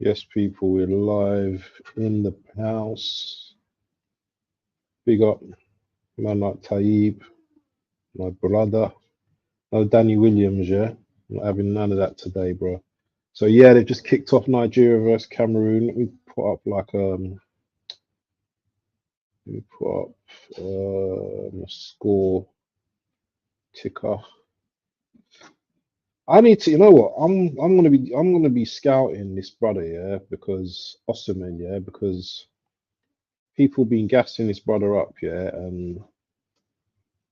Yes, people, we're live in the house. Big up, man like Taib, my brother. No Danny Williams, yeah? Not having none of that today, bro. So yeah, they've just kicked off Nigeria versus Cameroon. Let me put up a score ticker. I need to, you know what? I'm gonna be scouting this brother, yeah, because Osimhen, yeah, because people been gassing this brother up, yeah, and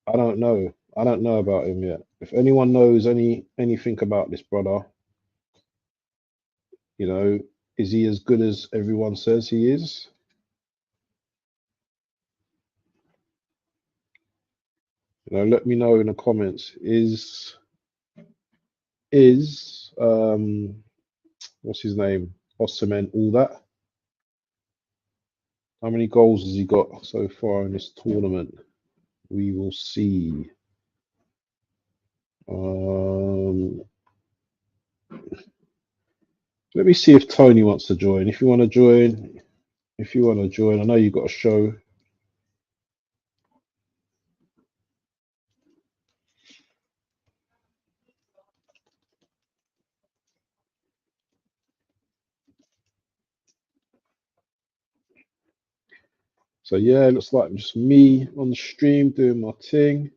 I don't know. I don't know about him yet. If anyone knows anything about this brother, you know, is he as good as everyone says he is? You know, let me know in the comments. Is what's his name? Osimhen all that? How many goals has he got so far in this tournament? We will see. Um, let me see if Tony wants to join. If you want to join, I know you've got a show. So yeah, it looks like just me on the stream doing my thing.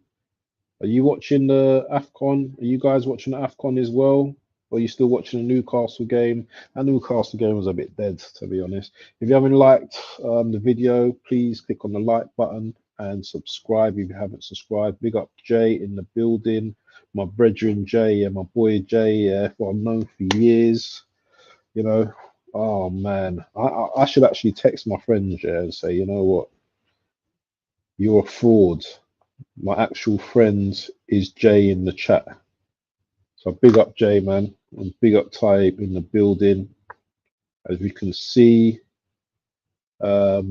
Are you watching the Afcon? Are you guys watching the Afcon as well? Or are you still watching the Newcastle game? That Newcastle game was a bit dead, to be honest. If you haven't liked the video, please click on the like button and subscribe if you haven't subscribed. Big up Jay in the building, my brethren Jay and my boy Jay, yeah, who I've known for years. You know, oh man, I should actually text my friends, yeah, and say, you know what, you're a fraud. My actual friend is Jay in the chat. So big up Jay, man, and big up Type in the building. As we can see, tell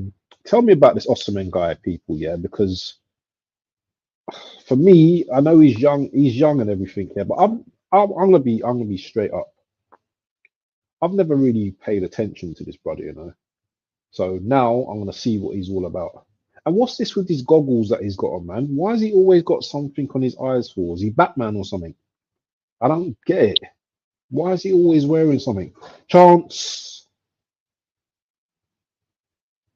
me about this Osimhen guy, people. Yeah, because for me, I know he's young and everything here, but I'm gonna be straight up. I've never really paid attention to this brother, you know. So now I'm gonna see what he's all about. And what's this with these goggles that he's got on, man? Why has he always got something on his eyes for? Is he Batman or something? I don't get it. Why is he always wearing something? Chance.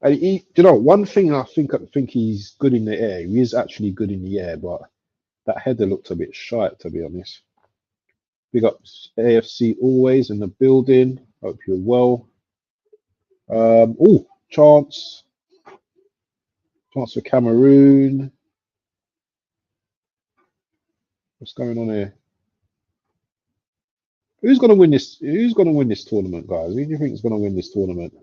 And you know, one thing I think he's good in the air. He is actually good in the air, but that header looked a bit shite, to be honest. Big up AFC always in the building. Hope you're well. Oh, chance for Cameroon. What's going on here? Who's gonna win this? Who's gonna win this tournament, guys? Who do you think is gonna win this tournament?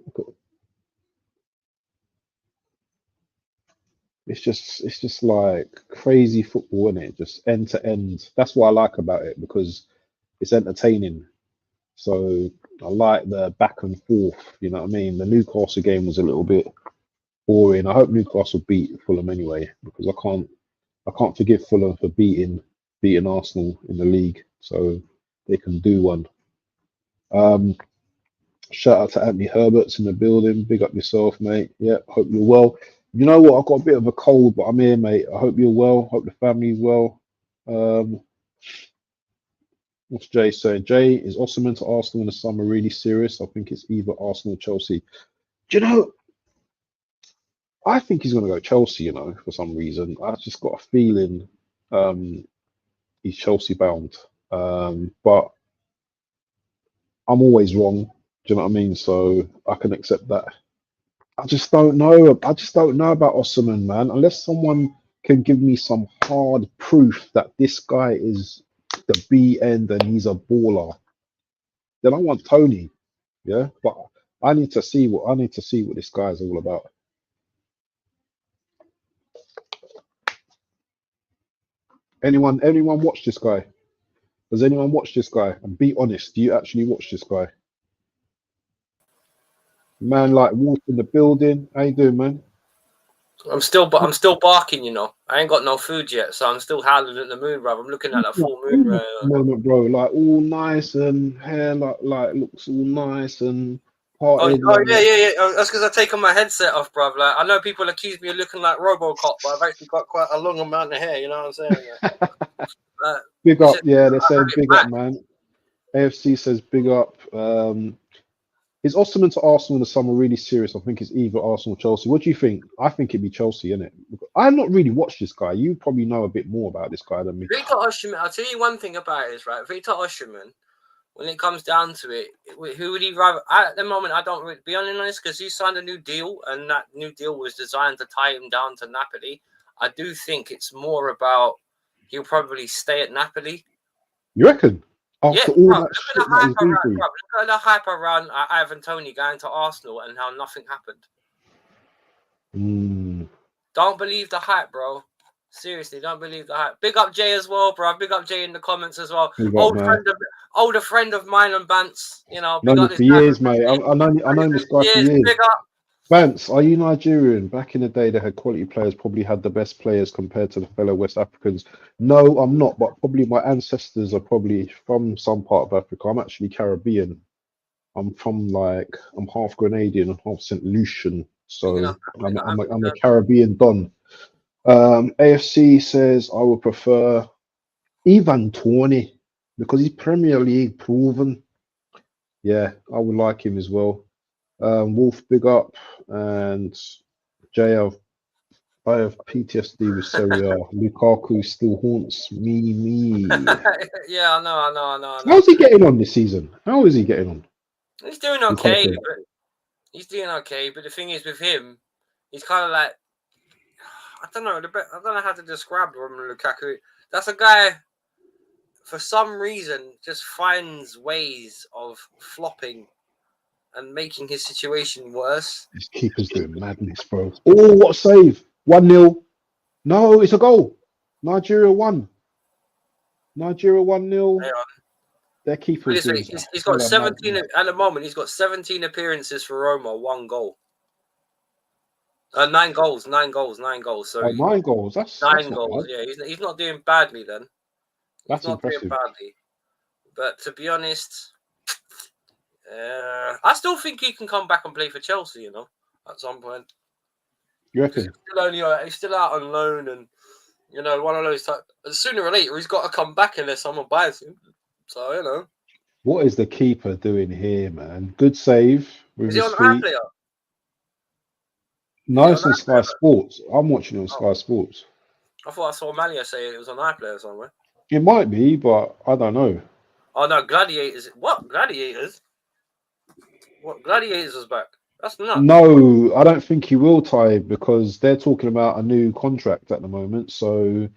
It's just like crazy football, isn't it? Just end to end. That's what I like about it because it's entertaining. So I like the back and forth. You know what I mean? The Newcastle game was a little bit boring. I hope Newcastle beat Fulham anyway because I can't forgive Fulham for beating Arsenal in the league. So they can do one. Um, Shout out to Anthony Herbert's in the building. Big up yourself, mate. Yeah, hope you're well. You know what? I've got a bit of a cold, but I'm here, mate. I hope you're well. Hope the family's well. Um, what's Jay saying? Jay, is Osimhen to Arsenal in the summer really serious? I think it's either Arsenal or Chelsea. Do you know? I think he's going to go Chelsea, you know, for some reason. I've just got a feeling um, he's Chelsea bound. But I'm always wrong. Do you know what I mean? So I can accept that. I just don't know. I just don't know about Osimhen, man. Unless someone can give me some hard proof that this guy is the B end and he's a baller, then I want Tony. Yeah, but I need to see what this guy's all about. Anyone watch this guy? Does anyone watch this guy? And be honest, do you actually watch this guy? Man like Wolf in the building. How you doing, man? I'm still barking, you know. I ain't got no food yet, so I'm still howling at the moon, bro. I'm looking at that full moon. Moment, bro. Like all nice and hair like looks all nice and parted. Yeah. That's because I've taken my headset off, bruv. Like, I know people accuse me of looking like RoboCop, but I've actually got quite a long amount of hair. You know what I'm saying? Big It's up, just, yeah. They're I have saying it big up, back. man. AFC says big up. Is Osimhen to Arsenal in the summer really serious? I think it's either Arsenal or Chelsea. What do you think? I think it'd be Chelsea, innit? I've not really watched this guy. You probably know a bit more about this guy than me. Victor Osimhen, I'll tell you one thing about it is, right? Victor Osimhen, when it comes down to it, who would he rather? At the moment, I don't really be honest because he signed a new deal, and that new deal was designed to tie him down to Napoli. I do think it's more about he'll probably stay at Napoli. You reckon? Yeah, After all bro, look that at the shit that hype he's been around, through. bro. Look at the hype around Ivan Toney going to Arsenal and how nothing happened. Don't believe the hype, bro. Seriously, don't believe the hype. Big up Jay as well, bro. Big up Jay in the comments as well. Big up, man. Older friend of mine and Bance. You know, big Known up him this for guy. years, mate. I known this guy for years. Big up. Vance, are you Nigerian? Back in the day, they had quality players, probably had the best players compared to the fellow West Africans. No, I'm not, but probably my ancestors are probably from some part of Africa. I'm actually Caribbean. I'm half Grenadian and half St. Lucian. So I'm a Caribbean Don. AFC says I would prefer Ivan Toney because he's Premier League proven. Yeah, I would like him as well. Wolf, big up, and JL. I have PTSD with Serie A. Lukaku still haunts me. Yeah, I know. How's he getting on this season? How is he getting on? He's doing okay. Lukaku. But the thing is with him, he's kind of like, I don't know how to describe Romelu Lukaku. That's a guy, for some reason, just finds ways of flopping and making his situation worse. His keeper's doing madness, bro. Oh, what a save! 1-0. No, it's a goal. Nigeria won. Nigeria 1-0. Their keeper's doing He's got 17 madness. at the moment. He's got 17 appearances for Roma, 1 goal. 9 goals. So 9 goals. That's 9 not goals. bad. Yeah, he's not doing badly then. That's impressive. But to be honest, I still think he can come back and play for Chelsea. You know, at some point. You reckon? He's still out on loan, and you know, one of those type. Sooner or later, he's got to come back unless someone buys him. So you know. What is the keeper doing here, man? Good save with Is he his on feet. iPlayer? No, it's on Sky Sports. I'm watching it on Sky Sports. I thought I saw Malia say it was on iPlayer somewhere. It might be, but I don't know. Oh no, Gladiators. What Gladiators? What Gladiators was back? That's nuts. No, I don't think he will, Ty, because they're talking about a new contract at the moment. So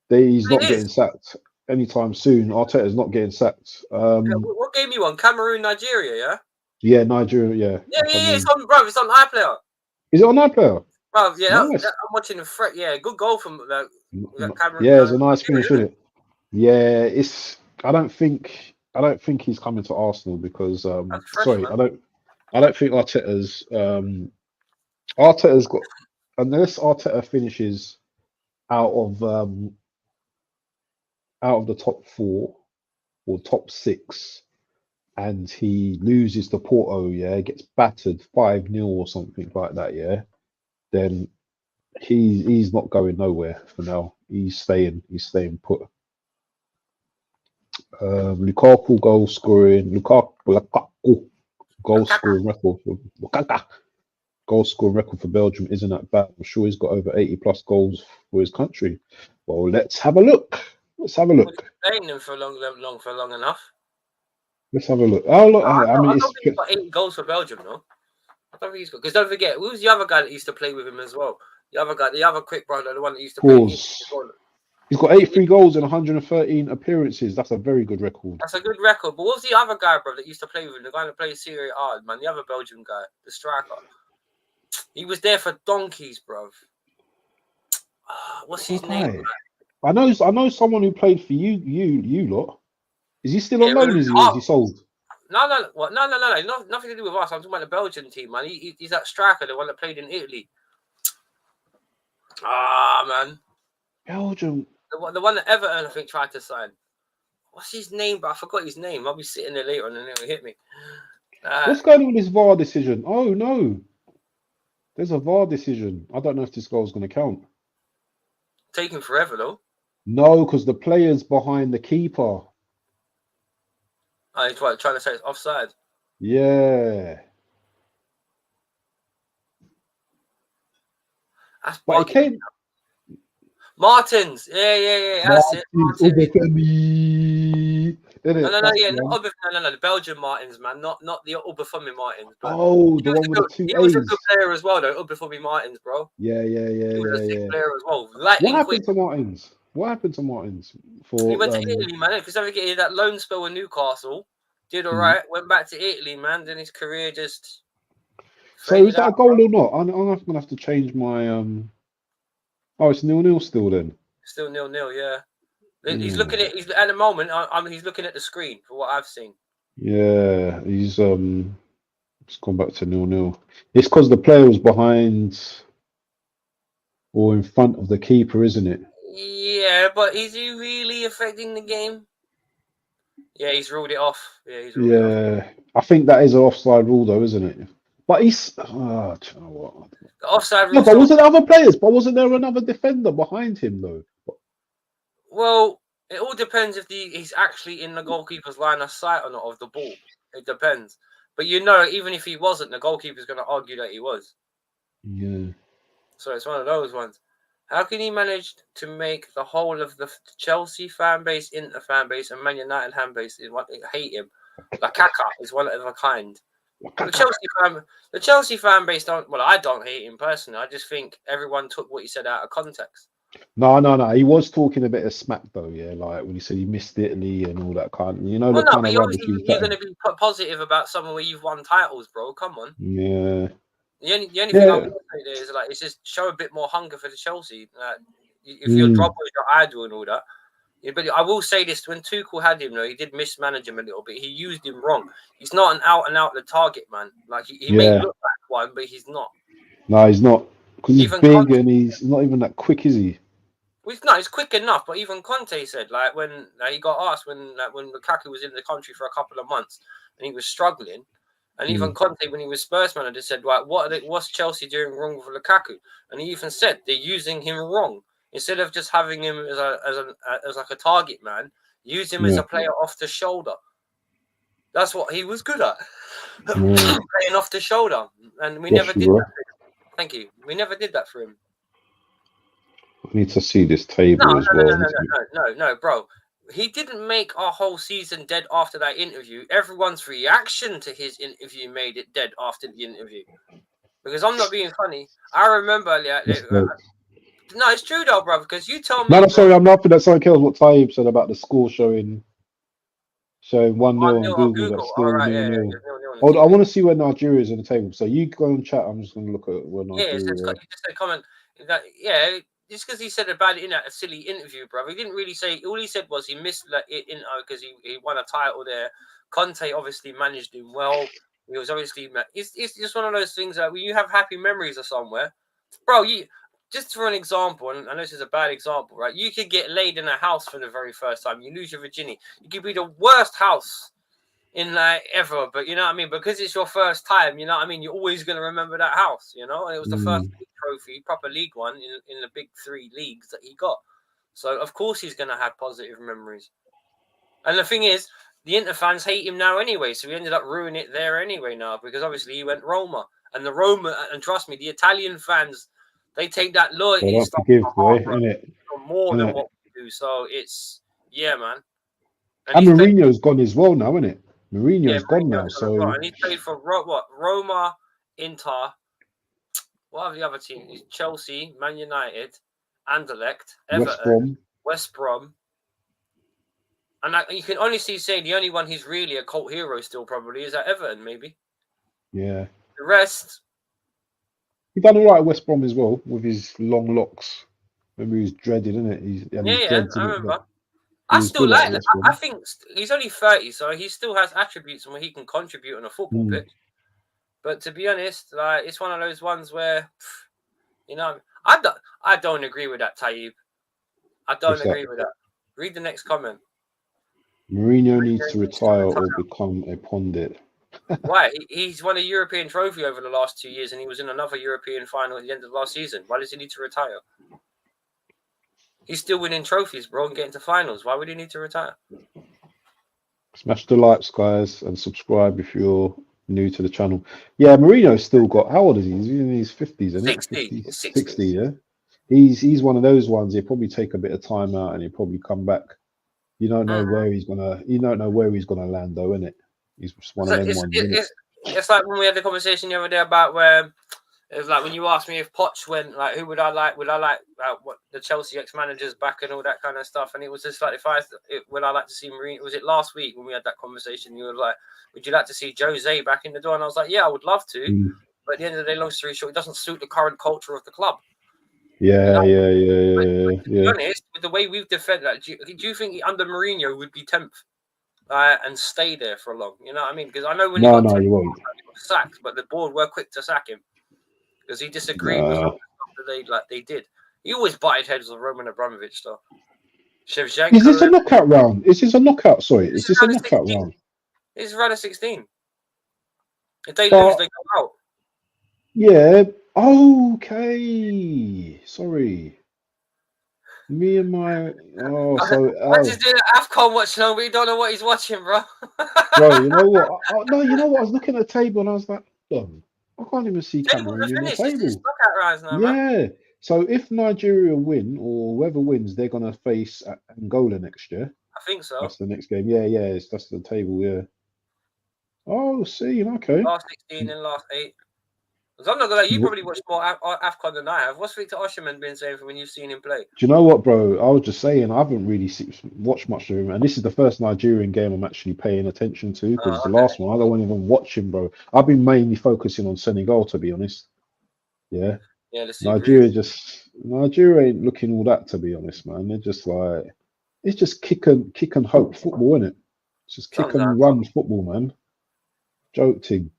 he's not getting sacked anytime soon. Arteta's not getting sacked. What game you won? Cameroon, Nigeria, yeah? Yeah, Nigeria, yeah. It's on, bro. It's on iPlayer. Is it on iPlayer? Bro, yeah, nice. I'm watching the threat. Yeah, good goal from Cameroon. Yeah, it's a nice finish, isn't it? Yeah, it's. I don't think he's coming to Arsenal because sorry, man. I don't think Arteta's got, unless Arteta finishes out of the top 4 or top 6 and he loses to Porto, yeah, gets battered 5-0 or something like that, yeah, then he's not going nowhere for now. He's staying put. Lukaku goal scoring record for Belgium isn't that bad. I'm sure he's got over 80 plus goals for his country. Well, let's have a look. He's playing them for long enough. Let's have a look. Oh, look, I don't think he's got 80 goals for Belgium, no. I don't think he's got, because don't forget, who was the other guy that used to play with him as well? The other quick brother, the one that used to play. He's got 83 goals in 113 appearances. That's a very good record. That's a good record. But what was the other guy, bro, that used to play with him? The guy that plays Serie A, man. The other Belgian guy, the striker. He was there for donkeys, bro. What's his name? I know someone who played for you lot. Is he still on loan? Is he sold? No. Nothing to do with us. I'm talking about the Belgian team, man. He's that striker, the one that played in Italy. Man. Belgium. The one that Everton, I think, tried to sign. What's his name? But I forgot his name. I'll be sitting there later and then it'll hit me. What's going on with this VAR decision? Oh no, there's a VAR decision. I don't know if this goal's going to count. Taking forever though. No, because the player's behind the keeper. He's trying to say it's offside. Yeah. That's But it came. Martins. Yeah. That's it. Obafemi. No. Yeah, no. The Belgian Martins, man. Not the Obafemi Martins. But the one with the two he A's. was a good player as well, though. Obafemi Martins, bro. Yeah. He was a sick player as well. What happened to Martins? He went to Italy, man. Because I think he had that loan spell in Newcastle. Did all right. Went back to Italy, man. Then his career just. So is that a goal or not? I'm gonna have to change my Oh, it's 0-0 still then. Still 0-0, yeah. He's looking at. He's at the moment. He's looking at the screen for what I've seen. Yeah, he's gone back to 0-0. It's because the player was behind or in front of the keeper, isn't it? Yeah, but is he really affecting the game? Yeah, he's ruled it off. I think that is an offside rule, though, isn't it? But he's do you know what? The offside rule. No, but wasn't there other players? But wasn't there another defender behind him though? Well, it all depends if he's actually in the goalkeeper's line of sight or not of the ball. It depends. But even if he wasn't, the goalkeeper's going to argue that he was. Yeah. So it's one of those ones. How can he manage to make the whole of the Chelsea fan base, Inter fan base, and Man United fan base hate him? Lukaku is one of a kind. The Chelsea fan base don't. Well, I don't hate him personally. I just think everyone took what he said out of context. No. He was talking a bit of smack though, yeah. Like when he said he missed Italy and all that kind. You're going to be positive about something where you've won titles, bro. Come on. Yeah. The only thing I would say there is it's just show a bit more hunger for the Chelsea. If your Drogba is your idol and all that. Yeah, but I will say this: when Tuchel had him, though, he did mismanage him a little bit. He used him wrong. He's not an out and out the target man. Like he may look like one, but he's not. No, he's not. Because he's big and he's not even that quick, is he? Well, he's quick enough. But even Conte said, when he got asked when Lukaku was in the country for a couple of months and he was struggling, and even Conte, when he was Spurs manager, said, "Right, what's Chelsea doing wrong with Lukaku?" And he even said they're using him wrong. Instead of just having him as like a target man, use him as a player off the shoulder. That's what he was good at, playing off the shoulder, and we never did that. Thank you. We never did that for him. I need to see this table as well. No, bro. He didn't make our whole season dead after that interview. Everyone's reaction to his interview made it dead after the interview. Because I'm not being funny. I remember. No, it's true though, brother. Because you told me. No, sorry, I'm laughing at something else. What Taib said about the score showing 1-0 on Google. That's still 0-0. I want to see where Nigeria is in the table. So you go and chat. I'm just going to look at where Nigeria is. You just said comment that just because he said about it in a silly interview, brother. He didn't really say. All he said was he missed it because he won a title there. Conte obviously managed him well. He was obviously. It's just one of those things that when you have happy memories of somewhere, bro. Just for an example, and I know this is a bad example, right? You could get laid in a house for the very first time. You lose your virginity. You could be the worst house in ever, but you know what I mean? Because it's your first time, you know what I mean? You're always going to remember that house, you know? And it was the first trophy, proper League One in the big 3 leagues that he got. So, of course, he's going to have positive memories. And the thing is, the Inter fans hate him now anyway, so he ended up ruining it there anyway now, because obviously he went Roma. And and trust me, the Italian fans, they take that loyalty stuff more than what we do. So it's man. And Mourinho's gone as well now, isn't it? Mourinho's gone now. So and he played for Roma, Inter. What are the other teams? Chelsea, Man United, Anderlecht, Everton, West Brom. And you can honestly say the only one he's really a cult hero still probably is at Everton, maybe. Yeah. The rest. He done all right at West Brom as well with his long locks. Remember, he was dreaded, isn't it? I remember. I still like it. I think he's only 30, so he still has attributes where he can contribute on a football pitch. But to be honest, it's one of those ones where, I don't agree with that, Taib. I don't agree with that. Read the next comment. Mourinho needs to retire or become a pundit. Why? He's won a European trophy over the last 2 years, and he was in another European final at the end of last season. Why does he need to retire? He's still winning trophies, bro, and getting to finals. Why would he need to retire? Smash the likes, guys, and subscribe if you're new to the channel. Yeah, Mourinho's still got, how old is he? He's in his 50s, isn't it? 60. 60, yeah. He's one of those ones. He'll probably take a bit of time out and he'll probably come back. You don't know where he's gonna land though, innit? He's just one of them ones. It's like when we had the conversation the other day about where it was like when you asked me if Poch went, like who would I like? Would I like what the Chelsea ex-managers back and all that kind of stuff? And it was just like would I like to see Mourinho? Was it last week when we had that conversation? You were like, would you like to see Jose back in the door? And I was like, yeah, I would love to. But at the end of the day, long story short, it doesn't suit the current culture of the club. Yeah, you know? yeah. To be honest, with the way we've defended that, do you think under Mourinho would be 10th and stay there for long? You know what I mean? Because I know when he got sacked, but the board were quick to sack him because he disagreed with some stuff that they did. He always butted heads with Roman Abramovich, though. Shevchenko. Is this a knockout round? Is this a knockout? Sorry, is this a knockout round? It's round of 16. If they lose, they go out. Yeah. Okay. Sorry. Me and my I just did an Afcon watching, but you don't know what he's watching, bro. Bro, you know what? No, you know what? I was looking at the table and I was like, I can't even see Cameroon in the table. Now, So if Nigeria win or whoever wins, they're gonna face Angola next year. I think so. That's the next game. Yeah. That's the table. Yeah. Oh, see, okay. Last 16 and last 8. I'm not gonna lie, you probably watched more Afcon than I have. What's Victor Osimhen been saying when you've seen him play? Do you know what, bro? I was just saying, I haven't really watched much of him, and this is the first Nigerian game I'm actually paying attention to because the last one I don't even watch him, bro. I've been mainly focusing on Senegal, to be honest. Yeah. Nigeria ain't looking all that, to be honest, man. They're just like, it's just kick and hope football, isn't it? It's just kick and run football, man. Joke thing.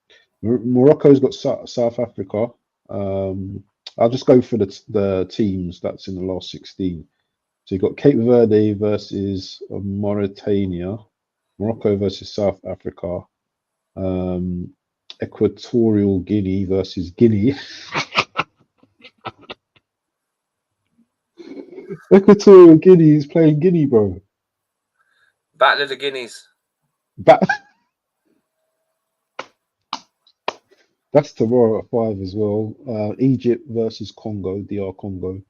Morocco's got South Africa. I'll just go for the teams that's in the last 16. So you've got Cape Verde versus Mauritania, Morocco versus South Africa, Equatorial Guinea versus Guinea. Equatorial Guinea is playing Guinea, bro. Battle of the Guineas. That's tomorrow at 5 as well. Egypt versus Congo, DR Congo.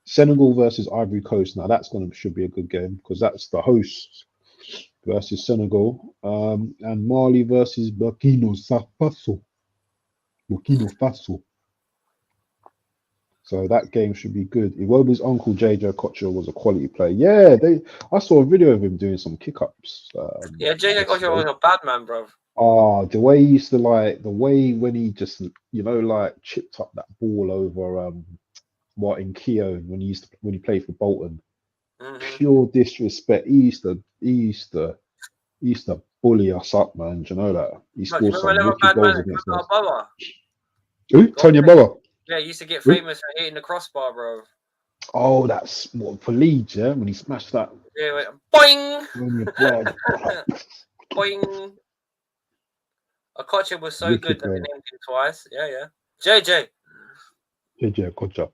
Senegal versus Ivory Coast. Now should be a good game because that's the hosts versus Senegal. And Mali versus Burkina Faso. So that game should be good. Iwobi's uncle JJ Okocha was a quality player. Yeah, I saw a video of him doing some kick-ups. JJ Okocha was a bad man, bro. The way he used to when he just chipped up that ball over Martin Keown when he played for Bolton. Pure disrespect. He used to bully us up, man. Do you know that? He scored some wicked goals against us. Who? Tony Boa. Yeah, he used to get famous for hitting the crossbar, bro. Oh, that's what for Leeds, yeah? When he smashed that. Yeah, went, boing! Boing! Okocha was so wicked, good that they named him twice. Yeah. JJ Okocha.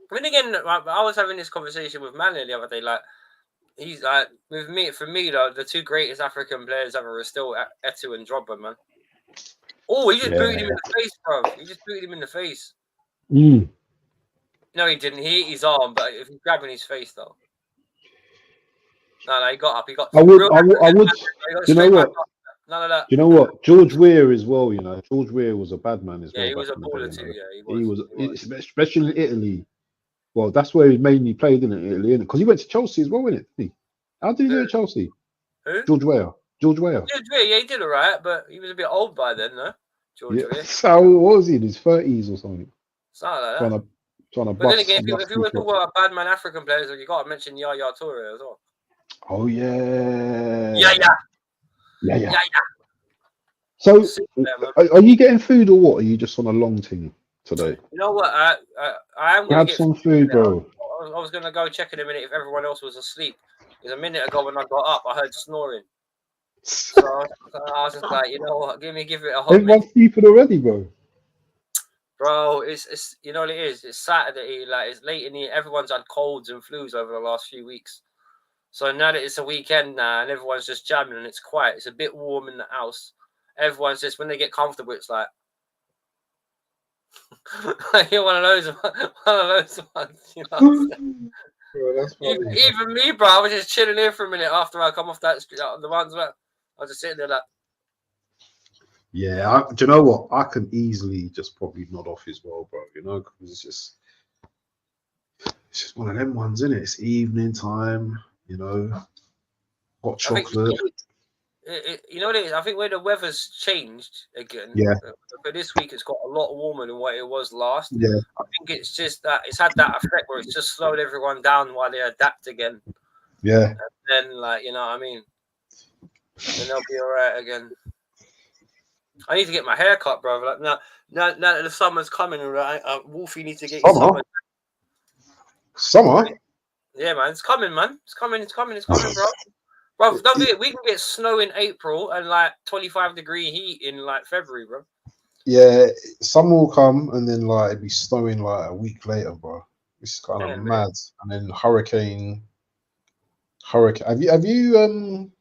But then again, I was having this conversation with Manny the other day. Like, he's like, for me, the two greatest African players ever are still Etu and Drogba, man. Oh, he just booted him in the face, bro. He just booted him in the face. No, he didn't. He hit his arm, but if he's grabbing his face, though. No, he got up. I would. You know what? None of that. You know what? George Weah as well. You know, George Weah was a bad man as well. Yeah, he was a baller too. Yeah, he was, especially in Italy. Well, that's where he mainly played in Italy, because he went to Chelsea as well, didn't he? How did he do at Chelsea? Who? George Weah. Yeah, he did all right, but he was a bit old by then, no? George Weah. So what was he in his 30s or something? Something like that. Trying to but then again, if you were talking about bad man African players, you got to mention Yaya Toure as well. Oh yeah. Yeah. So, are you getting food or what? Are you just on a long thing today? You know what? I am going to get some food, bro. I was going to go check in a minute if everyone else was asleep. Because a minute ago when I got up, I heard snoring. So I was just like, you know what, give it a hot Everyone's minute. sleeping already, bro. Bro, it's you know what it is? It's Saturday, like it's late in the everyone's had colds and flus over the last few weeks. So now that it's a weekend now and everyone's just jamming and it's quiet, it's a bit warm in the house. Everyone's just when they get comfortable, it's like you're one of those ones, you know. Bro, that's funny, Even me, bro, I was just chilling here for a minute after I come off that street, the ones where I was just sitting there like, yeah, do you know what? I can easily just probably nod off as well, bro. You know, because it's just one of them ones, isn't it? It's evening time, you know, hot I think chocolate. you know what it is. I think where the weather's changed again. Yeah, But this week it's got a lot warmer than what it was last. yeah. I think it's just that it's had that effect where it's just slowed everyone down while they adapt again. Yeah. And then, like, you know what I mean? Then they'll be all right again. I need to get my hair cut, bro. Like now that the summer's coming, right? Wolfie needs to get his summer. Summer? Yeah, man, it's coming, man. It's coming, bro. Bro, don't forget, we can get snow in April and like 25-degree heat in like February, bro. Yeah, summer will come and then like it'd be snowing like a week later, bro. It's kind of Man. mad. And then hurricane. Have you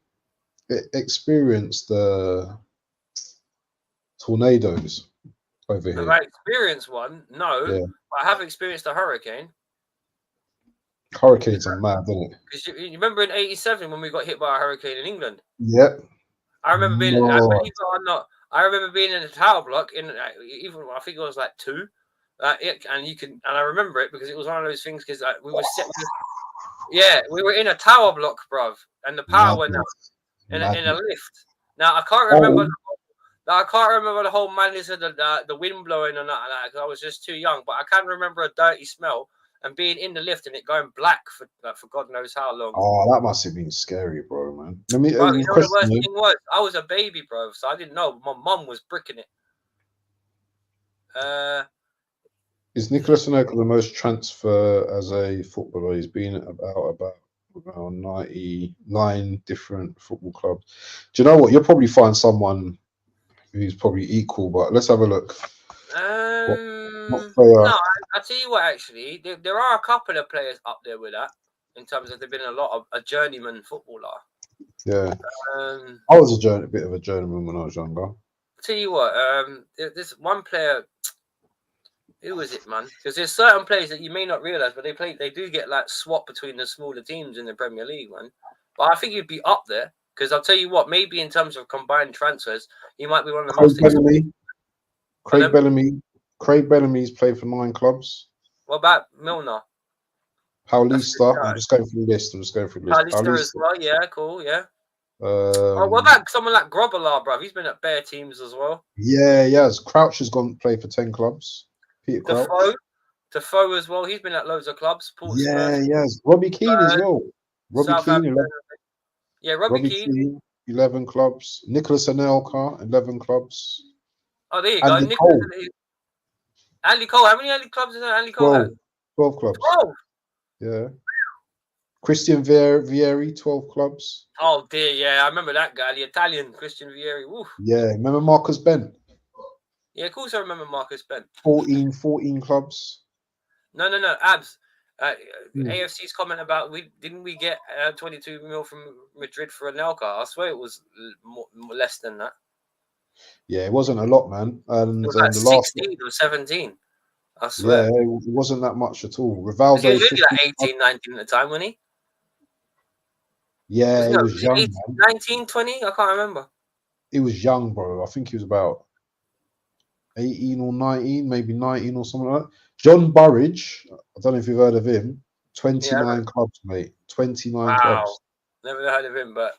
experienced the tornadoes over Have here? I experienced one? No, Yeah. but I have experienced a hurricane. Hurricanes are mad, isn't it? Because you remember in '87 when we got hit by a hurricane in England? Yep. I remember being, No. believe it or not, I remember being in a tower block in even I think it was like 2, and I remember it because it was one of those things because we were we were in a tower block, bruv, and the power went out in a lift. Now I can't remember. I can't remember the whole madness of the wind blowing and that because I was just too young. But I can remember a dirty smell and being in the lift and it going black for God knows how long. Oh, that must have been scary, bro, man. Let me Bro, you know what the worst you. thing was? I was a baby, bro, so I didn't know. My mum was bricking it. Is Nicholas Anelka the most transfer as a footballer? He's been about around 99 different football clubs. Do you know what? You'll probably find someone who's probably equal, but let's have a look. No, I'll tell you what, actually, there are a couple of players up there with that in terms of they've been a journeyman footballer. Yeah. I was a bit of a journeyman when I was younger. I'll tell you what, there's one player. Who is it, man? Because there's certain players that you may not realise, but they do get like swap between the smaller teams in the Premier League, man. But I think you'd be up there because I'll tell you what, maybe in terms of combined transfers, he might be one of the most. Craig Bellamy's played for 9 clubs. What about Milner? Paulista. I'm just going through the list. Paulista as well. Yeah, cool. Yeah. What about someone like Grobbelaar, bro? He's been at bare teams as well. Yeah, yes. Crouch has gone play for 10 clubs. Peter Crouch. Defoe as well. He's been at loads of clubs. Yes. Robbie Keane as well. Robbie Keane. Robbie Keane. 11 clubs. Nicholas Anelka, 11 clubs. Oh, there you go. Andy Cole. How many Andy clubs is Andy Cole? 12 clubs. 12. Yeah. Christian Vieri, 12 clubs. Oh dear, yeah, I remember that guy, the Italian Christian Vieri. Woof. Yeah, remember Marcus Bent? Yeah, of course I remember Marcus Bent. 14 clubs. No, Abs. AFC's comment about didn't we get 22 mil from Madrid for Anelka? I swear it was less than that. Yeah, it wasn't a lot, man. And it was like 16 or 17. I swear. Yeah, it wasn't that much at all. Rivaldo. He was only like 18, 19 at the time, wasn't he? Yeah, he was young. 18, 19, 20? I can't remember. He was young, bro. I think he was about 18 or 19, maybe 19 or something like that. John Burridge, I don't know if you've heard of him. 29 clubs, mate. 29 clubs. Never heard of him, but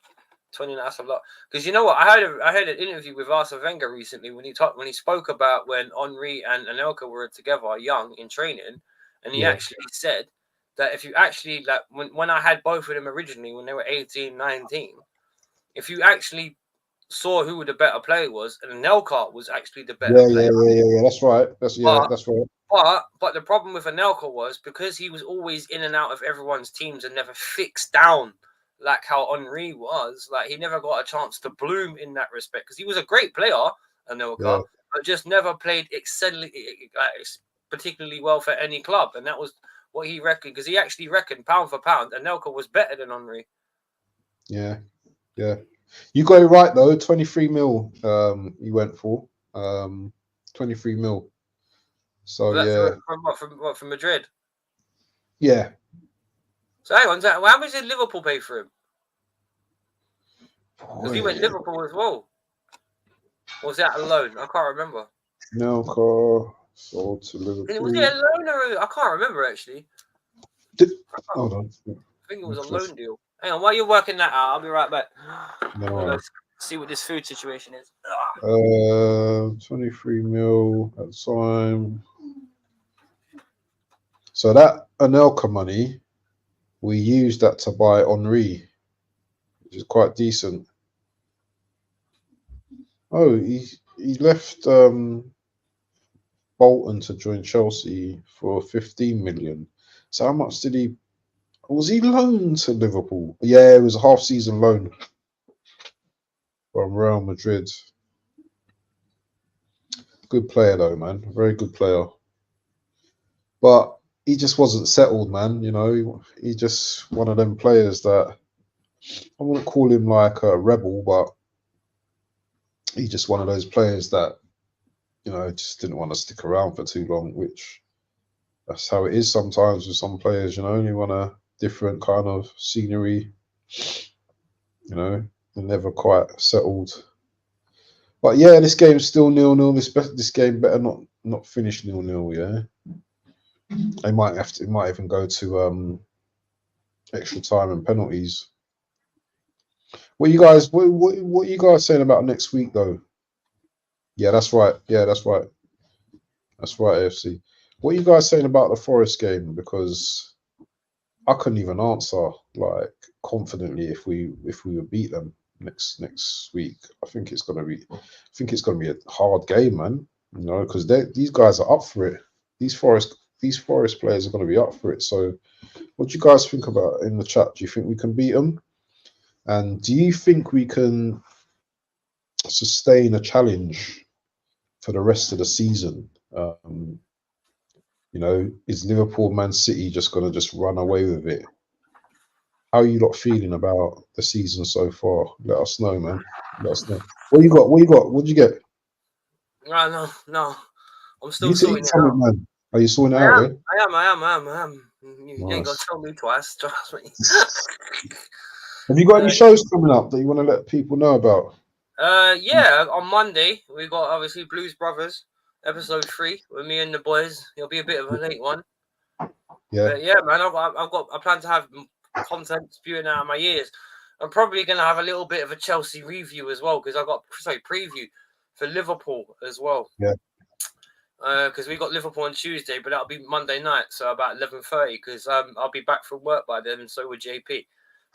29, that's a lot. Because you know what? I heard an interview with Arsene Wenger recently when he spoke about when Henry and Anelka were together young in training, and he actually said that if you actually, like, when I had both of them originally, when they were 18, 19, if you actually saw who the better player was, and Anelka was actually the better player. Yeah, that's right. That's right. But the problem with Anelka was because he was always in and out of everyone's teams and never fixed down like how Henry was. Like he never got a chance to bloom in that respect because he was a great player, Anelka, but just never played particularly well for any club, and that was what he reckoned because he actually reckoned pound for pound, Anelka was better than Henry. Yeah. You got it right though. 23 mil. You went for 23 mil. So from Madrid. Yeah. So hang on, how much did Liverpool pay for him? Because he went Liverpool as well. Or was that a loan? I can't remember. Anelka sold to Liverpool. Was it a loan or I can't remember actually. Hold on. I think it was a loan deal. Hang on, while you're working that out, I'll be right back. No. Let's see what this food situation is. 23 mil at the time. So that Anelka money, we used that to buy Henry, which is quite decent. Oh, he left Bolton to join Chelsea for 15 million. So how much did he? Was he loaned to Liverpool? Yeah, it was a half-season loan from Real Madrid. Good player though, man. Very good player. But he just wasn't settled, man. You know, he just one of them players that I wouldn't call him like a rebel, but he's just one of those players that, you know, just didn't want to stick around for too long, which that's how it is sometimes with some players, you know, you want a different kind of scenery, you know, and never quite settled. But yeah, this game's still 0-0. This game better not finish 0-0, yeah. It might even go to extra time and penalties. What are you guys saying about next week though? Yeah, that's right. That's right, AFC. What are you guys saying about the Forest game? Because I couldn't even answer like confidently if we would beat them next week. I think it's gonna be a hard game, man. You know, because these guys are up for it. These Forest players are gonna be up for it. So, what do you guys think about it in the chat? Do you think we can beat them? And do you think we can sustain a challenge for the rest of the season? You know, is Liverpool, Man City just going to just run away with it? How are you lot feeling about the season so far? Let us know, man. Let us know. What you got? What did you get? No. I'm still You sorting it out. Man. Are you sorting it out? Yeah? I am. You ain't got to tell me twice. Trust me. Have you got any shows coming up that you want to let people know about? Yeah, on Monday we got obviously Blues Brothers episode 3 with me and the boys. It'll be a bit of a late one. Yeah. But yeah, man, I plan to have content spewing out of my ears. I'm probably gonna have a little bit of a Chelsea review as well because I got preview for Liverpool as well. Yeah. Because we got Liverpool on Tuesday, but that'll be Monday night, so about 11:30. Because I'll be back from work by then, and so will JP.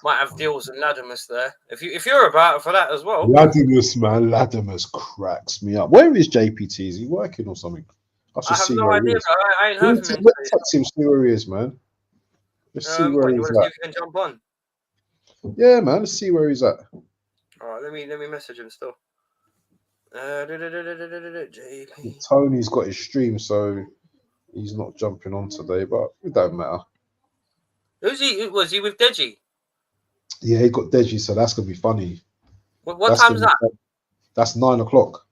Might have Deals and Latimus there. If you're about for that as well. Latimus, man, Latimus cracks me up. Where is JPT? Is he working or something? I have no idea, bro. I ain't heard from him. Let's text him, see where he is, man. Let's see where he's at. See if you can jump on. Yeah, man. Let's see where he's at. All right, let me message him still. JP. Tony's got his stream, so he's not jumping on today, but it don't matter. Who's he? Was he with Deji? Yeah, he got Deji, so that's gonna be funny. What time's that? That's 9 o'clock.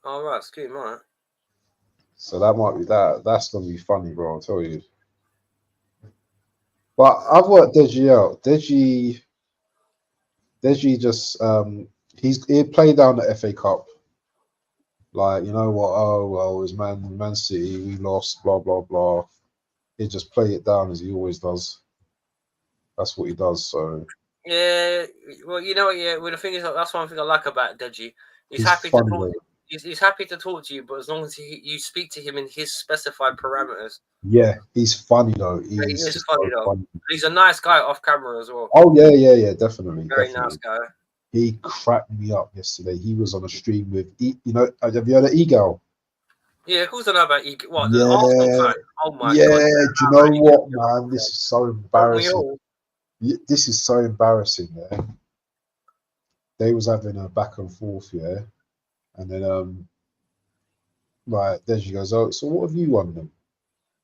All right, excuse me, all right. So that might be that. That's gonna be funny, bro. I'll tell you. But I've worked Deji out. Deji just he played down the FA Cup. Like, you know what? Oh well, it was Man City. We lost. Blah blah blah. He just play it down as he always does. That's what he does. So yeah, well, you know what? Yeah, well, the thing is, that's one thing I like about Deji. He's happy funny, to talk. He's happy to talk to you, but as long as you speak to him in his specified parameters. Yeah, he's funny though. He is funny though. Funny. He's a nice guy off camera as well. Oh yeah, definitely. Very nice guy. He cracked me up yesterday. He was on a stream with, you know, have you heard of Egal? Yeah, of course I know about Egal. What? Yeah. The Arsenal fan? Oh my god. Yeah, do you know what, man? This is so embarrassing. This is so embarrassing. Yeah, they was having a back and forth. Yeah, and then like Deji goes, "Oh, so what have you won them?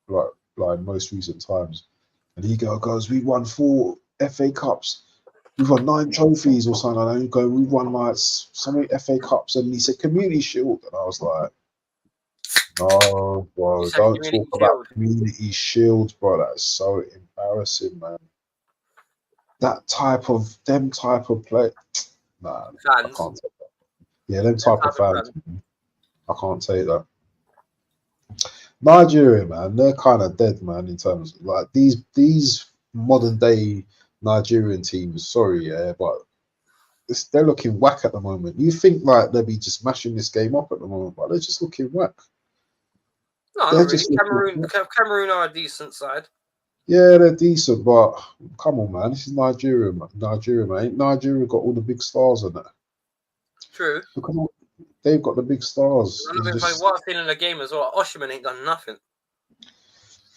Like most recent times?" And he goes, "We won 4 FA Cups. We've won 9 trophies or something." And he go, "We've won like so many FA Cups." And he said, "Community Shield." And I was like, "No, You bro, said don't Community talk about Shield. Community Shield, bro. That's so embarrassing, man. Them type of play, nah, I Fans. can't take that. Yeah, them Them type type of of fans, fans. man, I can't take that. Nigeria, man, they're kind of dead, man, in terms of like these modern day Nigerian teams. Sorry, yeah, but they're looking whack at the moment. You think like they'll be just mashing this game up at the moment, but they're just looking whack. No, not They're really. just looking Cameroon. whack. Cameroon are a decent side. Yeah, they're decent, but come on, man, this is Nigeria, man. Nigeria, man. Ain't Nigeria got all the big stars in it? True. Look at all, they've got the big stars. I'm It's looking for just what I've seen in the game as well. Osherman ain't done nothing.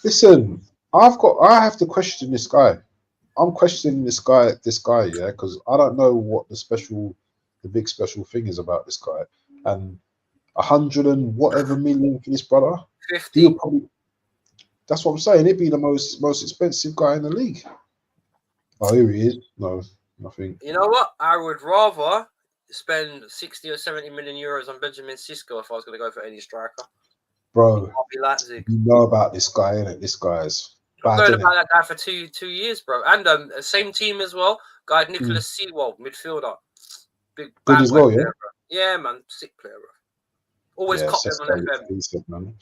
listen. I have to question this guy. I'm questioning this guy, yeah, because I don't know what the big special thing is about this guy. And 100 and whatever million for this brother, 50. he'll probably. That's what I'm saying. He'd be the most expensive guy in the league. Oh, here he is. No, nothing. You know what? I would rather spend 60 or 70 million euros on Benjamin Sisko if I was going to go for any striker. Bro, RB Leipzig. you know about this guy, innit? This guy's I'm bad, going innit? about that guy for two years, bro. And same team as well. Guy Nicholas Seawald, midfielder. Big Good bad as boy well, yeah? player, bro. Yeah, man. Sick player, bro. Always Yeah, cop them on Sesko looks FM. decent, man.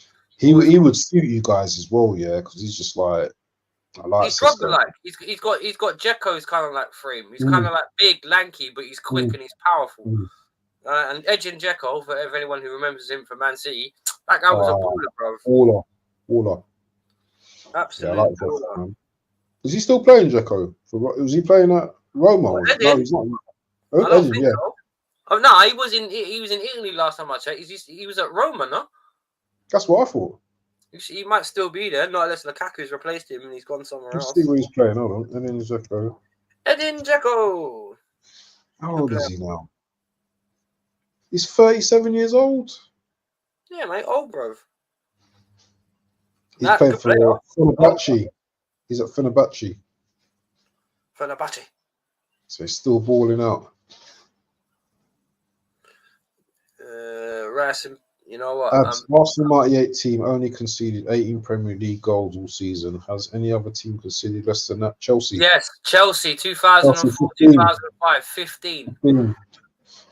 Always He would suit you guys as well, yeah, because he's just like, I like he's Drogba Cisco. like. He's got Dzeko's kind of like frame. He's kind of like big, lanky, but he's quick and he's powerful. And Edgin Dzeko, for anyone who remembers him from Man City, that guy was a baller, bro. Baller. Yeah, I Absolute like Dzeko, baller. man. Is he still playing Dzeko? Was he playing at Roma? What, No, Edin? he's not. I don't Edin, think yeah. so. Oh no, he was in Italy last time I checked. He was at Roma, no? That's what I thought. He might still be there, not unless Lukaku's replaced him and he's gone somewhere Let's else. see where he's playing. Hold on. Edin Dzeko. Edin Dzeko. How old is he now? He's 37 years old. Yeah, mate, old bro. He's played for Fenerbahce. He's at Fenerbahce. Fenerbahce. So he's still balling out. Racing, you know what? Arsenal 98 team only conceded 18 Premier League goals all season. Has any other team conceded less than that? Chelsea. Yes, Chelsea, 2004, 2005, 15.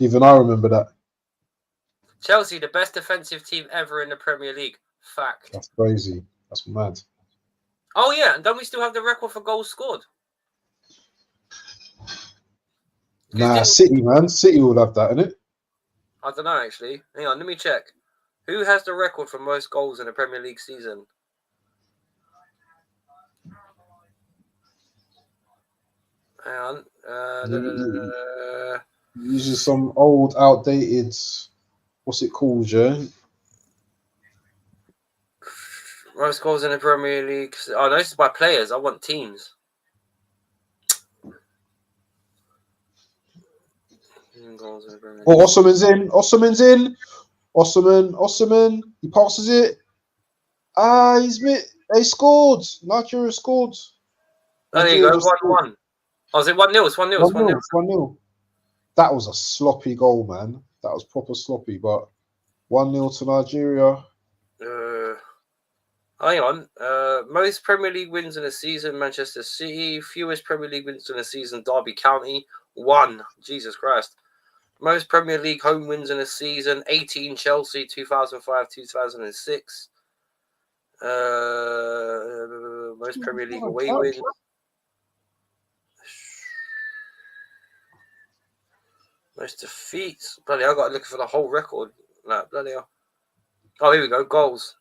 Even I remember that. Chelsea, the best defensive team ever in the Premier League. Fact. That's crazy. That's mad. Oh, yeah, and don't we still have the record for goals scored? Nah, City, man. City will have that, innit? I don't know, actually. Hang on, let me check. Who has the record for most goals in a Premier League season? Hang on. Using some old, outdated... What's it called, yeah? Most goals in the Premier League. Oh, no, this is by players. I want teams. Goals in the Premier League. Oh, Osman's in. Osman. He passes it. They scored. Nigeria scored. There you go. 1-1. Oh, is it 1-0? It's 1-0. It's 1-0. It's 1-0. That was a sloppy goal, man. That was proper sloppy, but 1-0 to Nigeria. Hang on. Most Premier League wins in a season, Manchester City. Fewest Premier League wins in a season, Derby County. 1. Jesus Christ. Most Premier League home wins in a season, 18, Chelsea, 2005-2006. Most Premier League away wins. Most defeats. Bloody hell, I got to look for the whole record. No, bloody hell. Oh, here we go. Goals.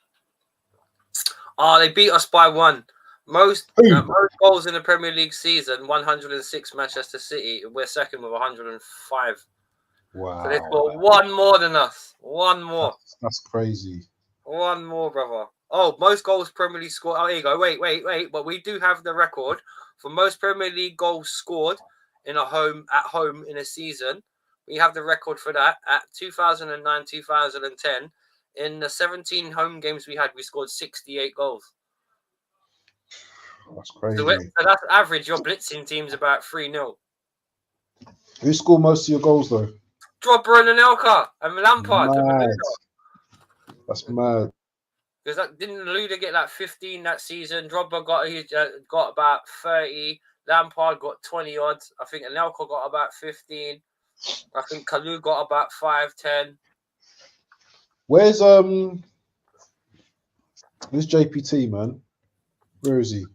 Oh, they beat us by 1. Most goals in the Premier League season, 106 Manchester City. We're second with 105. Wow. So they scored 1 more than us. 1 more. That's crazy. 1 more, brother. Oh, most goals Premier League scored. Oh, here you go. Wait. But we do have the record for most Premier League goals scored at home in a season. We have the record for that at 2009-2010. In the 17 home games we had, we scored 68 goals. That's crazy. So that's average. Your blitzing team's about 3-0. Who scored most of your goals though? Drogba and Anelka and Lampard. Mad. That's mad. Because didn't Luda get like 15 that season? Drogba got about 30. Lampard got 20 odds. I think Anelka got about 15. I think Kalu got about 5-10. Where's JPT, man? Where is he?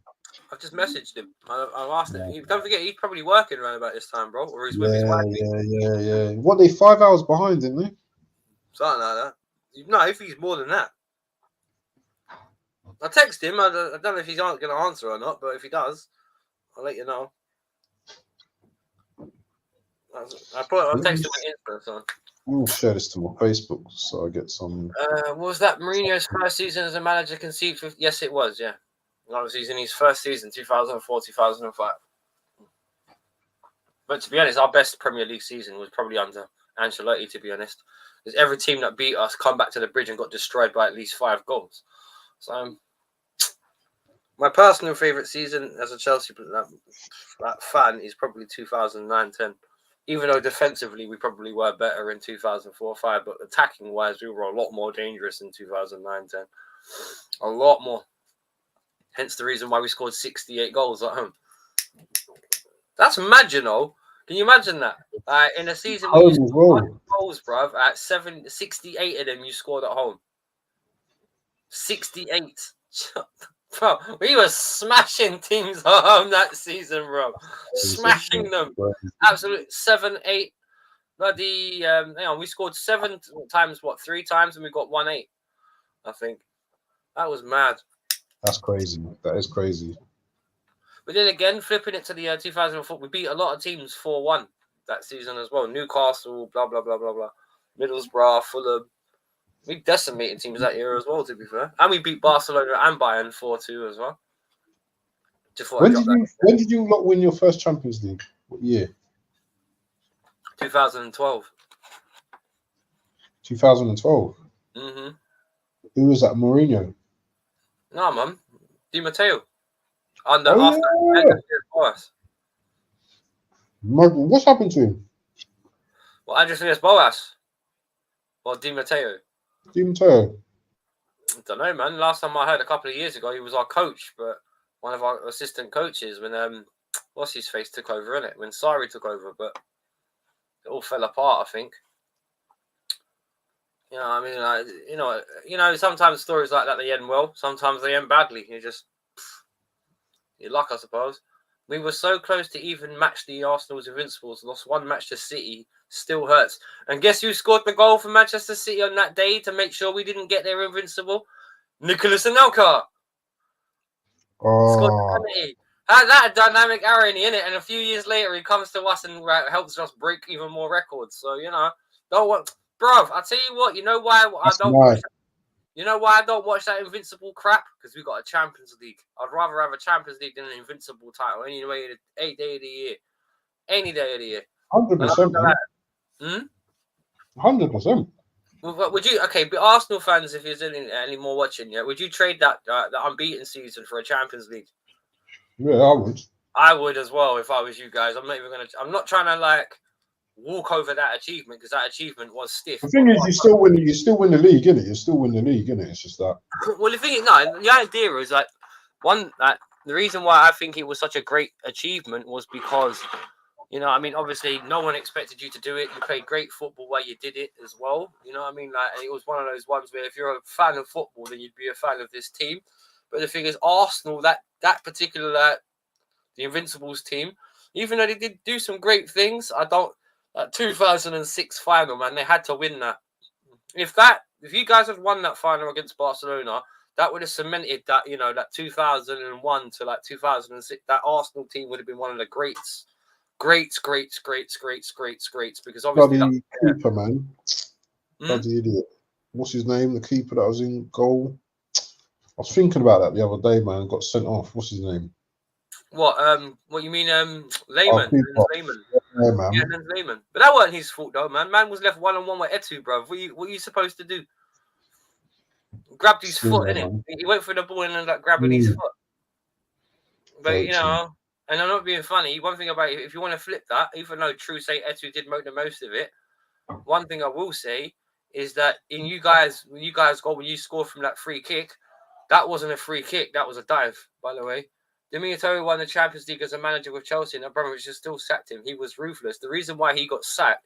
I've just messaged him. I asked him. Don't forget, he's probably working around about this time, bro. Or he's with his wife. Yeah. What, they 5 hours behind, didn't they? Something like that. No, if he's more than that. I text him. I don't know if he's going to answer or not, but if he does, I'll let you know. I texted him on Insta, so. I'll share this to my Facebook so I get some. Was that Mourinho's first season as a manager conceived with? Yes, it was, yeah. That was in his first season, 2004-2005. But to be honest, our best Premier League season was probably under Ancelotti, to be honest. Because every team that beat us come back to the bridge and got destroyed by at least 5 goals. So, my personal favourite season as a Chelsea fan is probably 2009-10. Even though defensively we probably were better in 2004-05, but attacking-wise we were a lot more dangerous in 2009-10. A lot more. Hence the reason why we scored 68 goals at home. That's mad, you know. Can you imagine that? In a season where you scored 100 goals, bruv, at 68 of them you scored at home. 68. Bro, we were smashing teams at home that season, bro. Smashing them. Absolutely. 7-8. Bloody, we scored 7 times, 3 times, and we got 1-8, I think. That was mad. That's crazy. That is crazy. But then again, flipping it to the 2004, we beat a lot of teams 4-1 that season as well. Newcastle, blah, blah, blah, blah, blah. Middlesbrough, Fulham. We decimated teams that year as well, to be fair. And we beat Barcelona and Bayern 4-2 as well. When did you lot win your first Champions League? What year? 2012. 2012? Mm-hmm. Who was that, Mourinho? No, man. Di Matteo. What's happened to him? Well, Andres Villas-Boas. Or Di Matteo. Di Matteo. I don't know, man. Last time I heard a couple of years ago, he was our coach, but one of our assistant coaches when what's his face took over, innit? When Sarri took over, but it all fell apart, I think. You know, I mean, you know, sometimes stories like that they end well, sometimes they end badly. Your luck, I suppose. We were so close to even match the Arsenal's Invincibles. Lost 1 match to City. Still hurts. And guess who scored the goal for Manchester City on that day to make sure we didn't get their Invincible? Nicolas Anelka. Scored the penalty. Had that dynamic irony in it, and a few years later he comes to us and helps us break even more records. So, you know, don't want, bruv. I tell you what, you know why You know why I don't watch that Invincible crap? Because we got a Champions League. I'd rather have a Champions League than an Invincible title any day of the year. Any day of the year. 100%. 100%. Would you, okay, but Arsenal fans, if there's any more watching, would you trade that unbeaten season for a Champions League? Yeah, I would. I would as well if I was you guys. I'm not trying to walk over that achievement because that achievement was stiff. The thing is, you still win the league, innit? You still win the league, innit? It's just that. Well, the thing is, the idea is the reason why I think it was such a great achievement was because, you know, I mean, obviously no one expected you to do it. You played great football while you did it as well. You know what I mean? It was one of those ones where if you're a fan of football, then you'd be a fan of this team. But the thing is, Arsenal, that particular, the Invincibles team, even though they did do some great things, that 2006 final, man, they had to win that. If you guys had won that final against Barcelona, that would have cemented that, you know, that 2001 to 2006, that Arsenal team would have been one of the greats. Greats, because obviously bloody keeper, man. Bloody idiot. What's his name? The keeper that was in goal. I was thinking about that the other day, man. Got sent off. What's his name? What you mean? Our Lehman, keeper. Lehman. Yeah, man. Yeah, Lens Lehman. But that wasn't his fault though, man. Man was left 1-on-1 with Etu, bro. What you supposed to do? Grabbed his Still foot, there, innit? man. He went for the ball and ended up grabbing his foot. But Very true. and I'm not being funny. One thing about it, if you want to flip that, even though True say Etu did make the most of it, one thing I will say is that when you guys when you score from that free kick, that wasn't a free kick, that was a dive, by the way. Dimitri won the Champions League as a manager with Chelsea, and Abramovich just still sacked him. He was ruthless. The reason why he got sacked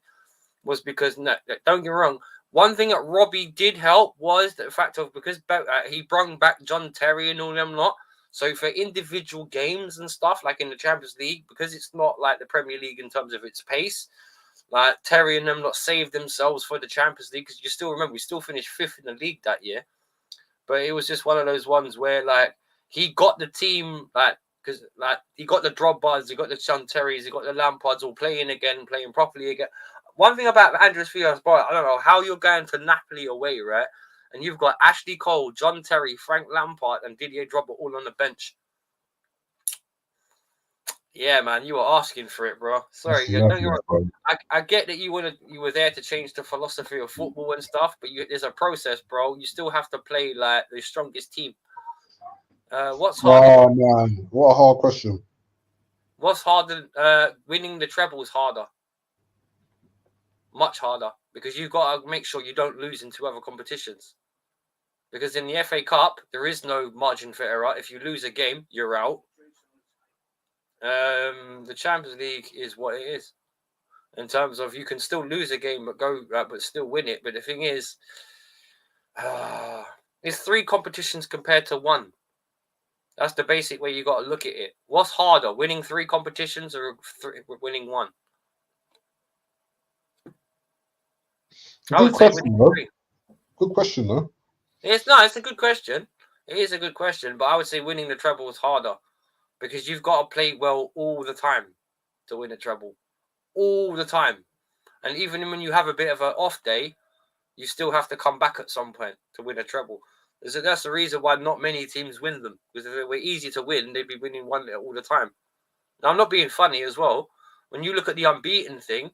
was because, no, don't get me wrong, one thing that Robbie did help was the fact of because he brought back John Terry and all them lot. So for individual games and stuff, like in the Champions League, because it's not like the Premier League in terms of its pace, like Terry and them lot saved themselves for the Champions League, because you still remember we still finished 5th in the league that year. But it was just one of those ones where like he got the team because he got the Drogba's, he got the John Terrys, he got the Lampards all playing properly again. One thing about Andres Villas-Boas, I don't know how you're going to Napoli away, right? And you've got Ashley Cole, John Terry, Frank Lampard, and Didier Drogba all on the bench. Yeah, man, you were asking for it, bro. Sorry, I get that you were there to change the philosophy of football and stuff, but there's a process, bro. You still have to play like the strongest team. What's harder? Oh man, what a hard question. What's harder? Winning the treble is harder, much harder, because you've got to make sure you don't lose into other competitions. Because in the FA Cup, there is no margin for error. If you lose a game, you're out. The Champions League is what it is. In terms of you can still lose a game but still win it. But the thing is, it's 3 competitions compared to 1. That's the basic way you got to look at it. What's harder, winning 3 competitions or winning 1? Good question, though. Good question, though. It's a good question. It is a good question, but I would say winning the treble is harder because you've got to play well all the time to win a treble. All the time. And even when you have a bit of an off day, you still have to come back at some point to win a treble. So that's the reason why not many teams win them. Because if it were easy to win, they'd be winning one all the time. Now, I'm not being funny as well. When you look at the unbeaten thing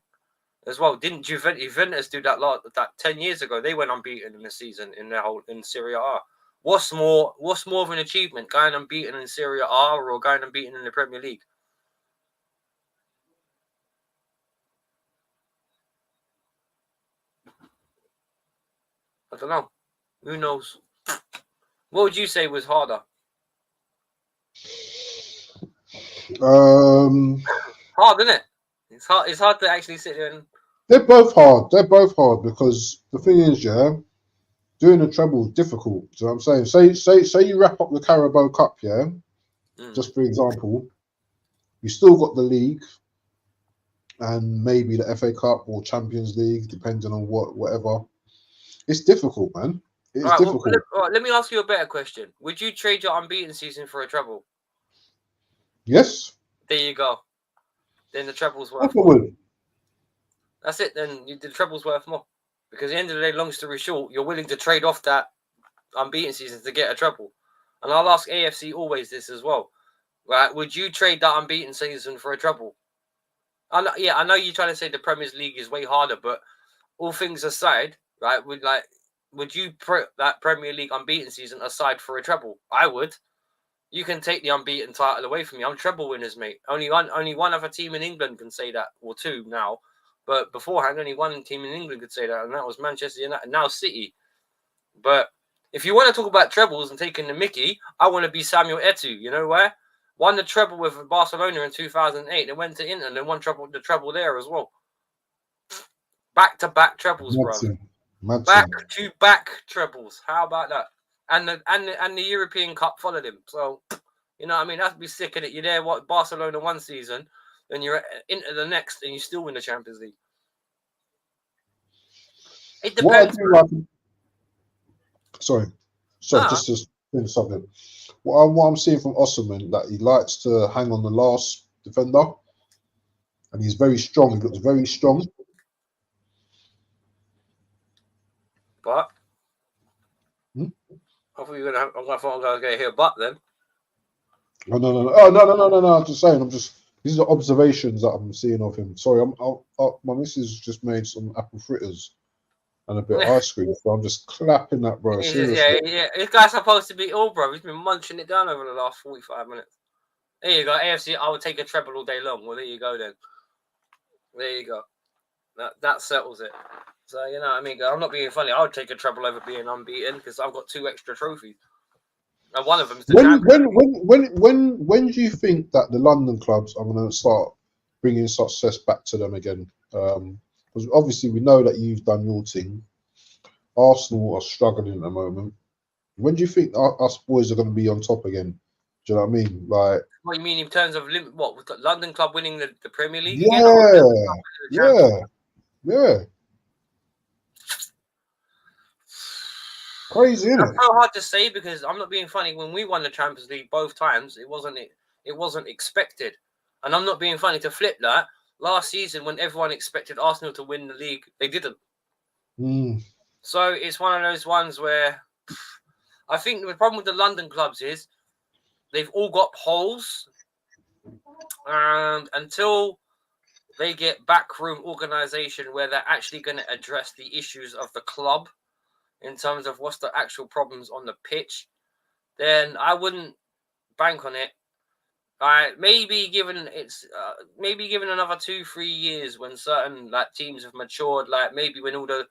as well, didn't Juventus do that 10 years ago? They went unbeaten in the season in Serie A. What's more of an achievement, going unbeaten in Serie A or going unbeaten in the Premier League? I don't know. Who knows? What would you say was harder? Hard, isn't it? It's hard to actually sit there and... They're both hard. Because the thing is, yeah, doing a treble is difficult. Do you know what I'm saying? Say you wrap up the Carabao Cup, yeah? Just for example, you still got the league and maybe the FA Cup or Champions League, depending on whatever. It's difficult, man. It's difficult. Let me ask you a better question. Would you trade your unbeaten season for a treble? Yes. There you go. Then the treble's worth more. That's it. Then the treble's worth more. Because at the end of the day, long story short, you're willing to trade off that unbeaten season to get a treble. And I'll ask AFC always this as well. Right? Would you trade that unbeaten season for a treble? I know you're trying to say the Premier League is way harder, but all things aside, right? Would you put that Premier League unbeaten season aside for a treble? I would. You can take the unbeaten title away from me. I'm treble winners, mate. Only one other team in England can say that, or 2 now. But beforehand, only one team in England could say that, and that was Manchester United, now City. But if you want to talk about trebles and taking the mickey, I want to be Samuel Eto'o. You know why? Won the treble with Barcelona in 2008. They went to Inter and won the treble there as well. Back-to-back trebles, bro. Back-to-back trebles. How about that? And the European Cup followed him. So, you know what I mean? That'd be sick of it. You're there, Barcelona one season, then you're into the next, and you still win the Champions League. It depends. Sorry, just to finish something. What I'm seeing from Osimhen, that he likes to hang on the last defender, and he's very strong. He looks very strong. But I thought I was going to hear but then. No, no, no, no. Oh, no, no, no, no, no. I'm just saying. These are observations that I'm seeing of him. Sorry, my missus just made some apple fritters and a bit of ice cream, so I'm just clapping that, bro. He's just, Seriously. yeah. This guy's supposed to be all, bro. He's been munching it down over the last 45 minutes. There you go. AFC, I would take a treble all day long. Well, there you go then. There you go. That settles it. So, you know what I mean? I'm not being funny. I would take a treble over being unbeaten because I've got 2 extra trophies. And one of them is the champion. When do you think that the London clubs are going to start bringing success back to them again? Because obviously we know that you've done your thing. Arsenal are struggling at the moment. When do you think us boys are going to be on top again? Do you know what I mean? Like, what you mean in terms of what? We've got London club winning the Premier League yeah, again? Or yeah. Crazy, isn't it? It's so hard to say because I'm not being funny. When we won the Champions League both times, it wasn't expected, and I'm not being funny to flip that. Last season, when everyone expected Arsenal to win the league, they didn't. So it's one of those ones where I think the problem with the London clubs is they've all got holes, and until they get backroom organisation where they're actually going to address the issues of the club in terms of what's the actual problems on the pitch, then I wouldn't bank on it. Maybe given another 2-3 years when certain teams have matured, maybe when all the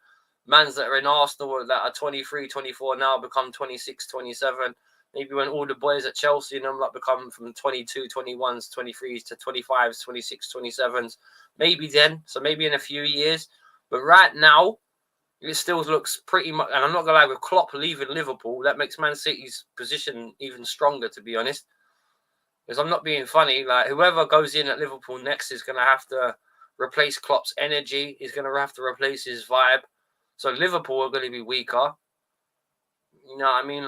mans that are in Arsenal that are 23, 24 now become 26, 27. Maybe when all the boys at Chelsea and them become from 22, 21s, 23s to 25s, 26, 27s. Maybe then. So maybe in a few years. But right now, it still looks pretty much, and I'm not going to lie, with Klopp leaving Liverpool, that makes Man City's position even stronger, to be honest. Because I'm not being funny, whoever goes in at Liverpool next is going to have to replace Klopp's energy. He's going to have to replace his vibe. So Liverpool are going to be weaker. You know what I mean?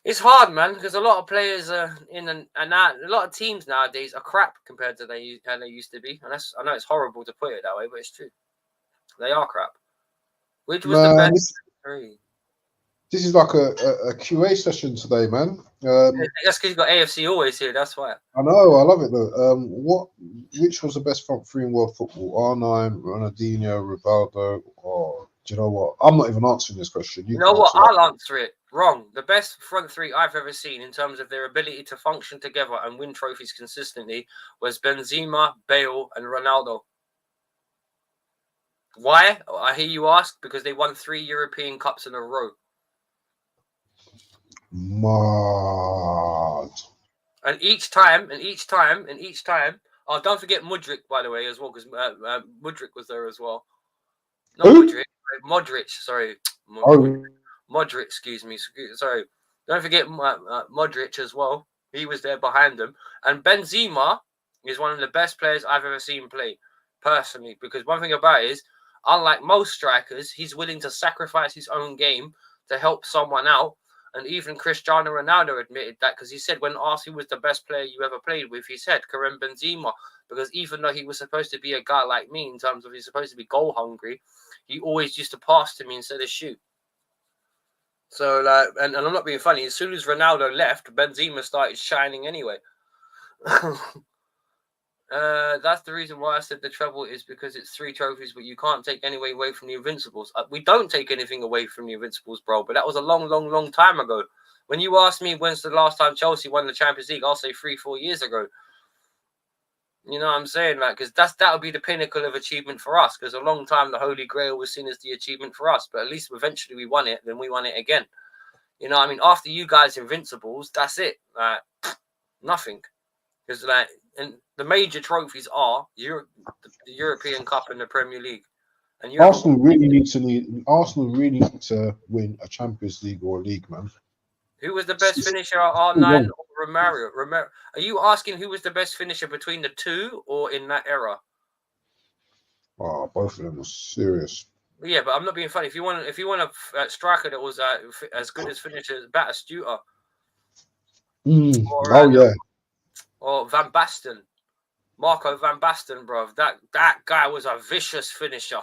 It's hard, man, because a lot of players are a lot of teams nowadays are crap compared to how they used to be. And I know it's horrible to put it that way, but it's true. They are crap. Which was the best three? This is like a QA session today, man. That's because you've got AFC always here. That's why. I know, I love it though. Which was the best front three in world football? R9, Ronaldinho, Rivaldo, or do you know what? I'm not even answering this question. You know what? I'll answer it. Wrong. The best front three I've ever seen in terms of their ability to function together and win trophies consistently was Benzema, Bale, and Ronaldo. Why? I hear you ask. Because they won 3 European Cups in a row. Mad. And each time. Oh, don't forget Mudryk, by the way, as well, because Mudryk was there as well. Not Mudryk. Modric. Sorry. Modric, excuse me. Sorry. Don't forget Modric as well. He was there behind them. And Benzema is one of the best players I've ever seen play, personally. Because one thing about it is, unlike most strikers, he's willing to sacrifice his own game to help someone out. And even Cristiano Ronaldo admitted that because he said when asked who was the best player you ever played with, he said Karim Benzema. Because even though he was supposed to be a guy like me in terms of he's supposed to be goal hungry, he always used to pass to me instead of shoot. So, and I'm not being funny, as soon as Ronaldo left, Benzema started shining anyway. That's the reason why I said the trouble is because it's 3 trophies, but you can't take any away from the Invincibles. We don't take anything away from the Invincibles, bro, but that was a long, long, long time ago. When you ask me when's the last time Chelsea won the Champions League, I'll say 3-4 years ago. You know what I'm saying? Because that would be the pinnacle of achievement for us. Because a long time the Holy Grail was seen as the achievement for us. But at least eventually we won it. Then we won it again. You know what I mean? After you guys Invincibles, that's it. Nothing. Because and the major trophies are the European Cup and the Premier League. And Arsenal really need to win a Champions League or a league, man. Who was the best finisher, R9 or Romario? Are you asking who was the best finisher between the two or in that era? Oh, both of them were serious. Yeah, but I'm not being funny. If you want a striker that was as good as finisher, Batistuta. Or Van Basten. Marco Van Basten, bro. That guy was a vicious finisher.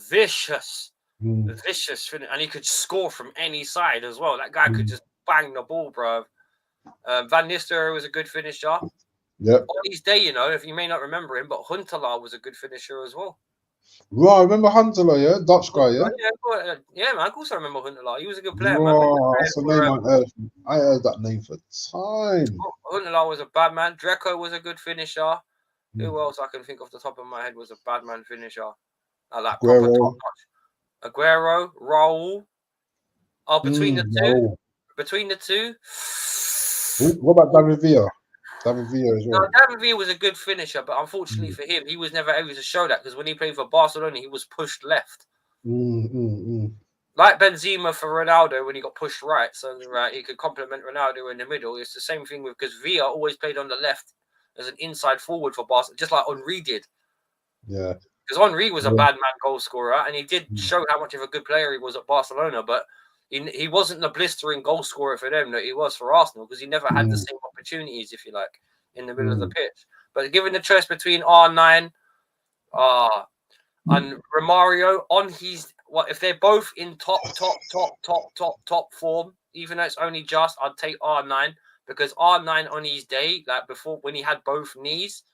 Vicious finish, and he could score from any side as well. That guy could just bang the ball, bro. Van Nistelrooy was a good finisher. Yep. On his day, you know, if you may not remember him, but Huntelaar was a good finisher as well. Right, I remember Huntelaar, yeah? Dutch guy, yeah? Yeah, man. Of course I remember Huntelaar. He was a good player, man. Right, that's a name I heard. I heard that name for time. Huntelaar was a bad man. Dreco was a good finisher. Who else I can think off the top of my head was a bad man finisher? Like proper top notch. Aguero, Raul. Oh, between the two. What about David Villa? David Villa as well. No, David Villa was a good finisher, but unfortunately for him, he was never able to show that because when he played for Barcelona, he was pushed left. Like Benzema for Ronaldo when he got pushed right, so he could complement Ronaldo in the middle. It's the same thing with because Villa always played on the left as an inside forward for Barcelona, just like Henry did. Yeah. Because Henry was a bad man goal scorer, and he did show how much of a good player he was at Barcelona, but he wasn't the blistering goal scorer for them that he was for Arsenal because he never had the same opportunities, if you like, in the middle of the pitch. But given the choice between R9 and Romario on his if they're both in top form, even though it's only just, I'd take R9 because R9 on his day, like before when he had both knees,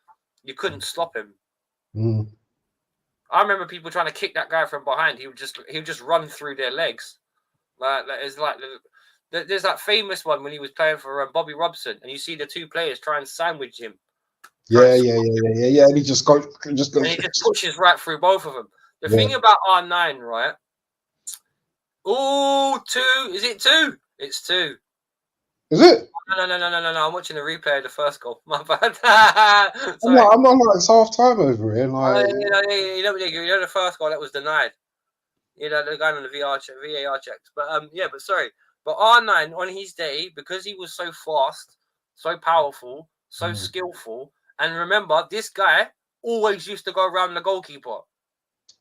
you couldn't stop him. I remember people trying to kick that guy from behind. He would just run through their legs. There's that famous one when he was playing for Bobby Robson, and you see the two players try and sandwich him. Yeah. And he just goes. And he just pushes right through both of them. The thing about R9, right? Oh, 2. Is it 2? It's 2. Is it? No. I'm watching the replay of the first goal. My bad. I'm not like it's half time over here. Like, you know the first goal that was denied. You know, the guy on the VAR checks. But sorry. But R9 on his day, because he was so fast, so powerful, so skillful, and remember, this guy always used to go around the goalkeeper.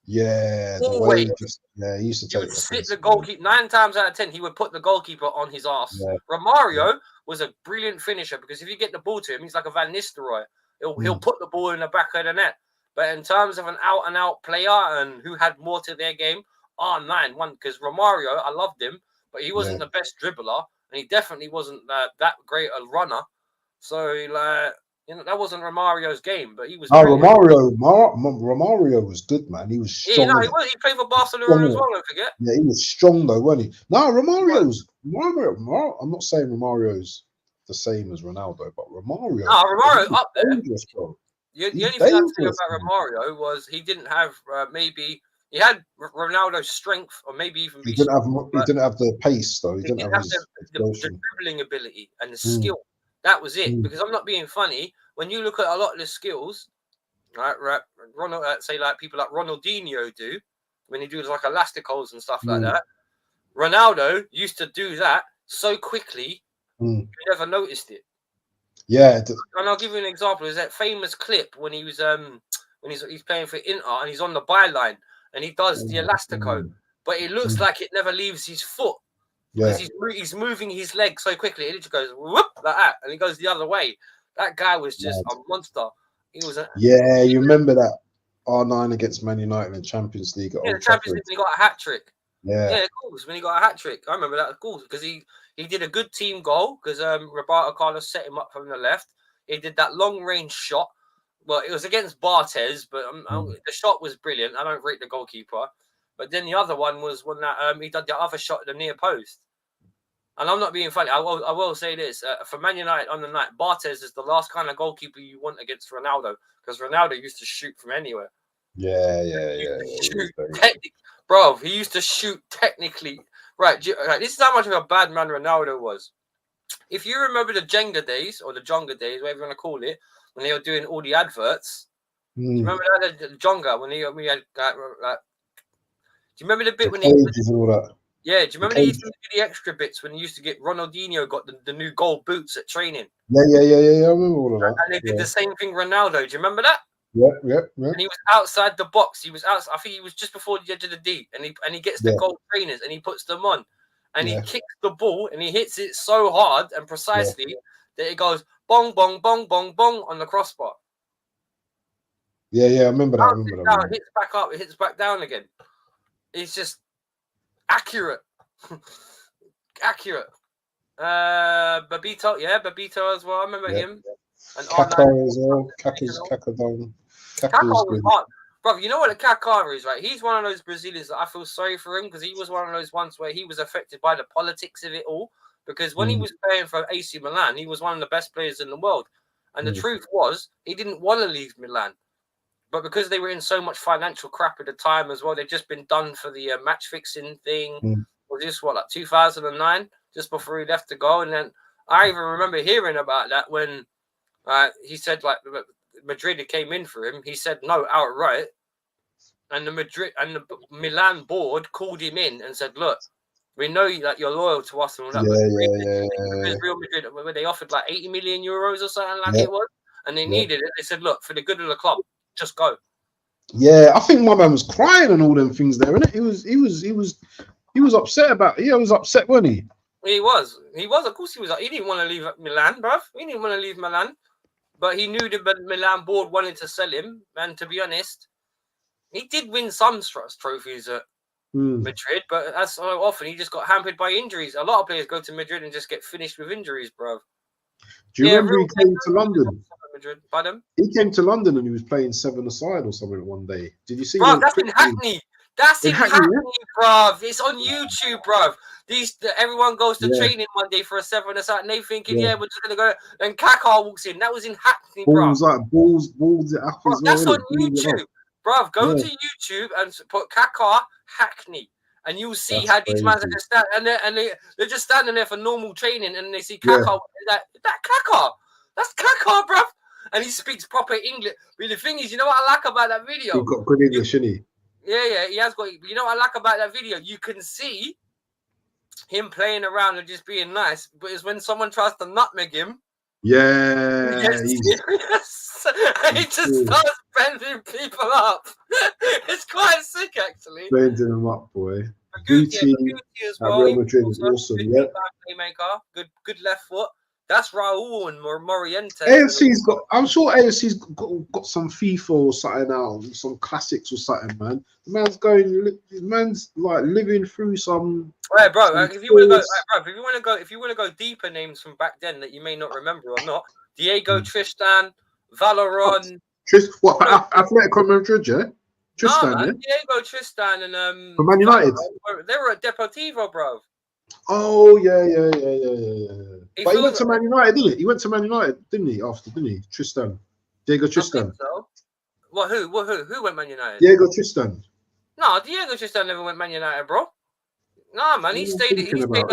Yeah, always. He used to take would sit the goalkeeper 9 times out of 10. He would put the goalkeeper on his ass. Yeah. Romario was a brilliant finisher because if you get the ball to him, he's like a Van Nistelrooy. He'll put the ball in the back of the net. But in terms of an out-and-out player and who had more to their game, R9 won because Romario, I loved him, but he wasn't the best dribbler, and he definitely wasn't that great a runner. So, that wasn't Romario's game, but he was. Romario was good, man. He was strong. Yeah, he played for Barcelona as well. Don't forget. Yeah, he was strong though, wasn't he? No, Romario. I'm not saying Romario's the same as Ronaldo, but Romario. No, Romario up there. Dangerous, bro. The only thing I'd say about Romario was he didn't have maybe. He had Ronaldo's strength, or maybe even he didn't have the pace though. He didn't have the dribbling ability and the skill. That was it. Because I'm not being funny. When you look at a lot of the skills, right, Ronald, say like people like Ronaldinho do, when he does like elasticals and stuff like that. Ronaldo used to do that so quickly, you never noticed it. Yeah. And I'll give you an example. There's that famous clip when he was he's playing for Inter and he's on the byline. And he does the elastico, but it looks like it never leaves his foot because he's moving his leg so quickly. It just goes whoop like that, and he goes the other way. That guy was just a monster. He was. You remember that R9 against Man United in Champions League? The Champions League, he got a hat trick. Yeah, of course. When he got a hat trick, I remember that, of course, because he did a good team goal because Roberto Carlos set him up from the left. He did that long range shot. Well, it was against Barthez, but the shot was brilliant. I don't rate the goalkeeper. But then the other one was when that he did the other shot at the near post. And I'm not being funny. I will say this. For Man United on the night, Barthez is the last kind of goalkeeper you want against Ronaldo because Ronaldo used to shoot from anywhere. Yeah. Bro, he used to shoot technically. Right, this is how much of a bad man Ronaldo was. If you remember the Jenga days, or the Jonga days, whatever you want to call it, when they were doing all the adverts. Do you remember that the Jonga when we had do you remember the bit when he all that? Yeah, do you remember they used to do the extra bits when he used to get Ronaldinho got the new gold boots at training? Yeah. I remember all of that. And they did the same thing Ronaldo. Do you remember that? Yeah. And he was outside the box. He was outside. I think he was just before the edge of the D, and he gets the gold trainers and he puts them on, and he kicks the ball and he hits it so hard and precisely that it goes bong bong bong bong bong on the crossbar. Yeah, I remember that. It hits back up, it hits back down again. It's just accurate. Babito, yeah, Babito as well. I remember him. And Kaka as well. Kaka was good. hard. Bro, you know what a Kaká is, right? He's one of those Brazilians that I feel sorry for him because he was one of those ones where he was affected by the politics of it all. Because when he was playing for AC Milan, he was one of the best players in the world. And the truth was, he didn't want to leave Milan. But because they were in so much financial crap at the time as well, they'd just been done for the match fixing thing. Was this, like 2009? Just before he left to go. And then I even remember hearing about that when he said, like, Madrid came in for him. He said no outright, and the Milan board called him in and said, "Look, we know that you're loyal to us and all that." Because Real Madrid, when they offered like 80 million euros or something like it was, and they needed it, they said, "Look, for the good of the club, just go." Yeah, I think my man was crying and all them things there, innit? He was upset about it. Yeah, he was upset, wasn't he? He was. Of course, he was. He didn't want to leave Milan, bruv. He didn't want to leave Milan. But he knew the Milan board wanted to sell him. And to be honest, he did win some trophies at Madrid. But as so often, he just got hampered by injuries. A lot of players go to Madrid and just get finished with injuries, bro. Do you remember he came to London? Madrid, pardon? He came to London and he was playing 7-a-side or something one day. Did you see bro, that? That's in Hackney. That's in Hackney, bruv. It's on YouTube, bruv. Everyone goes to training one day for a 7-a-side and they thinking, we're just going to go. And Kaká walks in. That was in Hackney, bruv. Balls it up as well. That's on YouTube. Bruv, go to YouTube and put Kaká Hackney. And you'll see how these men are just standing. And they're just standing there for normal training and they see Kaká. That Kaká. That's Kaká, bruv. And he speaks proper English. But the thing is, you know what I like about that video? He got good English, isn't he? Yeah, he has got. You know what I like about that video? You can see him playing around and just being nice, but it's when someone tries to nutmeg him. Yeah, he just starts bending people up. It's quite sick, actually. Bending them up, boy. Guti as well. Real Madrid is awesome. Yeah, playmaker, good left foot. That's Raul and Moriente. AFC's got. I'm sure AFC's got some FIFA or something out, some classics or something, man. The man's like living through some. Right, bro. If you want to go deeper names from back then that you may not remember or not, Diego Tristan, Valeron. What? Atletico Madrid, yeah. Tristan, man, Diego Tristan and for Man United. They were at Deportivo, bro. Oh yeah. But he went to Man United, didn't he? He went to Man United, didn't he? Didn't he? Tristan, Diego Tristan. So. What? Who went Man United? Diego Tristan. No, Diego Tristan never went Man United, bro. No, man, he stayed. Don't forget,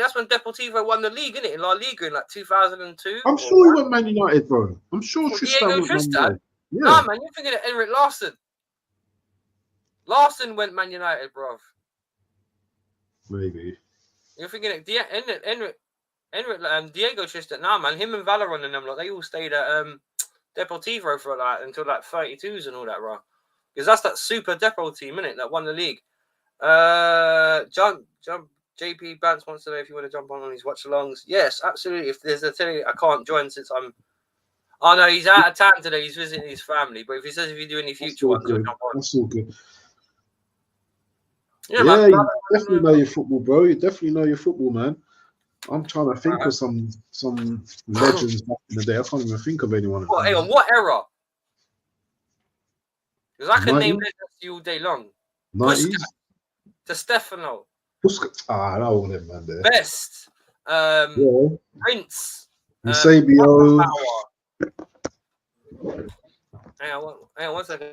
that's when Deportivo won the league, innit? In La Liga in like 2002. I'm sure he went Man United, bro. I'm sure Tristan Diego went Tristan. Man United. Yeah. No, man, you're thinking of Henrik Larsson. Larsson went Man United, bro. Maybe. You're thinking of Henrik, Diego Tristan. Nah, man, him and Valeron and them, like, they all stayed at Deportivo for like until like 32s and all that, bro. Because that's that super Depot team, innit? That won the league. JP Bance wants to know if you want to jump on his watch-alongs. Yes, absolutely. If there's a thing I can't join since I'm. Oh no, he's out of town today. He's visiting his family. But if he says if you do any future ones, he'll jump on. That's all good. Yeah, man, you definitely know your football, bro. You definitely know your football, man. I'm trying to think of some legends back in the day. I can't even think of anyone. Hang on, what era? Because I can name legends to you all day long. 90s? To Stefano. I know all them, man. There. Best. Prince. Eusebio. Hang on 1 second.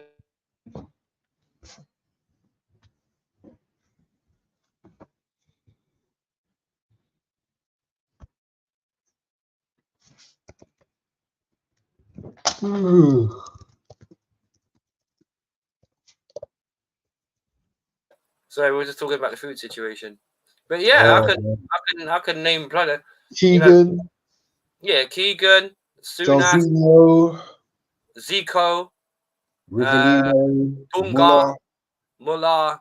So we're just talking about the food situation, but yeah, I could name brother Keegan. Keegan, Sunas, Zico, Dunga, Muller.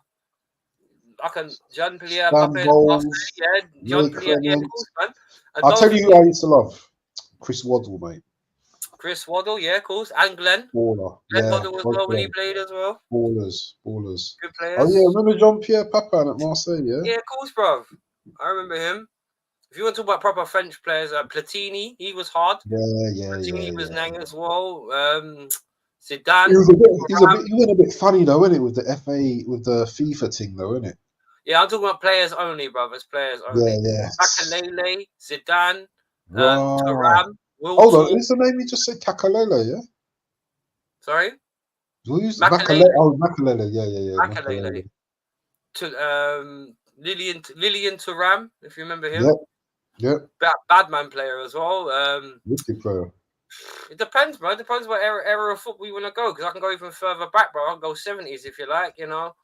I can Jean-Pierre, Jean-Pierre. Yeah, cool, man. I'll tell you who I used to love. Chris Waddle, mate. Chris Waddle, yeah, of course. And Glenn. Baller. Glenn Waddle was well when he played as well. Ballers. Good players. Oh, yeah, remember Jean-Pierre Papin at Marseille, yeah? Yeah, of course, bro. I remember him. If you want to talk about proper French players, Platini, he was hard. Yeah. Platini was nang as well. He Zidane. was a bit. He went a bit funny though, wasn't it, with the with the FIFA thing though, isn't it? Yeah, I'm talking about players only, brothers. Players only. Yeah. Makalele, Zidane, Right. Thuram, Hold on, Wiltord. who's the name you just said? Kakalele, yeah? Sorry? Who's Makalele. Makalele? Oh, Makalele, yeah. Makalele. Lilian Thuram, if you remember him. Yep. Bad man player as well. Wicked player. It depends, bro. It depends what era of football you want to go. Because I can go even further back, bro. I'll go 70s if you like, you know.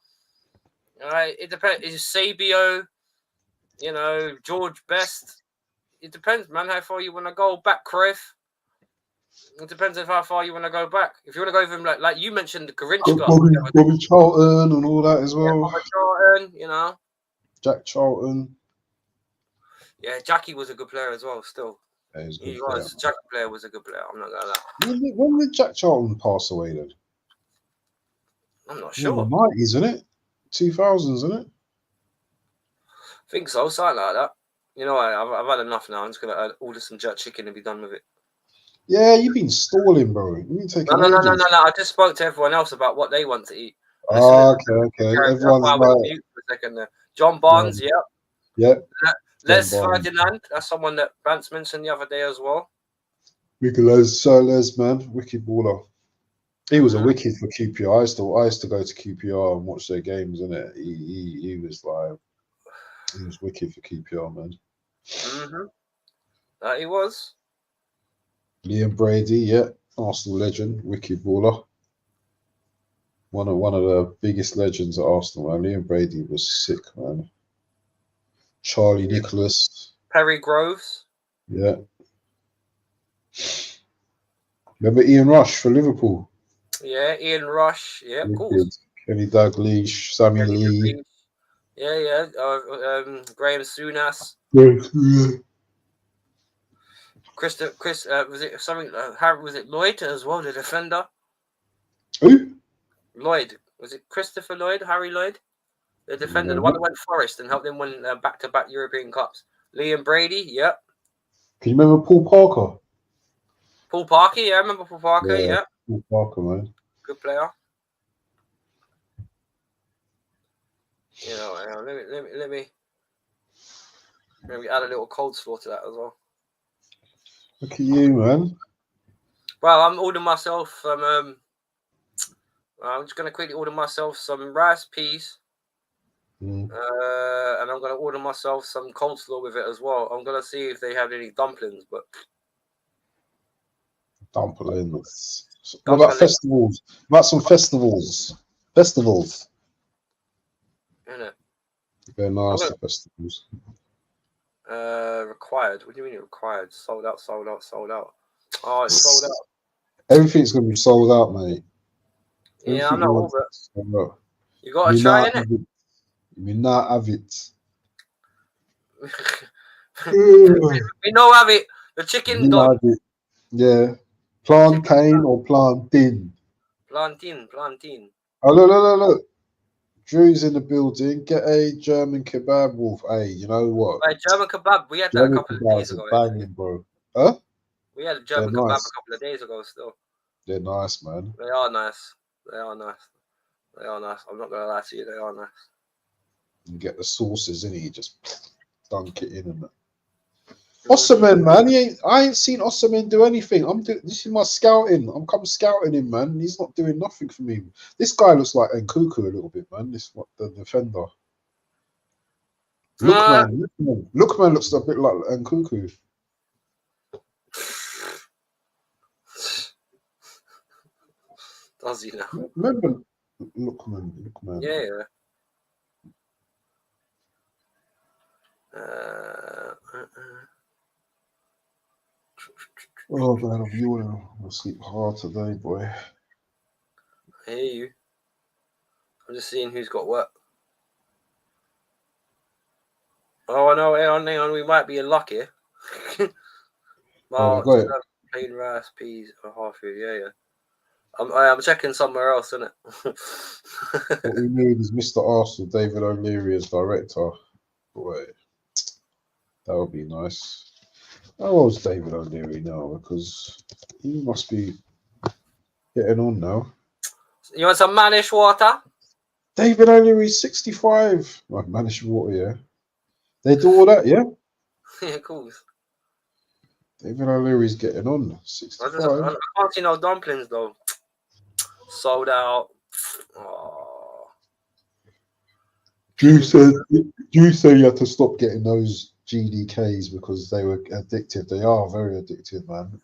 It depends. Is Sabio, you know, George Best. It depends, man, how far you want to go. Back Cruyff. It depends on how far you want to go back. If you want to go even like you mentioned, the Grinchka. Bobby Charlton and all that as well. Bobby Charlton, you know. Jack Charlton. Yeah, Jackie was a good player as well, still. Yeah, he was. Jackie player was a good player. I'm not going to lie. When did Jack Charlton pass away then? I'm not sure. In the 90s, isn't it? 2000s, isn't it? I think so, something like that. You know, I've had enough now. I'm just going to order some jerk chicken and be done with it. Yeah, you've been stalling, bro. You've been taking No. I just spoke to everyone else about what they want to eat. Okay. Everyone's like... mute for a second there. John Barnes, Yep. Les Ferdinand, that's someone that Bance mentioned the other day as well. Les, man, wicked baller. He was a wicked for QPR. I used to go to QPR and watch their games, innit? He was like, he was wicked for QPR, man. That he was. Liam Brady, Arsenal legend, wicked baller. One of the biggest legends at Arsenal, man. Liam Brady was sick, man. Charlie Nicholas. Perry Groves. Yeah. Remember Ian Rush for Liverpool? Yeah, Ian Rush. Yeah, of course. Kenny Dalglish, Sammy Lee. Yeah. Graham Souness. Was it something? Was it Lloyd as well, the defender? Who? Lloyd. Was it Christopher Lloyd? Harry Lloyd? The defender, the one that went Forest and helped them win back-to-back European Cups. Liam Brady, yep. Can you remember Paul Parker? Paul Parker, yeah, I remember Paul Parker, yeah. Paul Parker, man. Good player. You know, let me add a little cold slaw to that as well. Look at you, man. Well, I'm ordering myself some. I'm just gonna quickly order myself some rice peas, and I'm gonna order myself some coleslaw with it as well. I'm gonna see if they have any dumplings, but dumplings. What about festivals? What about some festivals? Festivals. Innit? They're nice, the festivals. Required. What do you mean required? Sold out. Oh, it's sold out. Everything's gonna be sold out, mate. Yeah, I know, but you gotta try it. You may not have it. We know have it. The chicken done. Yeah. Plantain or plantain? Plantain. Oh, look. Drew's in the building. Get a German kebab, Wolf. Hey, you know what? German kebab. We had that a couple of days ago. Banging, bro. Huh? We had a German kebab a couple of days ago still. They're nice, man. They are nice. I'm not going to lie to you. They are nice. You get the sauces in it. You just dunk it in and that. Osserman, man. I ain't seen Osserman do anything. This is my scouting. I'm come scouting him, man. He's not doing nothing for me. This guy looks like Nkuku a little bit, man. The defender. Lookman looks a bit like Nkuku. Does he now? Remember Lookman? Yeah. Oh man, I'm yawning. I'll sleep hard today, boy. I hear you. I'm just seeing who's got what. Oh, I know. Hang on. We might be in luck here. Plain rice, peas, or half food. Yeah. I'm checking somewhere else, isn't it? What we need is Mr. Arsenal, David O'Leary as director. Boy. That would be nice. How old's David O'Leary now? Because he must be getting on now. You want some manish water? David O'Leary's 65. Like managed water, yeah. They do all that, yeah? Yeah, cool. David O'Leary's getting on. 65. I can't see no dumplings though. Sold out. Oh. Drew said you had to stop getting those GDKs because they were addictive. They are very addictive, man.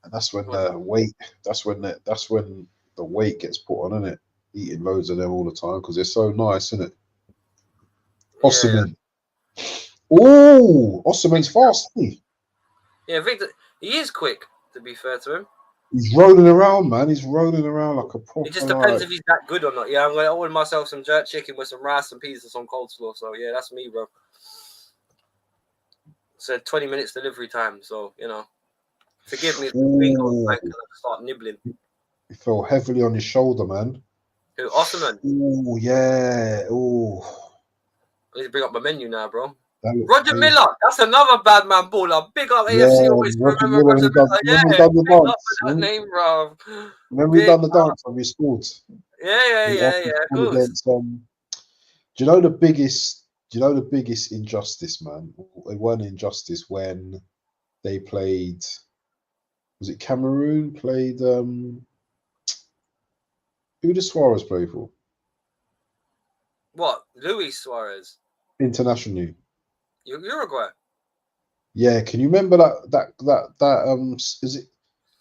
And that's when the weight. That's when the weight gets put on, isn't it? Eating loads of them all the time because they're so nice, isn't it? Osimhen. Yeah. Oh, Osimhen's fast, isn't he? Yeah, Victor. He is quick. To be fair to him, he's rolling around, man. He's rolling around like a proper. It just depends if he's that good or not. Yeah, I'm gonna order myself some jerk chicken with some rice and peas and some coleslaw. So yeah, that's me, bro. Said 20 minutes delivery time. So forgive me if I start nibbling. He fell heavily on his shoulder, man. Who? Osimhen? Oh yeah. Oh. I need to bring up my menu now, bro. Roger Miller, that's another bad man baller. Big up AFC. Yeah, Always remember Roger Miller. Yeah, big up for that name, bro. Remember we done the dance when we scored. Yeah. Cool. Against, do you know the biggest? Do you know the biggest injustice, man? It wasn't injustice when they played. Was it Cameroon? Played. Who did Suarez play for? What? Luis Suarez. Internationally. Uruguay. Yeah, can you remember that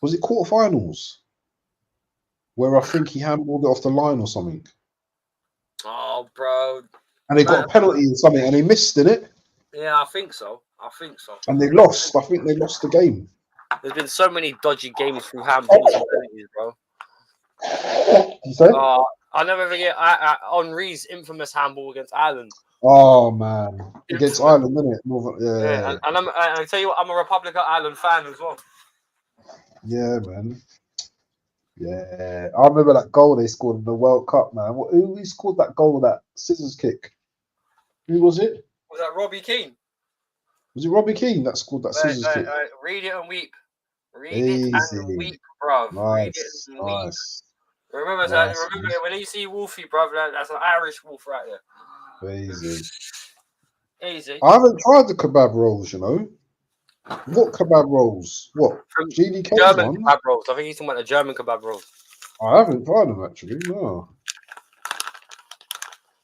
was it quarterfinals where I think he handballed it off the line or something? Oh, bro. And they got a penalty or something and he missed, didn't it? Yeah, I think so. And they lost. I think they lost the game. There's been so many dodgy games through handballs and penalties, bro. You say? I'll never forget Henri's infamous handball against Ireland. Oh man, against Ireland, isn't it? Yeah. And I tell you what, I'm a Republic of Ireland fan as well. Yeah, man. Yeah, I remember that goal they scored in the World Cup, man. Who scored that goal? That scissors kick. Who was it? Was that Robbie Keane? Was it Robbie Keane that scored that scissors kick? Read it and weep. Read it and weep, bro. Nice, read it and weep. Nice. Remember when you see Wolfie, bro, that's an Irish wolf right there. Easy. I haven't tried the kebab rolls, you know. What kebab rolls? What? From GDK German one? kebab rolls. I think he's talking about the German kebab rolls. I haven't tried them actually, no.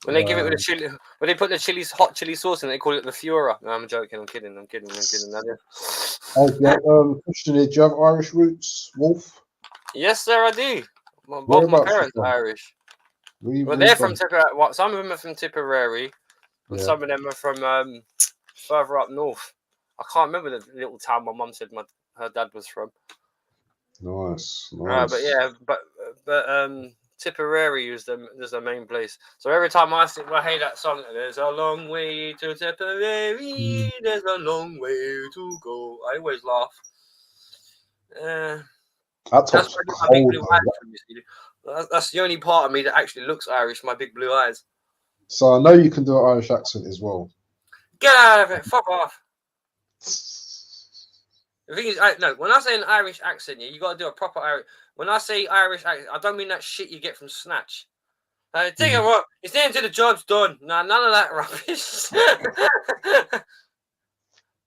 When they give it with the chili, when they put the hot chili sauce in, they call it the Fiora. No, I'm joking. I'm kidding. Oh, Christian, do you have Irish roots, Wolf? Yes, sir, I do. Both my parents are Irish. Well, they're from Tipperary. Some of them are from Tipperary, and some of them are from further up north. I can't remember the little town my mum said her dad was from. Nice. But Tipperary is the main place. So every time I hear that song, there's a long way to Tipperary, there's a long way to go. I always laugh. That's my big blue eyes. That's the only part of me that actually looks Irish, my big blue eyes. So I know you can do an Irish accent as well. Get out of it. Fuck off. The thing is, when I say an Irish accent, you got to do a proper Irish. When I say Irish accent, I don't mean that shit you get from Snatch. Tell you what, it's there until the job's done. Nah, none of that rubbish.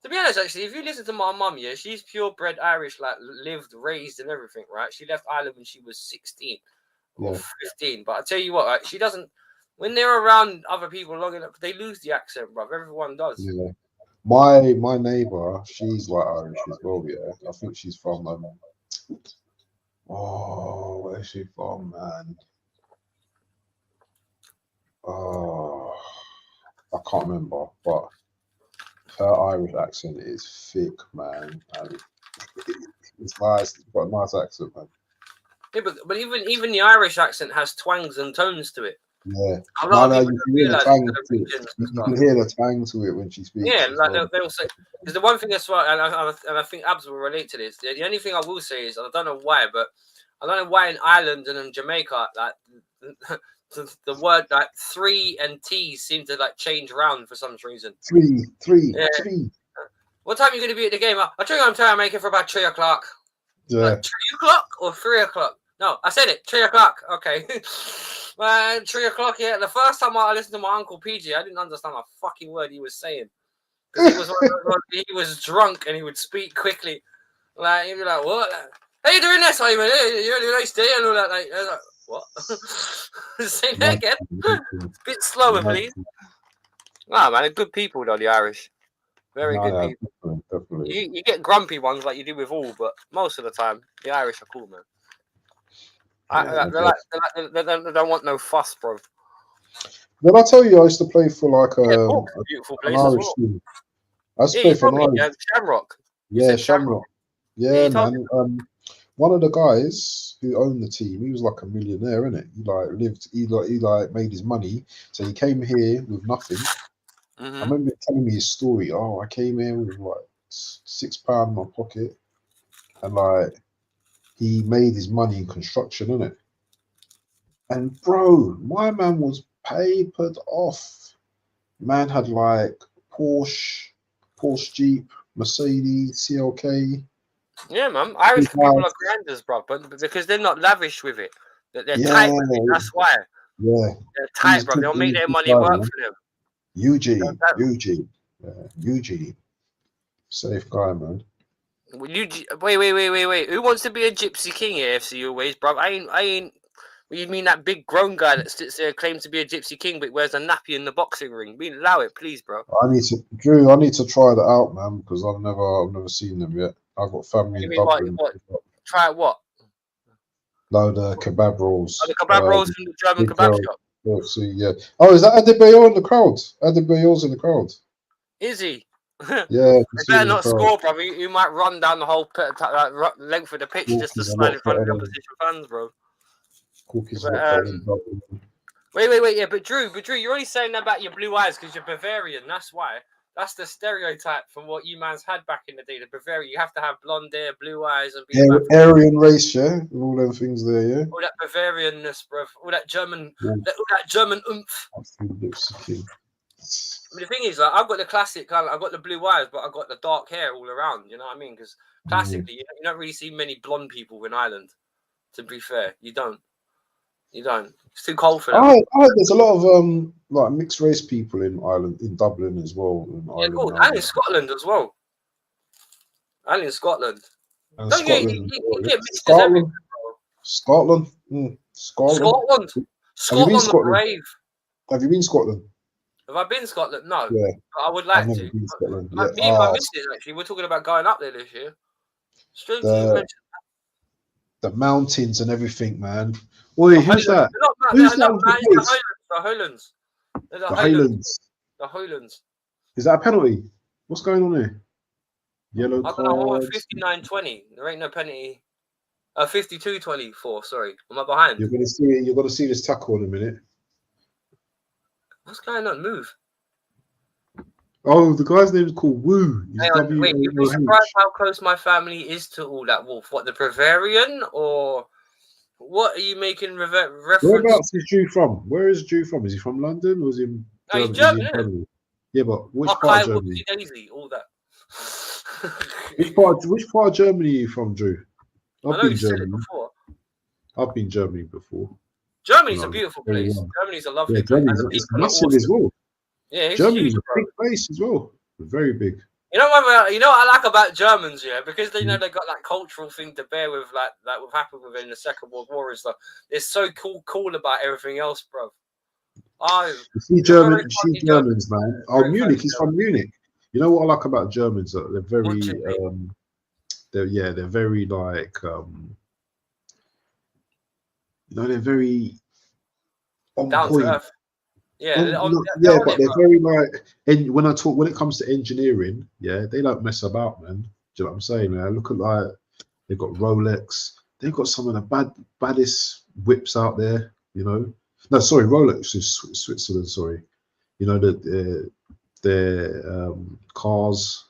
To be honest, actually, if you listen to my mum, she's purebred Irish, like lived, raised, and everything, right? She left Ireland when she was 16 or 15. But I tell you what, right, she doesn't. When they're around other people long enough, they lose the accent, bruv. Everyone does. Yeah. My neighbour, she's like Irish as well. Yeah, I think she's from. Where's she from, man? Oh, I can't remember, but her Irish accent is thick, man. And it's nice. It's got a nice accent, man. Yeah, but even the Irish accent has twangs and tones to it. Yeah, you can hear the twang to it. You can hear the twang to it when she speaks. Yeah, like they'll say. Because the one thing that's right, and I think Abs will relate to this. The only thing I will say is, I don't know why, but I don't know why in Ireland and in Jamaica, like the word like 3 and T seem to like change around for some reason. Three. What time are you going to be at the game? I think I'm trying to make it for about 3 o'clock. Yeah. Like 3 o'clock or 3 o'clock? No, I said it. 3 o'clock. Okay. Man, 3 o'clock, yeah. The first time I listened to my Uncle PG, I didn't understand a fucking word he was saying. Because he was drunk and he would speak quickly. Like, he'd be like, what? How you doing this, Simon? Hey, you really nice day and all that. Like, I was like, what? Say that again. A bit slower, please. Nah, man, they're good people, though, the Irish. Very good people. Definitely. You get grumpy ones like you do with all, but most of the time, the Irish are cool, man. They don't want no fuss, bro. Did I tell you I used to play for like a beautiful place as well. team? I used to play for an Irish. Shamrock. Yeah, Shamrock. Yeah, man. One of the guys who owned the team, he was like a millionaire, innit? He made his money. So he came here with nothing. Mm-hmm. I remember telling me his story. Oh, I came here with like £6 in my pocket, and like he made his money in construction, innit? And bro, my man was papered off. Man had like Porsche Jeep, Mercedes, CLK. Yeah, man. Irish people are granders, bro, but because they're not lavish with it. They're tight with it. That's why. Yeah. They're tight, bro. They'll make their money work for them. Eugene. Safe guy, man. Wait. Who wants to be a gypsy king at FC always, bro? I ain't. You mean that big grown guy that sits there claims to be a gypsy king but wears a nappy in the boxing ring? We allow it, please, bro. Drew, I need to try that out, man, because I've never seen them yet. I've got family in Dublin. What? Try what? No, the kebab rolls. The kebab rolls from the German kebab shop. Yeah. Oh, is that Adebayo in the crowd? Adebayo's in the crowd. Is he? Yeah. He better not score, bro. You might run down the whole length of the pitch just to slide in front of the opposition fans, bro. Cookies Wait. Yeah, but Drew, you're only saying that about your blue eyes because you're Bavarian. That's why. That's the stereotype from what you man's had back in the day. The Bavarian, you have to have blonde hair, blue eyes, and be Aryan race, yeah, all them things there, yeah. All that Bavarianness, bro. All that German, all that German oomph. I mean, the thing is, like, I've got the classic kind. I've got the blue eyes, but I've got the dark hair all around. You know what I mean? Because classically, you don't really see many blonde people in Ireland. To be fair, you don't. It's too cold for them. I heard there's a lot of like mixed race people in Ireland, in Dublin as well. Cool. And in Scotland as well. And in Scotland. And don't Scotland. You get mixed everywhere, bro. Scotland. Scotland. Scotland are brave. Have you been Scotland? Have I been Scotland? No. Yeah. But I would like to. Me and my missus, actually, we're talking about going up there this year. Strange you mentioned that. The mountains and everything, man. Oi, who's that? Who's that? The Highlands. The Highlands. Is that a penalty? What's going on here? Yellow card. 59-20. There ain't no penalty. 52-24. Sorry, am I behind? You're gonna see this tackle in a minute. What's going on? Move. Oh, the guy's name is called Woo. Wait, you'd be surprised how close my family is to all that wolf. What, the Bavarian, or what are you making reference? Whereabouts is Drew from? Where is Drew from? Is he from London or is he in Germany? He's German, yeah, but which part of Germany? Daisy, all that. Which part of Germany are you from, Drew? I've been Germany before. Germany's a beautiful place. Germany's a lovely place. It's massive as well. Yeah, Germany's a big place as well. Very big. You know what I like about Germans, yeah, because they know they got that cultural thing to bear with, like what happened within the Second World War and stuff. It's so cool about everything else, bro. Oh, you see Germans, man. Oh, Munich. He's from Munich. You know what I like about Germans? They're very, they're very like, they're very on down point. To earth. Yeah, but they're very like. And when it comes to engineering, yeah, they don't mess about, man. Do you know what I'm saying, man? Look at they've got Rolex. They've got some of the baddest whips out there. You know, no, sorry, Rolex is Switzerland. Sorry, you know their cars.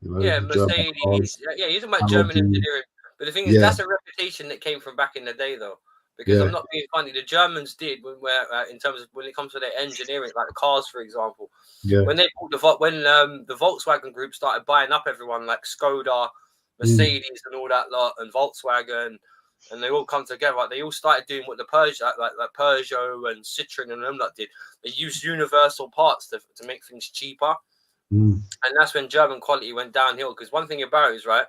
You know, yeah, Mercedes. Yeah, you're talking about German engineering. But the thing is, that's a reputation that came from back in the day, though. because I'm not being funny. The Germans did in terms of when it comes to their engineering, like the cars, for example. Yeah. When they bought the Volkswagen group started buying up everyone like Skoda, Mercedes, and all that lot, and Volkswagen, and they all come together. Like, they all started doing what the Peugeot, like Peugeot and Citroen and them that did. They used universal parts to make things cheaper, and that's when German quality went downhill. Because one thing about it is, right,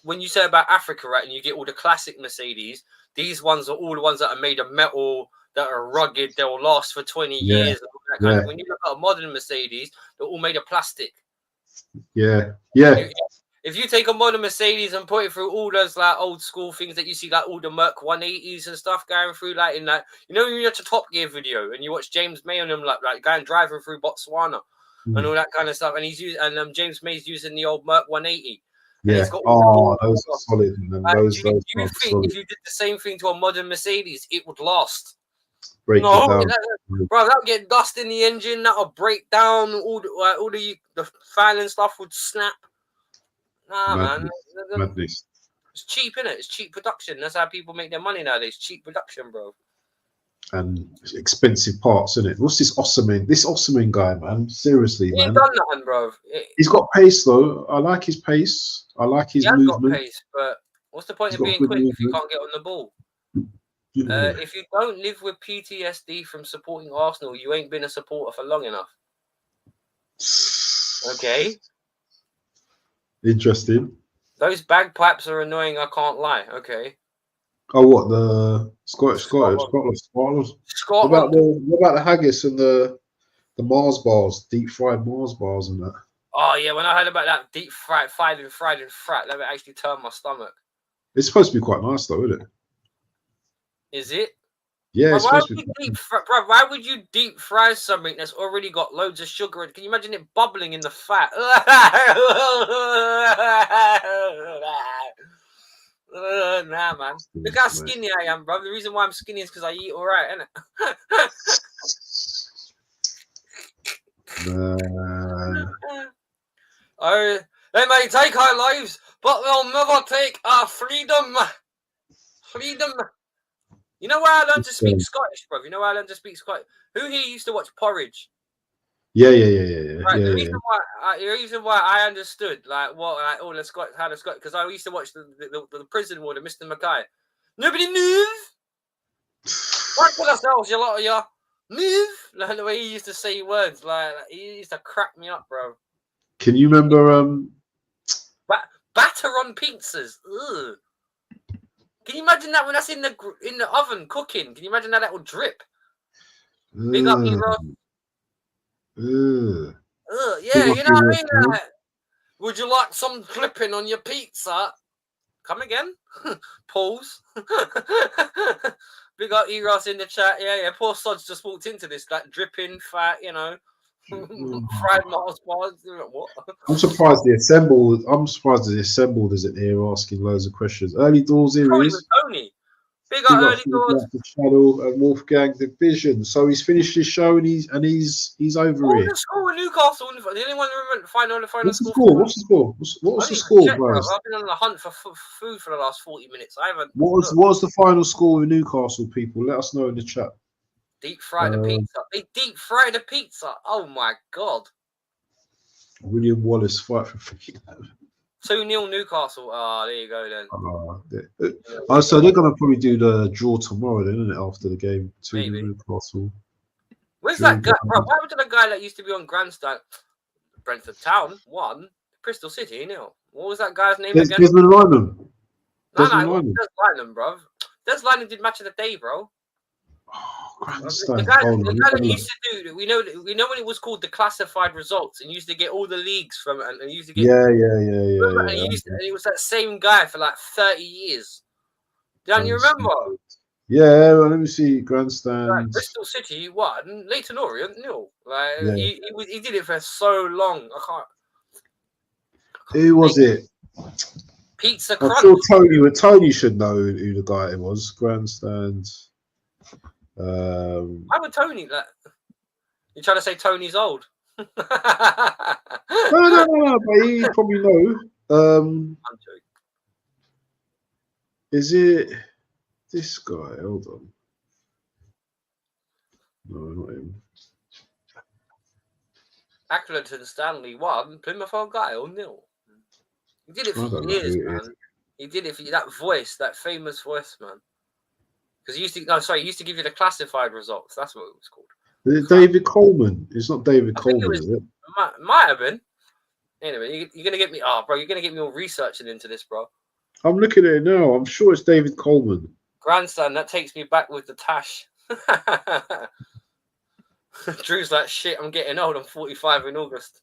when you say about Africa, right, and you get all the classic Mercedes, these ones are all the ones that are made of metal, that are rugged, they'll last for 20 years. And all that kind of. When you look at a modern Mercedes, they're all made of plastic. Yeah. If you take a modern Mercedes and put it through all those like old school things that you see, like all the Merc 180s and stuff going through, like in that, you know, when you watch a Top Gear video and you watch James May on them, like going driving through Botswana and all that kind of stuff, and he's using, and James May's using the old Merc 180. Yeah. It's got those are solid. do you think if you did the same thing to a modern Mercedes, it would last? Break it down. Bro, that'll get dust in the engine. That'll break down. All the fan and stuff would snap. Nah, Madness. man. Madness. It's cheap, innit? It's cheap production. That's how people make their money nowadays. Cheap production, bro. And expensive parts, isn't it? What's this Osserman? This Osserman guy, man. Seriously, He man. ain't done nothing, bro. He's got pace, though. I like his pace. I like his movement. He has got pace, but what's the point of being quick if you can't get on the ball? If you don't live with PTSD from supporting Arsenal, you ain't been a supporter for long enough. Okay. Interesting. Those bagpipes are annoying. I can't lie. Okay. Oh, what, the Scotland? What about the haggis and the Mars bars, deep fried Mars bars and that? Oh yeah, when I heard about that deep fried and frat, that actually turned my stomach. It's supposed to be quite nice, though, isn't it? Is it? Yeah, Bro, it's supposed to be. Why would you deep fry something that's already got loads of sugar in it? Can you imagine it bubbling in the fat? Nah, man. Look how skinny I am, bro. The reason why I'm skinny is because I eat all right, innit? Oh, they may take our lives, but they'll never take our freedom. Freedom. You know where I learned to speak Scottish, bro? You know where I learned to speak Scottish? Who here used to watch Porridge? Yeah. Right. The reason why I understood how the Scottish, because I used to watch the prison warden, Mr. Mackay. Nobody move. Work for yourselves, you lot of you. Move. Like the way he used to say words, like he used to crack me up, bro. Can you remember batter on pizzas? Ugh. Can you imagine that when that's in the oven cooking? Can you imagine that will drip? Big up me, bro. Yeah, you know what I mean? Like, would you like some clipping on your pizza? Come again? Pause. Big up Eros in the chat. Yeah. Poor Sod's just walked into this, like dripping fat, you know. Fried Mars bars. What? I'm surprised the assembled isn't here asking loads of questions. Early doors here is Tony. Big up early doors. Channel and Wolfgang Division. So he's finished his show and he's over here. The score with Newcastle. Did anyone find out the final score? What's the score? What's the score, bro? I've been on the hunt for food for the last 40 minutes. I haven't. What's the final score with Newcastle, people? Let us know in the chat. Deep fried the pizza. They deep fried the pizza. Oh my god. William Wallace fight for free. 2-0 Newcastle. There you go then. So they're gonna probably do the draw tomorrow, then, isn't it? After the game, 2-0 Newcastle. Where's that guy, bro? Why would the guy that used to be on Grandstand? Brentford Town 1, Bristol City 0. What was that guy's name again? Desmond Lyman. Des Lyman, bro. Des Lyman did match of the day, bro. Grandstand. The guy that used to do, we know when it was called the classified results, and used to get all the leagues from it, and used to get and he was that same guy for like 30 years. Don't you remember? Yeah, well, let me see. Grandstand. Like, Bristol City 1, Leyton Orient 0. Like he did it for so long. I can't. Who was it? Pizza Crunch. I'm sure Tony should know who the guy was. Grandstand. Why would Tony? You trying to say Tony's old? No, but he probably know. I'm joking. Is it? This guy, hold on. No, not him. Accrington Stanley 1, Plymouth Argyle 0. He did it I for don't know years, who it man. He did it for that voice, that famous voice, man. Because he used to give you the classified results. That's what it was called. Is it David Coleman? It's not David I think Coleman, it was, is it? Might have been. Anyway, you're gonna get me. Oh, bro, you're gonna get me all researching into this, bro. I'm looking at it now. I'm sure it's David Coleman. Grandstand, that takes me back with the tash. Drew's like, shit, I'm getting old. I'm 45 in August.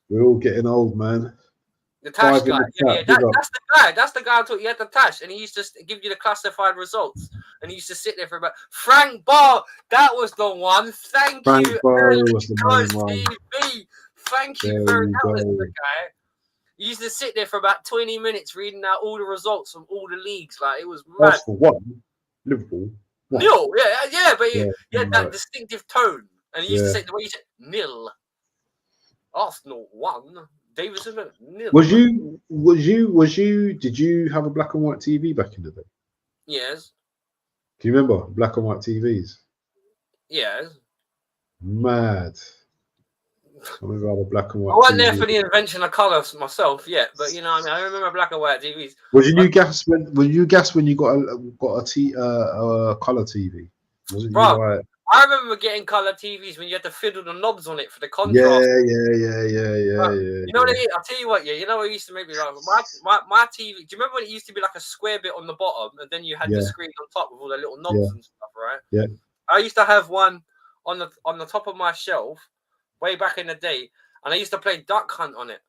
We're all getting old, man. The tash Five in guy. the chat, Yeah, big up. that's the guy. That's the guy I thought you had the tash. And he used to give you the classified results. And he used to sit there for about Frank Barr. That was the one. Thank Frank you. Barr was the man, TV. Thank you There very you much. That was go. the guy. He used to sit there for about 20 minutes reading out all the results from all the leagues. Like, it was mad. Arsenal won. Liverpool. Won. Nil. Yeah, but he had that right. distinctive tone. And he used to Yeah. say the way he said, nil. Arsenal 1. Davison nil. Did you have a black and white TV back in the day? Yes. Do you remember black and white TVs? Yes. Mad. I remember I had a black and white I wasn't TV. there for the invention of colour myself yet, but you know what I mean. I remember black and white TVs. Was you gas when you got a colour TV? Was it you Bro, like? I remember getting colour TVs when you had to fiddle the knobs on it for the contrast. Yeah. You know what it is? I'll tell you what, you know what used to make me laugh? My TV, do you remember when it used to be like a square bit on the bottom and then you had the screen on top with all the little knobs and stuff, right? Yeah. I used to have one on the top of my shelf way back in the day, and I used to play Duck Hunt on it.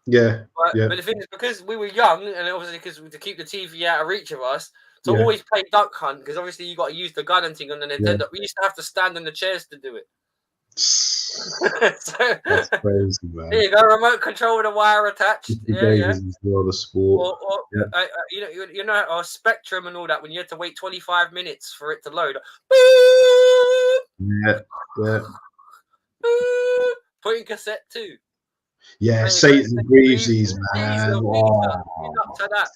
Yeah. But the thing is, because we were young, and obviously because to keep the TV out of reach of us, to always play Duck Hunt, because obviously you got to use the gun and thing on the Nintendo. We used to have to stand in the chairs to do it. That's crazy, man. There you go, remote control with a wire attached. Yeah. World of sport. Or Spectrum and all that, when you had to wait 25 minutes for it to load. Yeah. Putting cassette too. Yeah, Satan Greasy's, man. Up to that.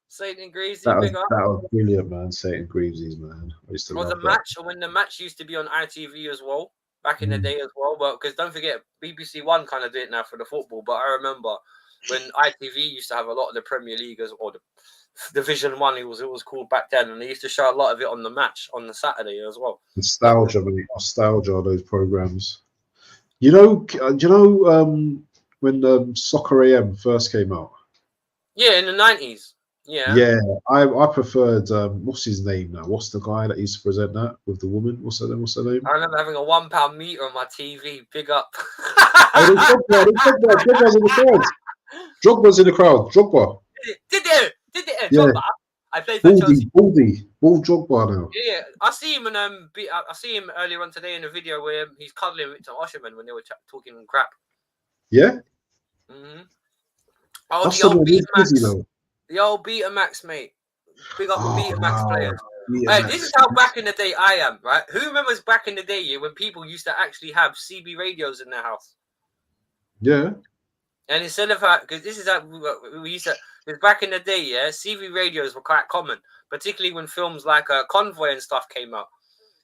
Satan Greasy, that was brilliant, man. Satan Greasy's, man. I used to love that. When the match used to be on ITV as well, back in the day as well. But because don't forget, BBC One kind of did it now for the football. But I remember when ITV used to have a lot of the Premier League or the Division One, it was called back then, and they used to show a lot of it on the match on the Saturday as well. Nostalgia, mate. Nostalgia, those programs. You know, when Soccer AM first came out? Yeah, in the 90s. Yeah, I preferred what's his name now? What's the guy that used to present that with the woman? What's her name? I remember having a £1 meter on my TV. Big up. Drogba's in the crowd. Drogba's in the crowd. Drogba. Did it? Yeah. Drogba. I played for Chelsea. Bald Drogba now. Yeah, I see him I see him earlier on today in a video where he's cuddling with some Osherman when they were talking crap. Yeah. Mm-hmm. Oh, the old Betamax, mate. Big up Betamax players. Hey, this is how back in the day I am, right? Who remembers back in the day when people used to actually have CB radios in their house? Yeah. And instead of because this is how we used to. Because back in the day, CB radios were quite common, particularly when films like Convoy and stuff came out.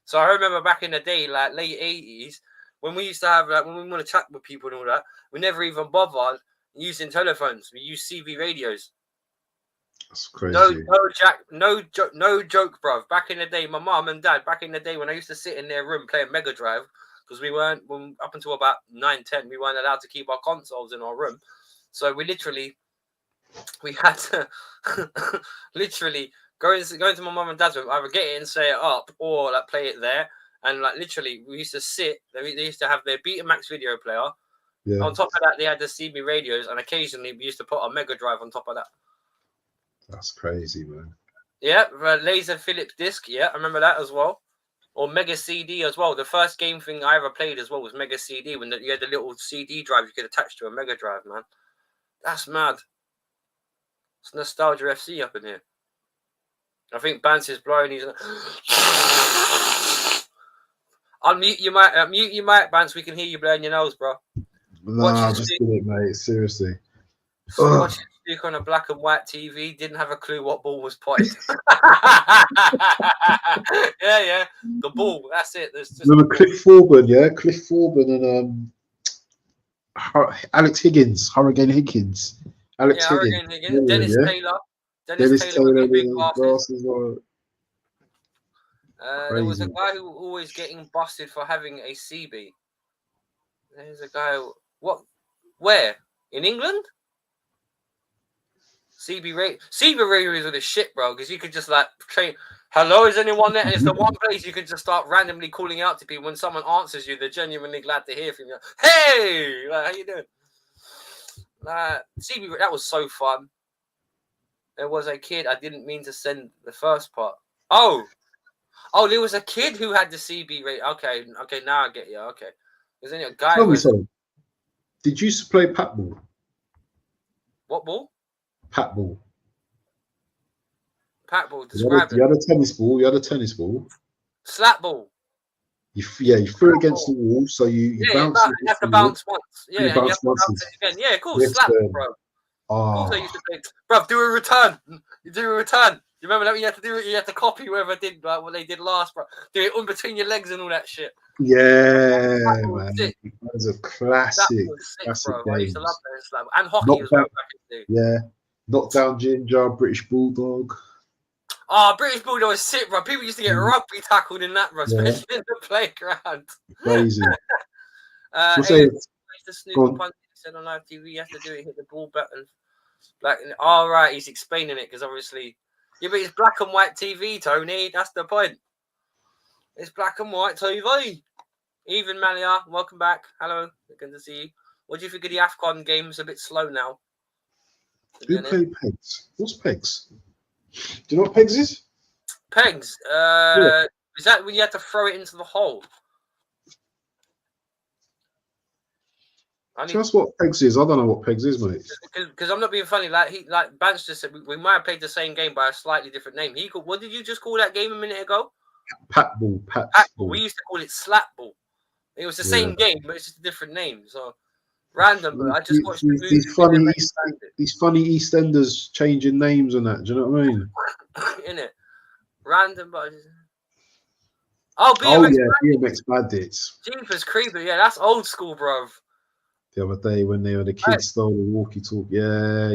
So I remember back in the day, like late 80s, when we used to have when we want to chat with people and all that, we never even bothered using telephones. We used CB radios. That's crazy. No joke, bruv. Back in the day, my mom and dad, back in the day when I used to sit in their room playing Mega Drive, because up until about 9, 10, we weren't allowed to keep our consoles in our room. So we had to literally go into my mum and dad's room, either get it and set it up or like play it there. And like literally, we used to sit. They used to have their Betamax video player. Yeah. On top of that, they had the CB radios, and occasionally we used to put a Mega Drive on top of that. That's crazy, man. Yeah, Laser Phillips disc. Yeah, I remember that as well. Or Mega CD as well. The first game thing I ever played as well was Mega CD, when you had the little CD drive you could attach to a Mega Drive, man. That's mad. It's Nostalgia FC up in here. I think Bance is blowing his... Unmute your mic. Mute your mic, Bance. We can hear you blowing your nose, bro. Nah, just do it, mate. Seriously. Snooker on a black and white TV. Didn't have a clue what ball was potted. yeah. The ball. That's it. There's just Remember Cliff Thorburn, yeah? Cliff Thorburn and Alex Higgins, Hurricane Higgins. Alex Higgins. Hurricane Higgins. Dennis Yeah. Taylor. Dennis with Taylor, the big the glasses. glasses. There was a Crazy. guy who was always getting busted for having a CB. There's a guy. What? Where? In England? CB radios are the shit, bro. Because you could just like train. Hello, is anyone there? And it's the one place you can just start randomly calling out to people. When someone answers you, they're genuinely glad to hear from you. Hey, like, how you doing? CB, that was so fun. There was a kid. I didn't mean to send the first part. Oh, there was a kid who had the CB rate. Okay, now I get you. Okay, there's only a guy. Tell me something. Did you used to play pat ball? What ball? Pat ball. Pat ball. Describe it. You had a tennis ball. You had a tennis ball. Slap ball. You threw it against the wall, so you bounce. You have to bounce once. Yeah, you bounce once again. Yeah, cool. Yes, Slap, bro. Of course I used to play. Bro, do a return. You do a return. You remember that you had to do it? You had to copy whoever did like, what they did last, bro. Do it in between your legs and all that shit. Yeah, man. That was a classic. That was sick, bro. Games. I used to love that. And hockey as well back in the day. Yeah. Knockdown Ginger, British Bulldog. Oh, British Bulldog was sick, bro. People used to get rugby tackled in that, bro, especially in the playground. Crazy. The snooker punch said on live TV, you have to do it, hit the ball button. All right, he's explaining it because obviously, but it's black and white TV, Tony. That's the point. It's black and white TV. Even Malia, welcome back. Hello, good to see you. What do you think of the Afcon game? It's a bit slow now. Who played pegs? What's pegs? Do you know what pegs is? Pegs. Is that when you have to throw it into the hole? Just what pegs is? I don't know what pegs is, mate. Because I'm not being funny. Like Bance just said, we might have played the same game by a slightly different name. What did you just call that game a minute ago? Pat ball. We used to call it slap ball. It was the same game, but it's just a different name. So random. But I just watched these funny EastEnders changing names and that. Do you know what I mean? In it, random, but. BMX Bandits. Jeepers Creepers. Yeah, that's old school, bro. The other day when the kids stole the walkie-talkie. Yeah.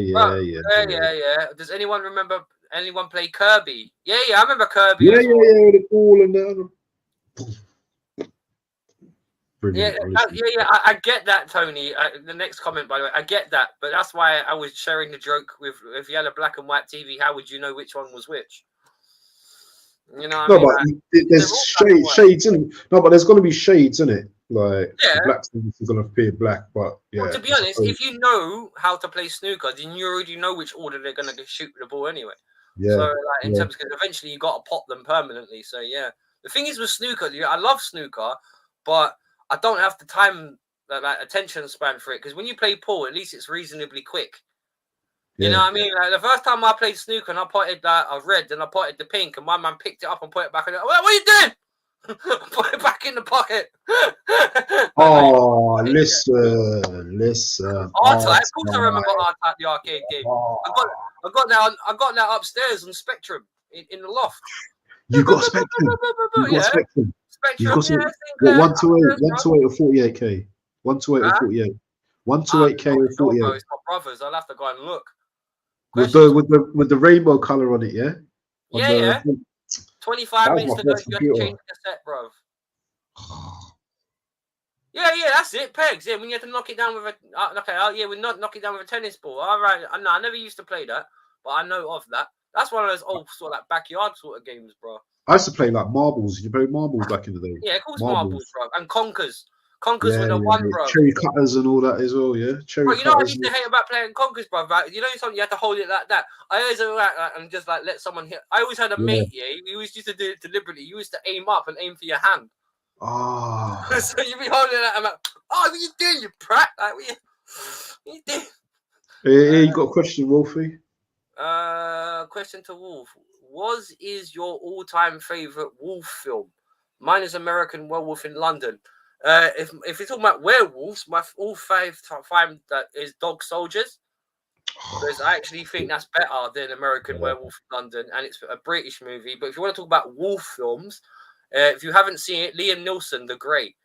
Does anyone remember anyone play Kirby? Yeah, I remember Kirby. Yeah, the ball and that. Brilliant. I get that, Tony. The next comment, by the way, I get that, but that's why I was sharing the joke with if you had a black and white TV, how would you know which one was which? You know what I mean? But there's shades in it. No, but there's going to be shades in it. Like the black things are going to appear black, but Well, to be honest, if you know how to play snooker, then you already know which order they're going to shoot the ball anyway. Yeah. So in terms, because eventually you got to pot them permanently. So yeah, the thing is with snooker, I love snooker, but I don't have the time, like attention span for it. Because when you play pool, at least it's reasonably quick. You know what I mean? Like the first time I played snooker and I potted that red, then I potted the pink, and my man picked it up and put it back in. What are you doing? Put it back in the pocket. Listen. R-Type. Of course I remember R-Type, the arcade game. I got that upstairs on Spectrum in the loft. You got Spectrum. Spectrum. What, 128 or 48k? 128 or 48? 128k or 48? It's my brother's. I'll have to go and look. With the rainbow color on it, yeah? Yeah. 25 minutes to go, you have to change the set, bro. Yeah, that's it. Pegs. Yeah, when you have to knock it down with we knock it down with a tennis ball. All right. I never used to play that, but I know of that. That's one of those old sort of like backyard sort of games, bro. I used to play like marbles. You played marbles back in the day. Yeah, of course, marbles, bro. And conkers. Conkers with a one, bro. Cherry cutters and all that as well, yeah. Bro, you know what I used to hate about playing conkers, bro? Right? You know something, you had to hold it like that. I always and just like let someone hit. I always had a mate, he always used to do it deliberately. You used to aim up and aim for your hand. Oh. So you'd be holding that. I'm like, what are you doing, you prat? Like, what you doing? Yeah, you got a question, Wolfie? Question to Wolf. What is your all-time favorite wolf film? Mine is American Werewolf in London. If you're talking about werewolves, my all-time that is Dog Soldiers. because I actually think that's better than American Werewolf in London, and it's a British movie. But if you want to talk about wolf films, if you haven't seen it, Liam Neeson, The Grey.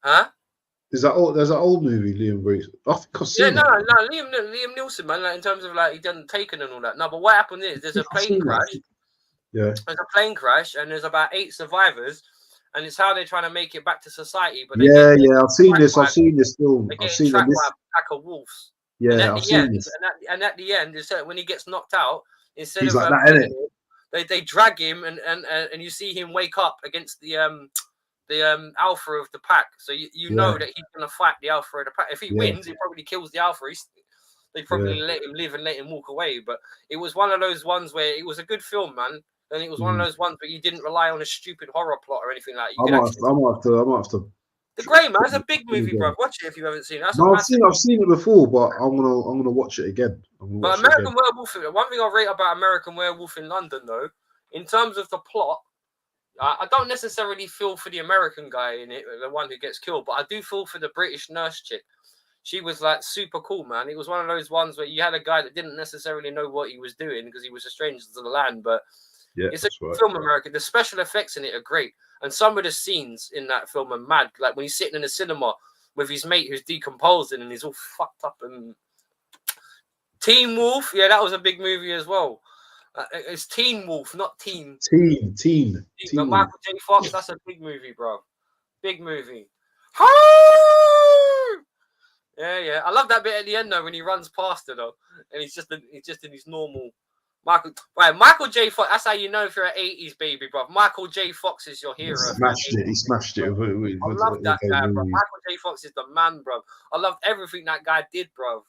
Huh? Is that old? There's an old movie, Liam Reese. I think I've seen it. Liam Neeson, man. Like, in terms of like he done Taken and all that. No, but what happened is there's a plane crash. Yeah. There's a plane crash, and there's about 8 survivors, and it's how they're trying to make it back to society. But I've seen this. I've seen this film. They're I've getting seen tracked this. by a pack of wolves. Yeah, and I've seen this. And at the end, when he gets knocked out, instead He's of like that, innit? they drag him, and you see him wake up against the alpha of the pack. So you know that he's gonna fight the alpha of the pack. If he wins, he probably kills the alpha. They probably let him live and let him walk away. But it was one of those ones where it was a good film, man. And it was one of those ones where you didn't rely on a stupid horror plot or anything like that. I might have to. The Grey Man is a big movie, bro. Watch it if you haven't seen it. I've seen it before, but I'm gonna watch it again. But American Werewolf, one thing I rate about American Werewolf in London, though, in terms of the plot, I don't necessarily feel for the American guy in it, the one who gets killed, but I do feel for the British nurse chick. She was like super cool, man. It was one of those ones where you had a guy that didn't necessarily know what he was doing because he was a stranger to the land, but it's a film, American. The special effects in it are great. And some of the scenes in that film are mad. Like when he's sitting in the cinema with his mate who's decomposing and he's all fucked up. And Teen Wolf, that was a big movie as well. It's Teen Wolf, not Teen. Teen. But Michael J. Fox, that's a big movie, bro. Big movie. Yeah. I love that bit at the end though when he runs past her though, and he's just in his normal. Michael J. Fox. That's how you know if you're an 80s baby, bro. Michael J. Fox is your hero. He smashed it. I love that guy, bro. Michael J. Fox is the man, bro. I loved everything that guy did, bro.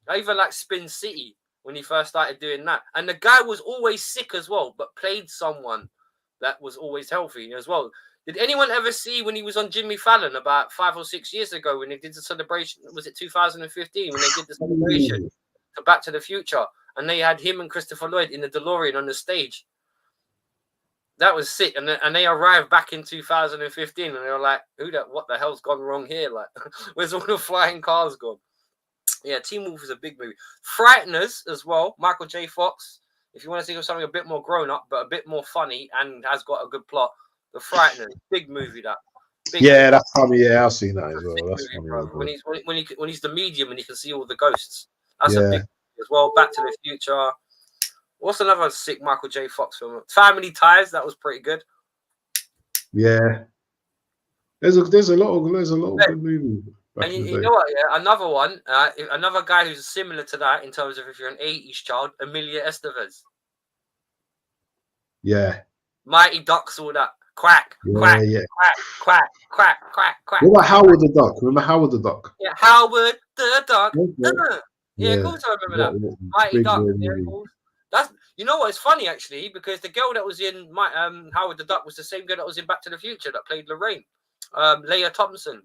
I even like Spin City when he first started doing that. And the guy was always sick as well, but played someone that was always healthy as well. Did anyone ever see when he was on Jimmy Fallon about 5 or 6 years ago when they did the celebration? Was it 2015 when they did the celebration to Back to the Future? And they had him and Christopher Lloyd in the DeLorean on the stage. That was sick. And they arrived back in 2015 and they were like, what the hell's gone wrong here? Like, where's all the flying cars gone? Yeah, Teen Wolf is a big movie. Frighteners as well. Michael J. Fox. If you want to think of something a bit more grown up, but a bit more funny and has got a good plot, The Frighteners. Big movie, that. That's funny. Yeah, I've seen that as well. That's movie, funny. Bro. When he's the medium and he can see all the ghosts. That's a big movie as well. Back to the Future. What's another sick Michael J. Fox film? Family Ties. That was pretty good. Yeah. There's a lot of good movies. And you know what? Yeah, another one. Another guy who's similar to that in terms of if you're an 80s child, Emilia Estevez. Yeah. Mighty Ducks, all that. Quack. What about Howard the Duck? Remember Howard the Duck? Yeah, Howard the Duck. Yeah, of course I remember that. Mighty Duck. That's, you know what? It's funny actually because the girl that was in Howard the Duck was the same girl that was in Back to the Future that played Lorraine, Leah Thompson.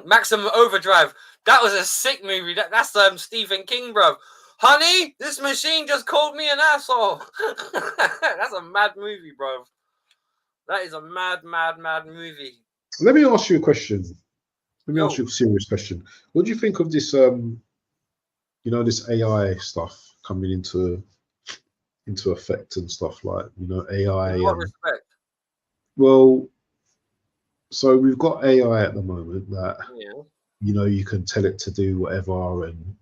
Maximum Overdrive. That was a sick movie. That's Stephen King, bro. Honey, this machine just called me an asshole. That's a mad movie, bro. That is a mad movie. Let me ask you a question. Let me ask you a serious question. What do you think of this? This AI stuff coming into effect and stuff like AI. In what respect? Well, so we've got AI at the moment that you can tell it to do whatever and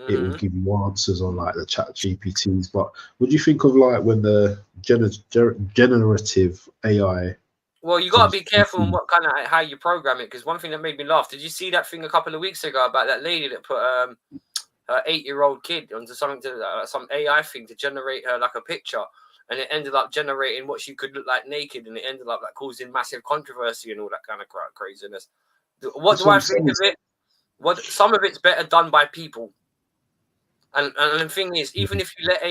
it will give you answers on like the chat GPTs. But what do you think of like when the generative AI? Well, you got to be careful on what kind of how you program it, because one thing that made me laugh. Did you see that thing a couple of weeks ago about that lady that put her 8-year-old kid onto something some AI thing to generate her like a picture, and it ended up generating what she could look like naked, and it ended up like causing massive controversy and all that kind of craziness. What do I think of it? Some of it's better done by people. And the thing is, even if you let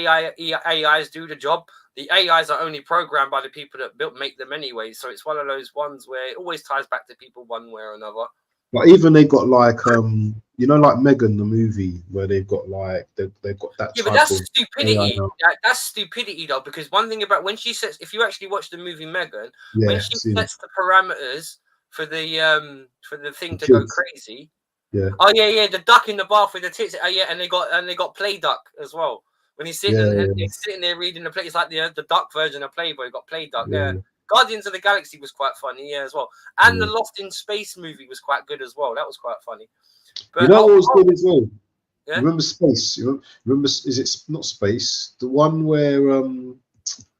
AIs do the job, the AIs are only programmed by the people that make them anyway. So it's one of those ones where it always ties back to people one way or another. But even they got like like Megan the movie where they've got like they've got that. Yeah, but that's stupidity. That's stupidity though, because one thing about when she sets, if you actually watch the movie Megan, when she sets the parameters for the thing to go crazy, Yeah. Oh yeah, the duck in the bath with the tits. Oh yeah, and they got Play Duck as well. When he's sitting and he's sitting there reading the play, it's like the duck version of Playboy. Got Play Duck. Yeah. Guardians of the Galaxy was quite funny, as well. And the Lost in Space movie was quite good as well. That was quite funny. But you know what was good as well? Yeah? Remember Space? Remember, is it not Space? The one where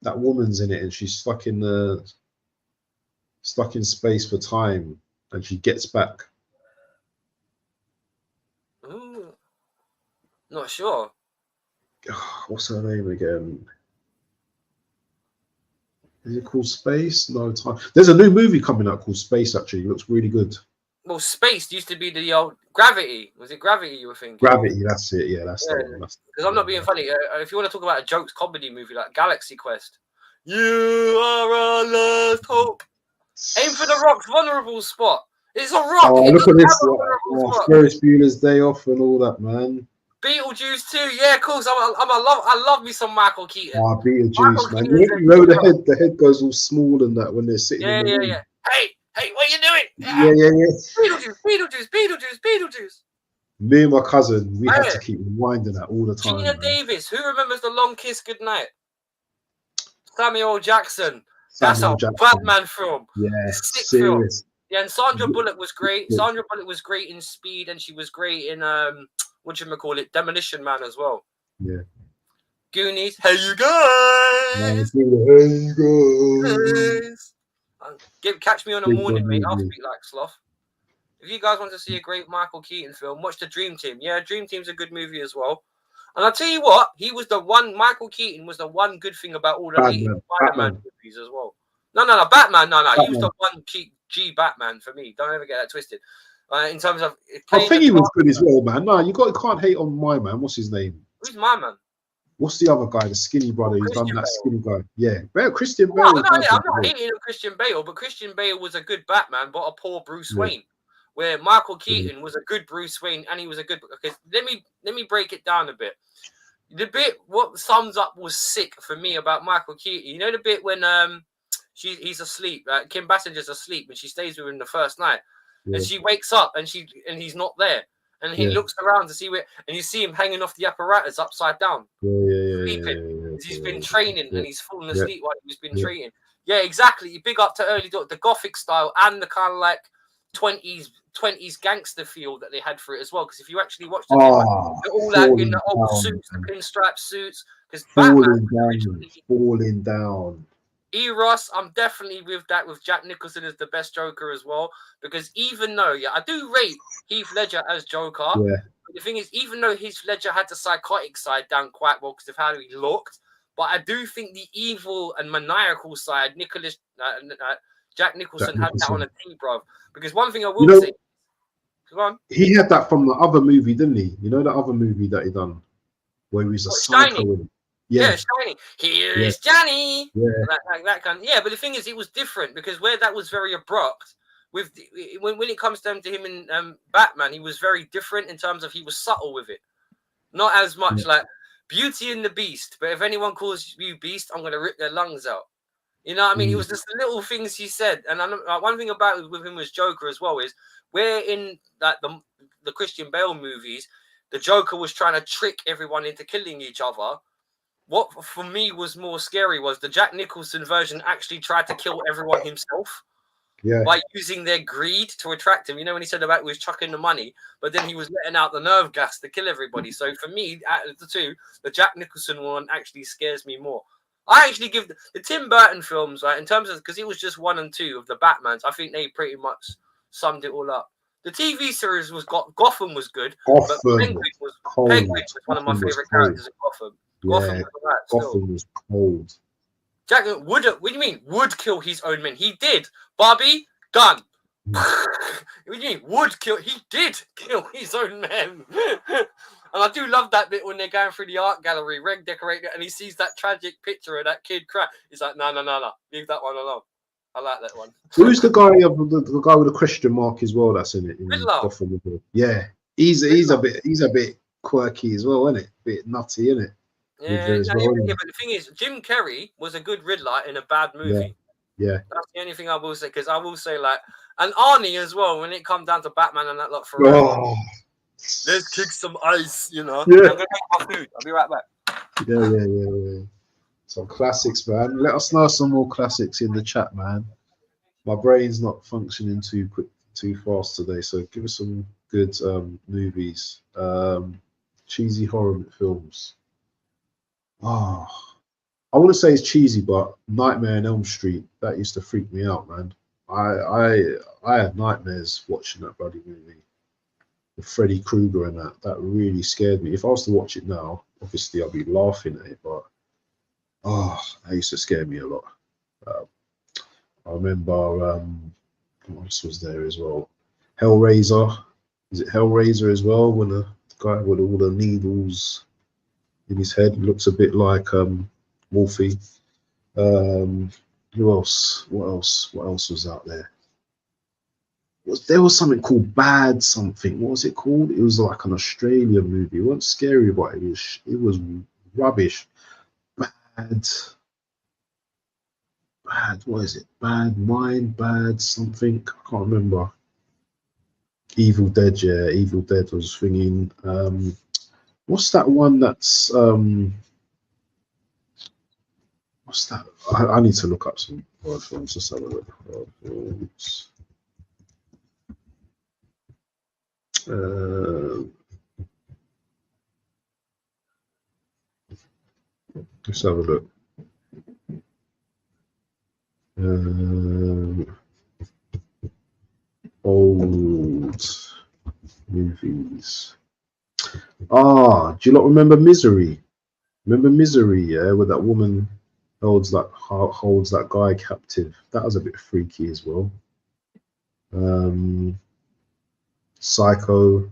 that woman's in it and she's stuck in space for time and she gets back. Ooh, not sure. What's her name again? Is it called Space? No, Time. There's a new movie coming out called Space. Actually, it looks really good. Well, Space used to be the old Gravity. Was it Gravity you were thinking? Gravity, that's it. Yeah, that's the one. Because I'm not being funny. If you want to talk about a jokes comedy movie like Galaxy Quest, you are our last hope. Aim for the Rock's vulnerable spot. It's a rock. Oh, look at this. Ferris Bueller's Day Off and all that, man. Beetlejuice too. Yeah, of course. I love me some Michael Keaton. Oh, Beetlejuice, man. You know the head goes all small and that when they're sitting in the room. Yeah. Hey, what are you doing? Yeah. Beetlejuice. Me and my cousin, we had to keep rewinding that all the time. Gina Davis. Who remembers The Long Kiss Goodnight? Samuel Jackson. That's a Batman film. Yeah, serious. Yeah, and Sandra Bullock was great. Sandra Bullock was great in Speed, and she was great in Demolition Man as well. Yeah. Goonies. Hey you guys. Catch me on a morning, mate. I'll speak like sloth. If you guys want to see a great Michael Keaton film, watch The Dream Team. Yeah, Dream Team's a good movie as well. And I'll tell you what, Michael Keaton was the one good thing about all the Spider-Man movies as well. No, Batman. He was the one G Batman for me. Don't ever get that twisted. In terms of, I think he was good as well, man. No, you can't hate on my man. What's his name? Who's my man? What's the other guy? The skinny brother who's done that skinny guy. Yeah, Christian Bale. I'm not hating on Christian Bale, but Christian Bale was a good Batman, but a poor Bruce Wayne. Where Michael Keaton was a good Bruce Wayne, and he was a good. Okay, let me break it down a bit. The bit what sums up was sick for me about Michael Keaton. You know the bit when he's asleep, Kim Basinger's asleep, and she stays with him the first night, and she wakes up and he's not there, and he looks around to see where, and you see him hanging off the apparatus upside down, sleeping. He's been training and he's fallen asleep while he's been training. Yeah, exactly. You big up to early the Gothic style and the kind of like 20s gangster feel that they had for it as well. Because if you actually watch them, they're all out in the old suits, the pinstripe suits. Because falling down. Eros, I'm definitely with that. With Jack Nicholson as the best Joker as well. Because even though, I do rate Heath Ledger as Joker. Yeah. But the thing is, even though Heath Ledger had the psychotic side down quite well because of how he looked, but I do think the evil and maniacal side, Jack Nicholson had that on a team, bro. Because one thing I will say, go on. He had that from the other movie, didn't he? You know the other movie that he done, where he was a psycho. Yeah, Shiny. Here's Johnny. Yeah, that kind. Yeah, but the thing is, it was different because where that was very abrupt. When it comes down to him in Batman, he was very different in terms of he was subtle with it, not as much like Beauty and the Beast. But if anyone calls you Beast, I'm gonna rip their lungs out. You know what I mean? It was just the little things he said. And one thing about it with him as Joker as well is where in like the Christian Bale movies, the Joker was trying to trick everyone into killing each other. What for me was more scary was the Jack Nicholson version actually tried to kill everyone himself by using their greed to attract him. You know, when he said about he was chucking the money, but then he was letting out the nerve gas to kill everybody. So for me, out of the two, the Jack Nicholson one actually scares me more. I actually give the Tim Burton films, in terms of, because it was just 1 and 2 of the Batmans, I think they pretty much summed it all up. The TV series was Gotham was good, but Penguin was one of my favorite characters in Gotham. Gotham was cold. Jack what do you mean? Would kill his own men? He did. Barbie, done. What do you mean? Would kill? He did kill his own men. And I do love that bit when they're going through the art gallery, Reg decorator, and he sees that tragic picture of that kid cry. He's like, no, leave that one alone. I like that one. Who's the guy the guy with the question mark as well? That's in it. Yeah, he's a bit quirky as well, isn't it? A bit nutty, isn't it? Yeah, but the thing is, Jim Carrey was a good Riddler in a bad movie. Yeah. That's the only thing I will say, because I will say, like, and Arnie as well, when it comes down to Batman and that lot for Oh. let's kick some ice, you know. Yeah. I'm gonna make my food. I'll be right back. Yeah. Some classics, man. Let us know some more classics in the chat, man. My brain's not functioning too fast today, so give us some good movies. Cheesy horror films. Oh, I wouldn't say it's cheesy, but Nightmare on Elm Street, that used to freak me out, man. I had nightmares watching that bloody movie with Freddy Krueger and that really scared me. If I was to watch it now, obviously I'd be laughing at it, but that used to scare me a lot. I remember what else was there as well? Hellraiser. Is it Hellraiser as well? When the guy with all the needles in his head looks a bit like Wolfie. Who else? What else was out there? There was something called Bad Something. What was it called? It was like an Australian movie. It wasn't scary, but it was rubbish. Bad. What is it? Bad Mind, Bad Something. I can't remember. Evil Dead, yeah. Evil Dead was thinking. What's that one that's what's that? I need to look up some horror films. Let's have a look. Horror films. Let's have a look. Old movies. Do you not remember Misery? Remember Misery, yeah, where that woman holds that guy captive. That was a bit freaky as well. Psycho.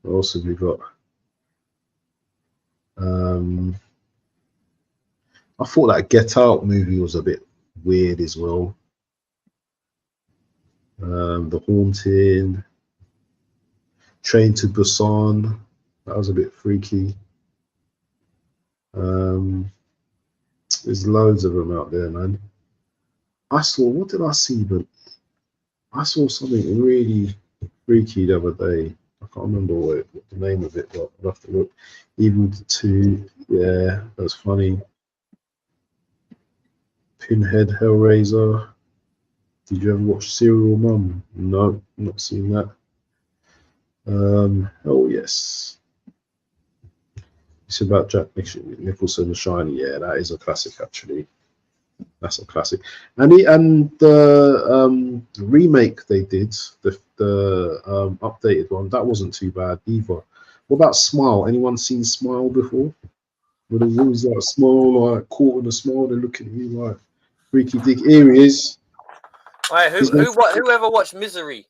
What else have we got? I thought that Get Out movie was a bit weird as well. The Haunting. Train to Busan. That was a bit freaky. There's loads of them out there, man. What did I see? But I saw something really freaky the other day. I can't remember what the name of it, but I'll have to look. Evil 2, yeah, that's funny. Pinhead, Hellraiser. Did you ever watch Serial Mum? No, not seen that. Oh yes. It's about Jack Nicholson and Shiny. Yeah, that is a classic actually. That's a classic. And the remake they did, the updated one, that wasn't too bad either. What about Smile? Anyone seen Smile before? Where the rules like smile, like caught in a smile, they're looking at you like freaky dick. Here he is. Right, whoever watched Misery?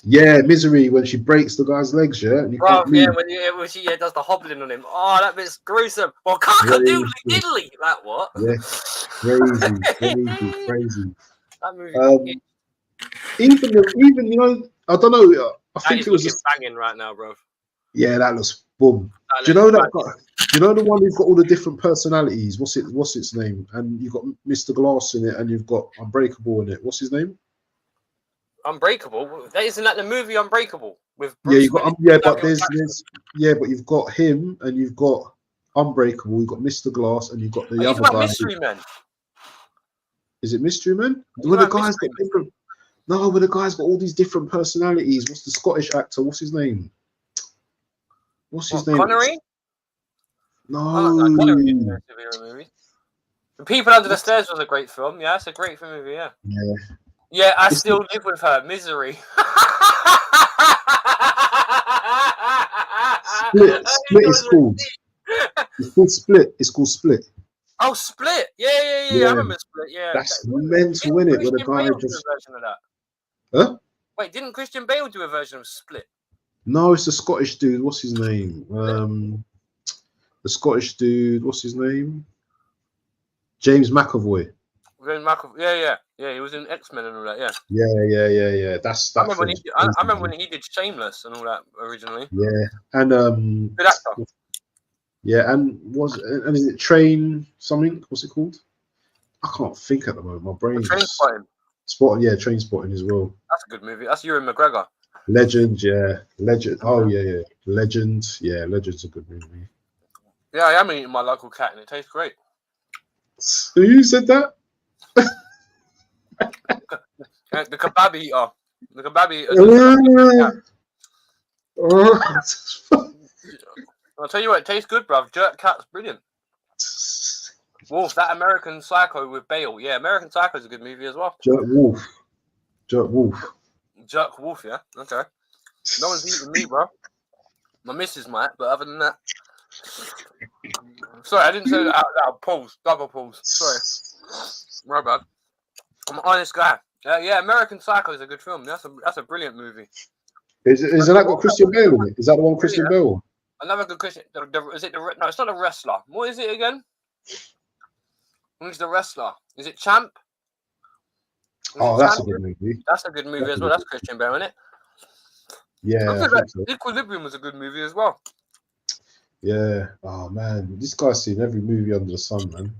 Yeah, Misery, when she breaks the guy's legs, yeah, and you can't move. Yeah, when she does the hobbling on him. Oh, that bit's gruesome. Well, cock-a-doodly diddly. Like what? Yeah, crazy. That movie. Even you know, I don't know. I think it was just banging right now, bro. Yeah, that looks boom. Do you know that guy? Do you know the one who's got all the different personalities? What's its name? And you've got Mr. Glass in it, and you've got Unbreakable in it. What's his name? Unbreakable. Isn't that the movie Unbreakable with Bruce Willis? But you've got him, and you've got Unbreakable. You've got Mr. Glass, and you've got the other guy. Mystery Man. Is it Mystery Man? Where the guy's got different. No, but the guy's got all these different personalities. What's the Scottish actor? What's his name? Connery? No. The People Under the Stairs was a great film. Yeah, it's a great movie. Yeah. Yeah, I still live with her. Misery. Split is called. It's called Split. It's called Split. Oh, Split. Yeah. I remember Split. Yeah. That's mental, innit? Where the guy just. Version of that? Huh? Wait, didn't Christian Bale do a version of Split? No, it's the Scottish dude. What's his name? The Scottish dude. What's his name? James McAvoy. Yeah. He was in X-Men and all that. Yeah. Yeah. I remember when he did Shameless and all that originally. Yeah, and good actor. Yeah, and is it Train something? What's it called? I can't think at the moment. My brain's Train just Spotting. Train Spotting as well. That's a good movie. That's Ewan McGregor. Legend, yeah. Legend. Oh, yeah. Legend. Yeah, Legend's a good movie. Yeah, I am eating my local cat and it tastes great. Who said that? The kebab eater. The kebab eater. I'll tell you what, it tastes good, bruv. Jerk Cat's brilliant. Wolf, that American Psycho with Bale. Yeah, American Psycho's a good movie as well. Jerk Wolf. Jerk Wolf, yeah? Okay. No one's eating me, bro. My missus might, but other than that... Sorry, I didn't say that out loud. Pause. Double pause. Sorry. My bad. I'm an honest guy. Yeah, American Psycho is a good film. That's a brilliant movie. Is that got Christian Bale in it? Is that the one Christian Bale? Another good Christian... Is it no, it's not a wrestler. What is it again? Who's the wrestler? Is it Champ? That's a good movie. That's a good movie as well. That's Christian Bale, isn't it? Yeah. I think so. Equilibrium was a good movie as well. Yeah. Oh man, this guy's seen every movie under the sun, man.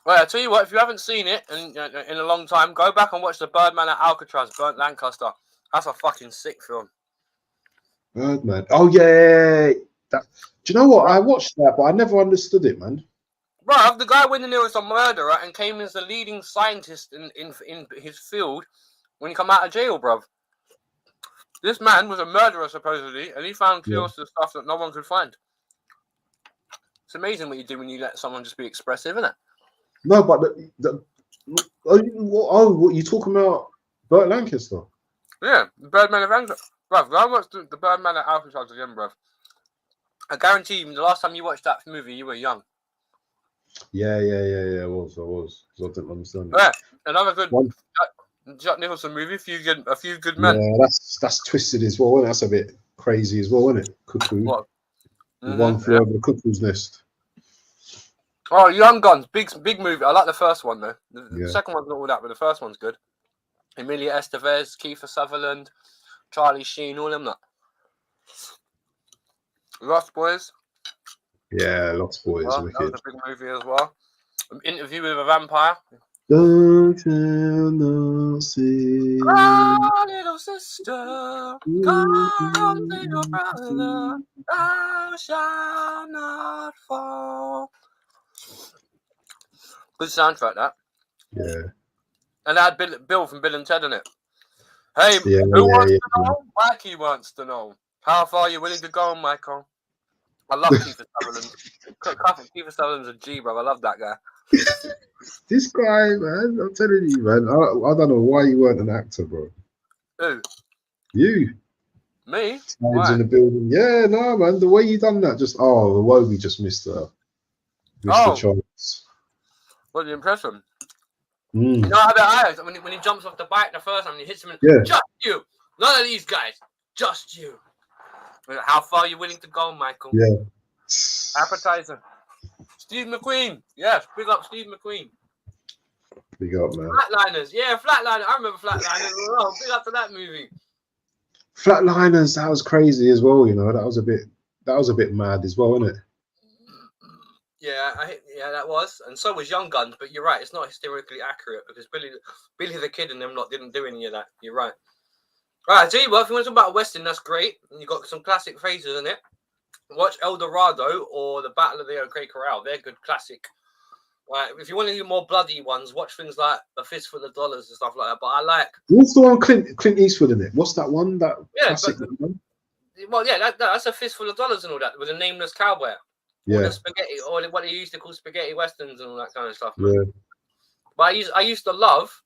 Well, I tell you what, if you haven't seen it in a long time, go back and watch The Birdman at Alcatraz, Burnt Lancaster. That's a fucking sick film. Birdman. Oh yeah. Do you know what? I watched that, but I never understood it, man. Bro, the guy went in there was a murderer and came as the leading scientist in his field when he come out of jail, bruv. This man was a murderer, supposedly, and he found cures to stuff that no one could find. It's amazing what you do when you let someone just be expressive, isn't it? No, but what you talking about? Burt Lancaster? Yeah, the Birdman of Alcatraz. Bruv, I watched the Birdman at Alcatraz again, bruv. I guarantee you, the last time you watched that movie, you were young. Yeah. I was. I didn't understand. Yeah, another good Jack Nicholson movie. A few good men. Yeah, that's twisted as well. Isn't it? That's a bit crazy as well, isn't it? Cuckoo. What? One flew over the cuckoo's nest. Oh, Young Guns, big movie. I like the first one though. The second one's not all that, but the first one's good. Emilia Estevez, Kiefer Sutherland, Charlie Sheen, all them that. Lost Boys. Yeah, Lost Boys. Well, that was a big movie as well. Interview with a Vampire. Don't tell no secret. Oh, little sister, come to your brother. Thou shalt not fall. Good soundtrack, that. Yeah. And that had Bill from Bill and Ted in it. Hey, who wants to know? Mikey wants to know. How far are you willing to go, Michael? I love Kiefer Sutherland. Kiefer Sutherland's a G, bro. I love that guy. This guy, man, I'm telling you, man. I don't know why you weren't an actor, bro. Who? You. Me? Why? In the building. Yeah, no, man. The way you done that, just Wobie just missed the chance. What the impression? You know how that is when he jumps off the bike the first time and he hits him and just you. None of these guys. Just you. How far are you willing to go, Michael? Yeah. Appetizer. Steve McQueen. Yes, big up Steve McQueen. Big up, man. Flatliners. Yeah, Flatliners. I remember Flatliners. Oh, big up to that movie. Flatliners, that was crazy as well, you know. That was a bit mad as well, wasn't it? Yeah, that was. And so was Young Guns, but you're right, it's not historically accurate because Billy the Kid and them lot didn't do any of that. You're right. Right, I tell you what, if you want to talk about a Western, that's great. And you've got some classic phrases in it. Watch El Dorado or The Battle of the OK Corral. They're good classic. Right, if you want to do more bloody ones, watch things like A Fistful of Dollars and stuff like that. But I like... What's the one Clint Eastwood in it? What's that one? That classic one? Well, yeah, that's A Fistful of Dollars and all that with a nameless cowboy. Yeah. All the spaghetti, or what they used to call spaghetti westerns and all that kind of stuff. Man. Yeah. But I used to love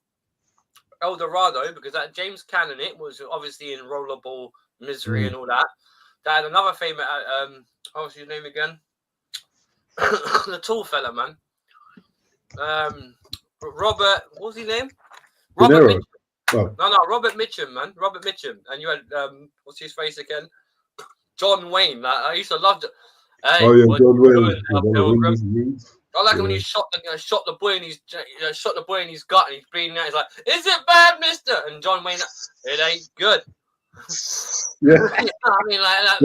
El Dorado because that James Caan in it was obviously in Rollerball, Misery, and all that. That had another famous, what's his name again? The tall fella, man. Robert, what was his name? Robert Mitchum. Oh. No, Robert Mitchum, man. Robert Mitchum. And you had, what's his face again? John Wayne. I used to love it. Hey, John Wayne. I like when he shot the boy in his gut and he's bleeding out. He's like, "Is it bad, Mister?" And John Wayne, it ain't good. Yeah. You know what I mean,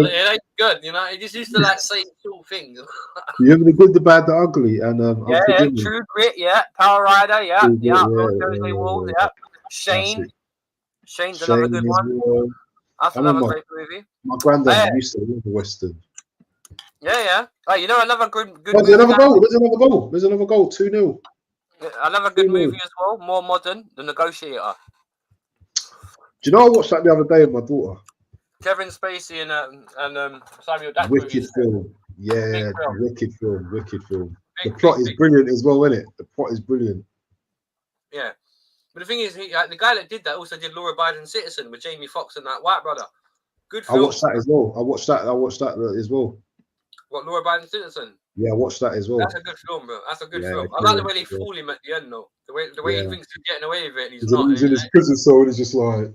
it ain't good. You know, he just used to like say cool things. You remember the good, the bad, the ugly, and Yeah, Uncle Jimmy. True Grit, yeah, Power Rider, yeah, True Grit, Jose Wolves, yeah, Shane. Classic. Shane's another good Shane one. as well. That's I another remember great movie. my granddad Yeah. used to love the Western. Yeah. Oh, you know another good There's movie. another goal. There's another goal. 2-0. Another good 2-0. movie as well, more modern, The Negotiator. Do you know I watched that the other day with my daughter? Kevin Spacey and Samuel Jackson. Wicked film. Yeah, Big film. wicked film. Wicked film. The Big, plot big, is big. brilliant as well, isn't it? The plot is brilliant. Yeah. But the thing is, the guy that did that also did Law Abiding Citizen with Jamie Foxx and that white brother. Good I film. watched that as well. I watched that as well. What, Law Abiding Citizen? Yeah, I watched that as well. That's a good film, bro. That's a good film. I like brilliant. the way they fool him at the end, though. The way he thinks he's getting away with it, and he's He's not. in his prison cell and he's just like...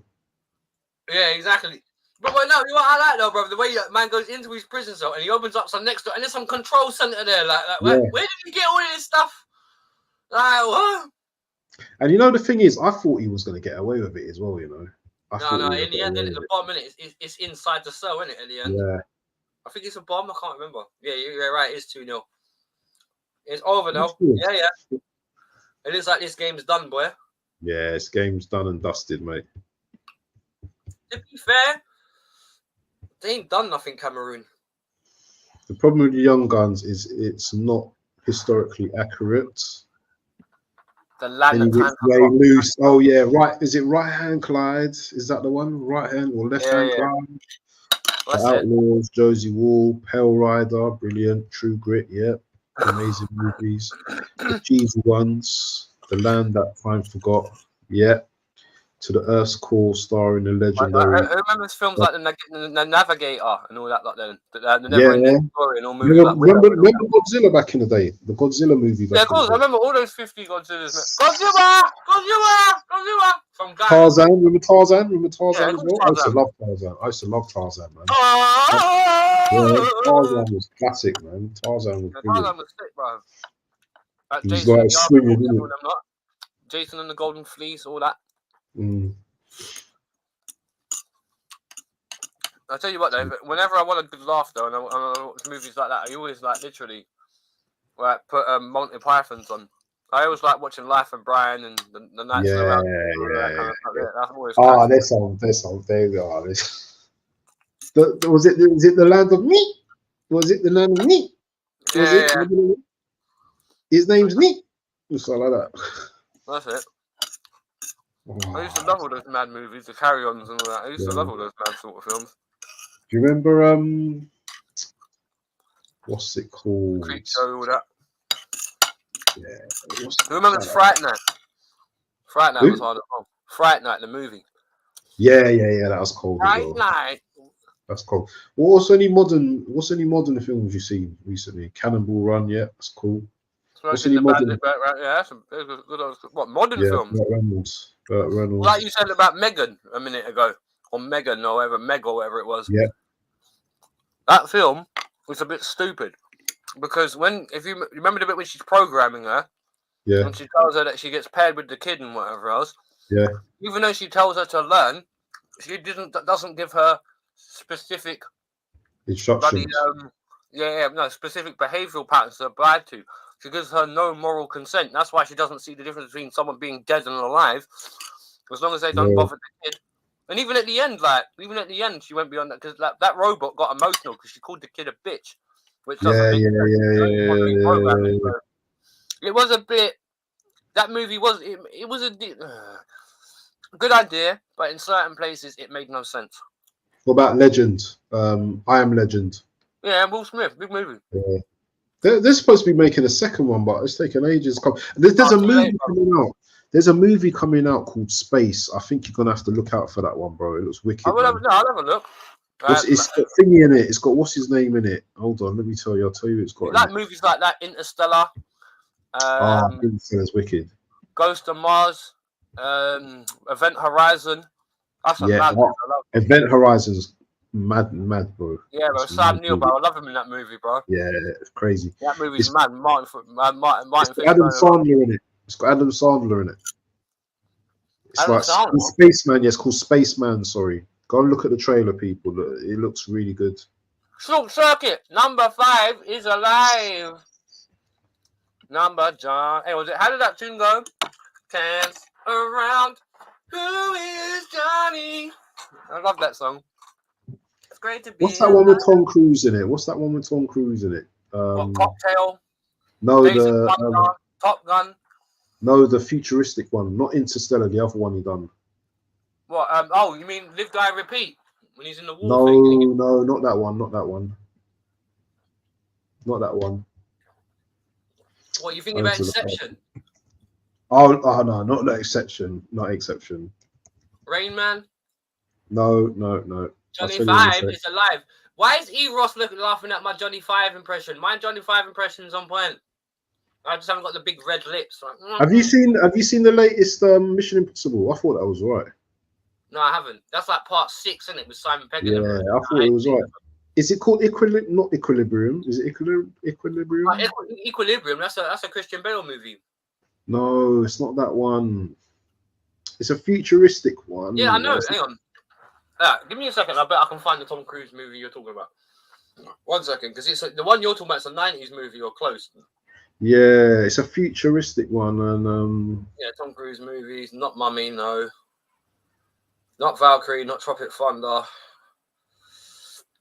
Yeah, exactly. But no, you know what I like though, bro? The way that man goes into his prison cell and he opens up some next door, and there's some control center there. Where did he get all this stuff? Like what? And you know the thing is, I thought he was going to get away with it as well. You know. No. In the end, the bomb, innit? It's inside the cell, innit? At the end. Yeah. I think it's a bomb. I can't remember. Yeah, you're right. It's 2-0. It's over now. Good. Yeah. It looks like this game's done, boy. Yeah, this game's done and dusted, mate. To be fair, they ain't done nothing, Cameroon. The problem with the young guns is it's not historically accurate. The land and and way loose. Oh yeah, right. Is it right hand Clyde? Is that the one? Right hand or left hand Clyde? The Outlaws, Josie Wall, Pale Rider, brilliant. True Grit, yeah. Amazing movies. The cheesy ones. The Land That Time Forgot, yeah. To the Earth's Core, starring the legendary. I remember films like the Navigator and all that, like the Never-Ending Story and all movies. Remember Godzilla back in the day? The Godzilla movie. Yeah, of course. I remember all those 50 Godzillas. Godzilla! From guys. Tarzan. Remember Tarzan? Yeah, as well? Tarzan. I used to love Tarzan, man. Oh! Tarzan was classic, man. Tarzan was brilliant. Tarzan was sick, bro. Like he was like swinging, Jason and the Golden Fleece, all that. I tell you what, though, whenever I want a good laugh, though, and I watch movies like that, I always literally put Monty Python's on. I always like watching Life of Brian and the Nights Around. That's always this song. There we are. Was it the Land of Meat? Was it the Land of Meat? His name's Meat. Something like that. That's it. I used to love all those mad movies, the carry-ons and all that. I used to love all those mad sort of films. Do you remember what's it called? Creep Show, all that. Yeah. Who remembers Fright Night? Fright Night was hard as well. Fright Night, the movie. Yeah, that was cool. Fright Night. That's cool. What's any modern films you've seen recently? Cannonball Run, yeah, that's cool. What's any modern? That's what modern films? Burt Reynolds. Like you said about Megan a minute ago, or Megan, or whatever, Meg, or whatever it was. Yeah. That film was a bit stupid because if you remember the bit when she's programming her, and she tells her that she gets paired with the kid and whatever else. Yeah. Even though she tells her to learn, she doesn't give her specific instructions. Specific behavioural patterns to abide to. She gives her no moral consent. That's why she doesn't see the difference between someone being dead and alive, as long as they don't bother the kid. And even at the end, she went beyond that because that robot got emotional because she called the kid a bitch, which doesn't make sense. So it was a bit. That movie was it was a good idea, but in certain places it made no sense. What about Legend? I Am Legend. Yeah, Will Smith, big movie. Yeah. They're supposed to be making a second one, but it's taken ages. There's a movie coming out. There's a movie coming out called Space. I think you're gonna have to look out for that one, bro. It looks wicked. I'll have a look. It's got thingy in it. It's got what's his name in it. Hold on, let me tell you. I'll tell you. It's got like movies like that. Interstellar. Interstellar's wicked. Ghost of Mars. Event Horizon. That's a mad movie. Event Horizon's mad, bro. Yeah, bro. Sam Neill, bro. I love him in that movie, bro. Yeah, it's crazy. That movie's mad. Martin. It's got Adam Sandler in it. It's Spaceman. Yeah, it's called Spaceman. Sorry. Go and look at the trailer, people. Look, it looks really good. Short Circuit number 5 is alive. Number John. Hey, was it? How did that tune go? Dance around. Who is Johnny? I love that song. It's great to be. What's that one with Tom Cruise in it? What Cocktail? No, Top Gun. No, the futuristic one, not Interstellar. The other one he done. What? Oh, you mean Live, Die, Repeat? When he's in the wall. No, not that one. Not that one. What you think about Inception? Oh no, not that Exception. Not Exception. Rain Man. No. Johnny 5 is alive. Why is E. Ross laughing at my Johnny 5 impression? My Johnny 5 impression is on point. I just haven't got the big red lips. Like, Have you seen the latest Mission Impossible? I thought that was right. No, I haven't. That's like part 6, isn't it, with Simon Pegg? Yeah, I thought it was right. Is it called Not Equilibrium? Is it Equilibrium? Equilibrium. That's a Christian Bale movie. No, it's not that one. It's a futuristic one. Yeah, I know. Hang on. Give me a second. I bet I can find the Tom Cruise movie you're talking about. 1 second, because it's the one you're talking about. It's a 90s movie or close. Yeah, it's a futuristic one, and yeah, Tom Cruise movies. Not Mummy, no. Not Valkyrie, not Tropic Thunder.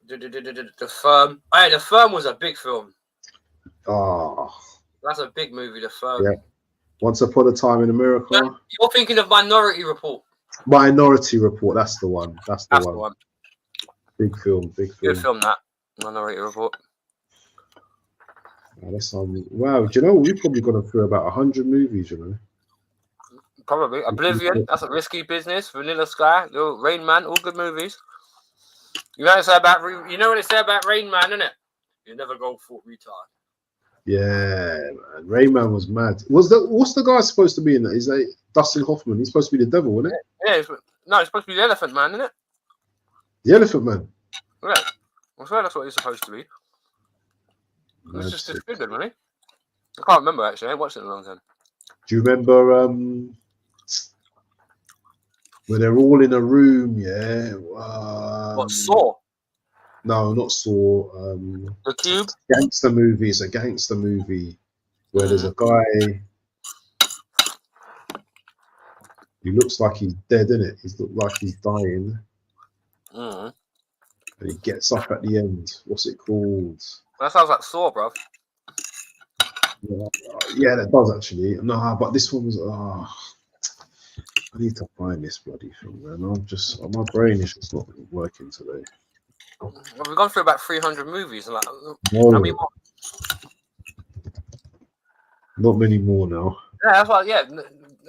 The Firm. Hey, The Firm was a big film. Oh, that's a big movie. The Firm. Yeah. Once Upon a Time in America. You're thinking of Minority Report. Minority Report. That's the one. That's the one. Big film. Good film, that Minority Report. Wow, do you know we've probably gone through about 100 movies, you know? Probably. Oblivion, that's a Risky Business. Vanilla Sky, Rain Man, all good movies. You know what it said about Rain Man, innit? You never go for retard. Yeah, man. Rain Man was mad. What's the guy supposed to be in that? Is that Dustin Hoffman? He's supposed to be the devil, isn't it? Yeah, it's supposed to be the Elephant Man, isn't it? The Elephant Man. Yeah. I swear that's what he's supposed to be. It's just disfigured, really. I can't remember, actually. I ain't watched it in a long time. Do you remember where they're all in a room, yeah? What, Saw? No, not Saw. The Cube? Gangster movie. It's a gangster movie where there's a guy. He looks like he's dead, innit? He looks like he's dying. And he gets up at the end. What's it called? That sounds like Saw, bro. Yeah, that does actually. No, but this one was. I need to find this bloody thing, man. My brain is just not working today. Well, we've gone through about 300 movies. Like, no, how many more? Not many more now. Yeah, that's why. Yeah,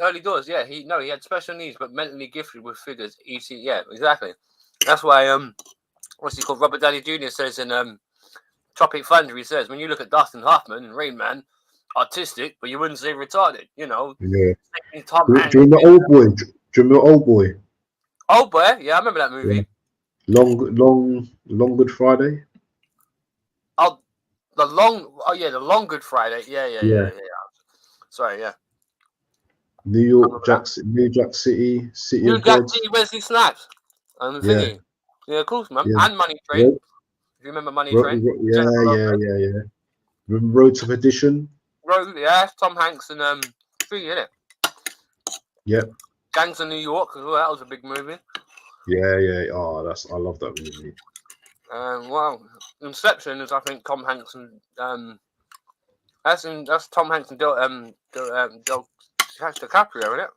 early doors. Yeah, he had special needs, but mentally gifted with figures. Yeah, exactly. That's why. What's he called? Robert Downey Jr. says in Tropic Thunder. He says when you look at Dustin Hoffman and Rain Man, artistic, but you wouldn't say retarded. You know. Yeah. Tom Hanks. Do you remember Old Boy? Do you remember Old Boy? Old Boy. Yeah, I remember that movie. Yeah. Long Good Friday. Oh, the Long Good Friday. Yeah. Sorry, yeah. New Jack City, New Jack City, Wesley Snipes, and the thingy. Yeah, of course, man. Yeah. And Money Train. If you remember Money Train. Yeah. Remember Road to Perdition? Tom Hanks and thingy, innit? Yep. Gangs of New York as well. That was a big movie. Yeah. Oh, I love that movie. Well, Inception is, I think, Tom Hanks and that's Tom Hanks and Del DiCaprio, isn't it?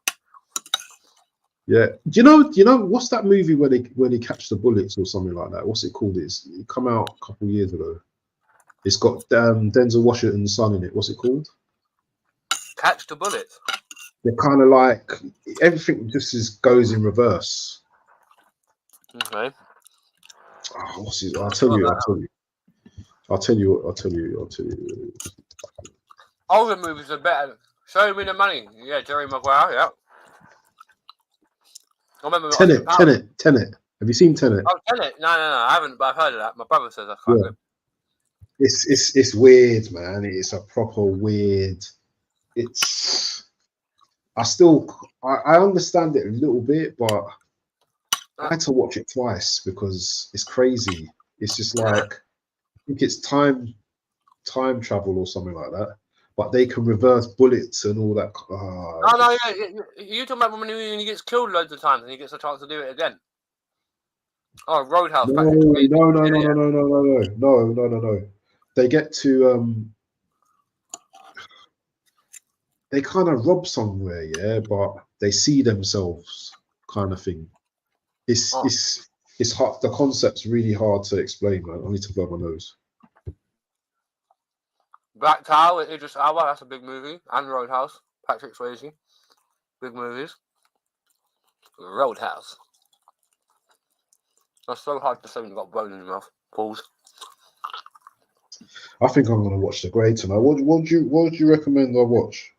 Yeah. Do you know what's that movie where they catch the bullets or something like that? What's it called? It come out a couple of years ago. It's got Denzel Washington's son in it. What's it called? Catch the Bullets. They're kind of like everything just goes in reverse. Okay. Oh, what's his? I'll tell you. Older movies are better. Show Me the Money. Yeah, Jerry Maguire. Yeah. I remember Tenet. Have you seen Tenet? Oh, Tenet. No, I haven't. But I've heard of that. My brother says that's quite good. It's weird, man. It's a proper weird. I understand it a little bit, but I had to watch it twice because it's crazy. It's just like I think it's time travel or something like that. But they can reverse bullets and all that. Oh no, yeah, you talking about when he gets killed loads of times and he gets a chance to do it again. Oh, Roadhouse. No. They get to they kind of rob somewhere, yeah, but they see themselves, kind of thing. It's hard. The concept's really hard to explain, man. I need to blow my nose. Black Tower, Idris Elba, that's a big movie. And Roadhouse, Patrick Swayze, big movies. Roadhouse. That's so hard to say when you've got bone in your mouth. Pause. I think I'm gonna watch The Grey tonight. What would you recommend I watch?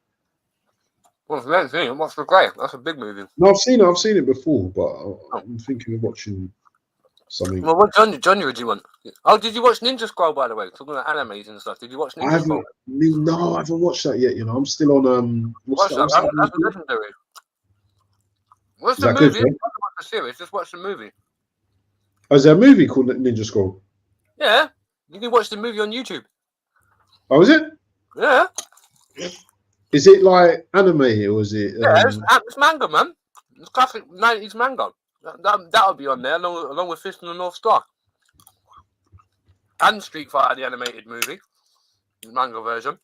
Well, if you haven't seen it, watch The Grey. That's a big movie. No, I've seen it before, but I'm thinking of watching something. Well, what genre do you want? Oh, did you watch Ninja Scroll, by the way? Talking about animes and stuff. Did you watch Ninja Scroll? No, I haven't watched that yet. You know, I'm still on What's that? That's legendary. What's the movie? Don't watch the series. Just watch the movie. Oh, is there a movie called Ninja Scroll? Yeah, you can watch the movie on YouTube. Oh, is it? Yeah. Is it like anime or is it? Yeah, it's manga, man. It's classic 90s manga. That'll be on there along with Fist of the North Star. And Street Fighter, the animated movie. The manga version.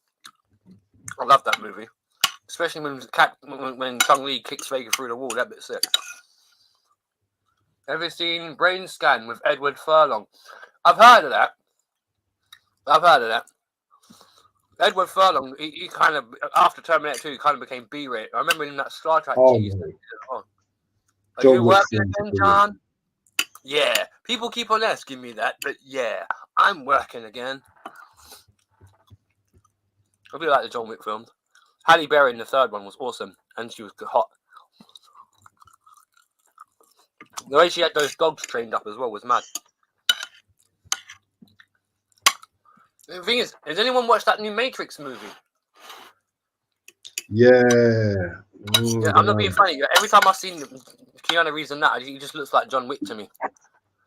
I love that movie. Especially when Chun-Li kicks Vega through the wall. That bit's sick. Ever seen Brain Scan with Edward Furlong? I've heard of that. Edward Furlong, he kind of, after Terminator 2, he kind of became B-rated. I remember in that Star Trek tease. Are you working again, John? Yeah. People keep on asking me that, but yeah, I'm working again. I really like the John Wick films. Halle Berry in the third one was awesome, and she was hot. The way she had those dogs trained up as well was mad. The thing is, has anyone watched that new Matrix movie? Yeah. Yeah, I'm not being funny. Every time I've seen Keanu Reeves in that, he just looks like John Wick to me.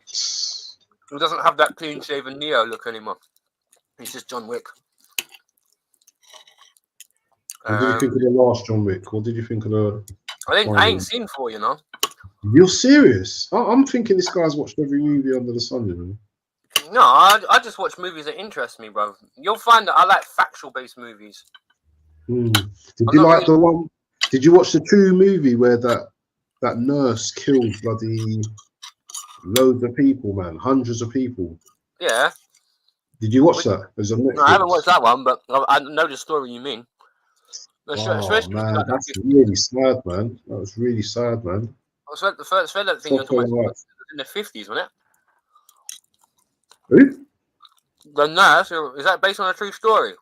He doesn't have that clean-shaven Neo look anymore. He's just John Wick. What did you think of the last John Wick? What did you think of the? I ain't seen 4, you know. You're serious? I'm thinking this guy's watched every movie under the sun, you know. No, I just watch movies that interest me, bro. You'll find that I like factual-based movies. Did you like the one? Did you watch the True movie where that nurse killed bloody loads of people, man? Hundreds of people. Yeah. Did you watch that? It was on Netflix. No, I haven't watched that one, but I know the story you mean. Oh man, that's really sad, man. That was really sad, man. The first thing you're talking about was in the 50s, wasn't it? Who? The nurse. Is that based on a true story?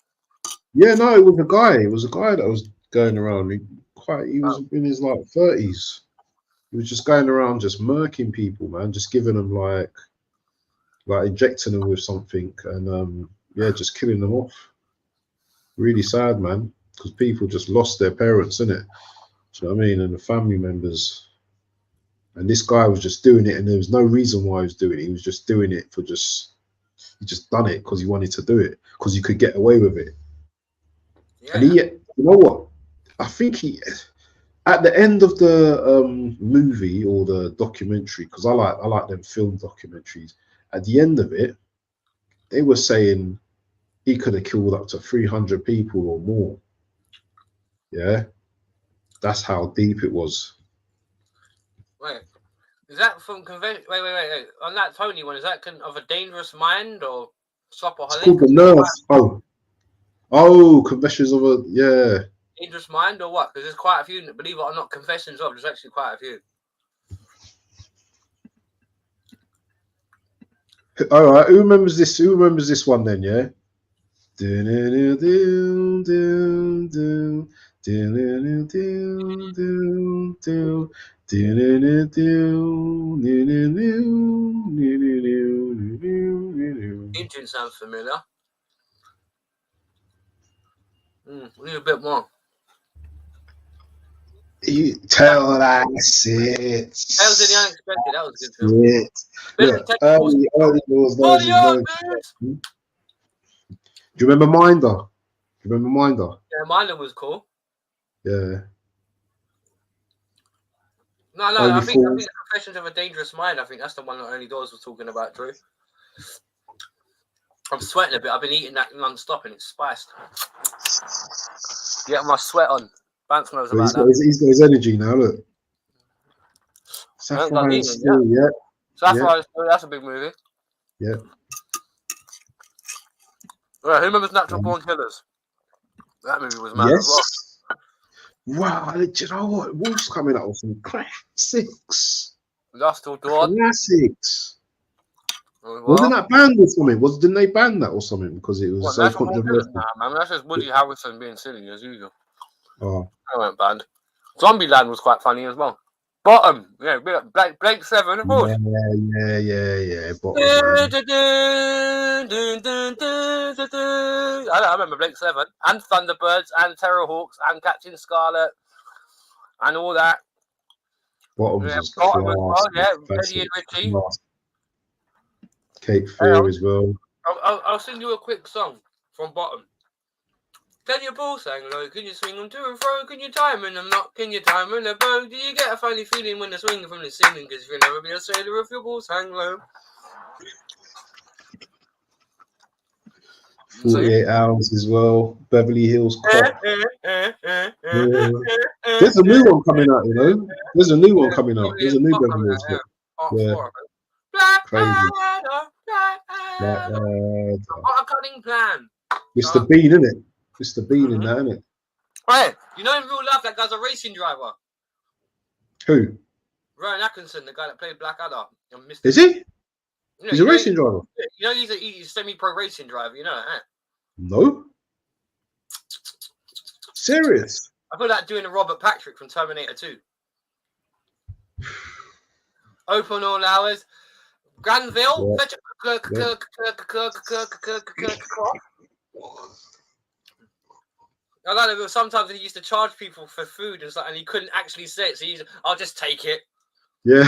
Yeah, no, it was a guy. It was a guy that was going around. He was in his like 30s. He was just going around just murking people, man. Just giving them like injecting them with something and just killing them off. Really sad, man. Because people just lost their parents, innit? Do you know what I mean? And the family members. And this guy was just doing it, and there was no reason why he was doing it. He was just doing it he just done it because he wanted to do it, because he could get away with it. Yeah. And you know what? I think at the end of the movie or the documentary, because I like them film documentaries. At the end of it, they were saying he could have killed up to 300 people or more. Yeah, that's how deep it was. Wait, is that from convention? Wait. On that Tony one, is that of a dangerous mind or Shopaholic? It's called The Nurse. Oh, Confessions of a Dangerous Mind or what? Because there's quite a few. Believe it or not, confessions of. There's actually quite a few. All right, who remembers this? Who remembers this one then? Yeah. Engine sounds familiar. We need a bit more. You tell that shit. Tales of the Unexpected. That was a good film. Shit. Look, early doors, those is very. Do you remember Minder? Yeah, Minder was cool. Yeah. No, I think the Confessions of a Dangerous Mind. I think that's the one that Only Doors was talking about, Drew. I'm sweating a bit. I've been eating that non-stop and it's spiced. Get my sweat on. Vance knows about that. He's got his energy now. Look. Sapphire Steel, yeah. Sapphire Steel, that's a big movie. Yeah. Right, who remembers Natural Born Killers? That movie was mad as well. Wow, do you know what? Wolf's coming up with some classics. Last Till Dawn. Classics. Wasn't that banned or something? Didn't they ban that or something because it was so controversial? Nah, man, that's just Woody Harrelson being silly as usual. Oh, I went banned. Zombieland was quite funny as well. Bottom, yeah, Blake 7, of course. Yeah. Bottom. I remember Blake 7 and Thunderbirds and Terrorhawks and Captain Scarlet and all that. Bottoms is Bottom class, as well, yeah. classic, Eddie and Richie. class. Cape Fear as well. I'll sing you a quick song from Bottom. Can your balls hang low? Can you swing them to and fro? Can you time in them not? Can you time in a bow? Do you get a funny feeling when they're swinging from the ceiling? Because you'll never be a sailor if your balls hang low. 48 Hours as well. Beverly Hills Cop. There's a new one coming out, you know. There's a new one coming out. There's a new Beverly Hills Cop. Yeah. Crazy. I've got a cunning plan. Mr. Bean, isn't it? Mr. Bean in that, isn't it? Hey, you know in real life that guy's a racing driver. Who? Ryan Atkinson, the guy that played Blackadder. Is he? He's a racing driver. You know he's a semi-pro racing driver. You know that? No. Serious? I feel like doing a Robert Patrick from Terminator 2. Open all hours. Granville. I don't know, sometimes he used to charge people for food and stuff, and he couldn't actually say it, so I'll just take it. Yeah.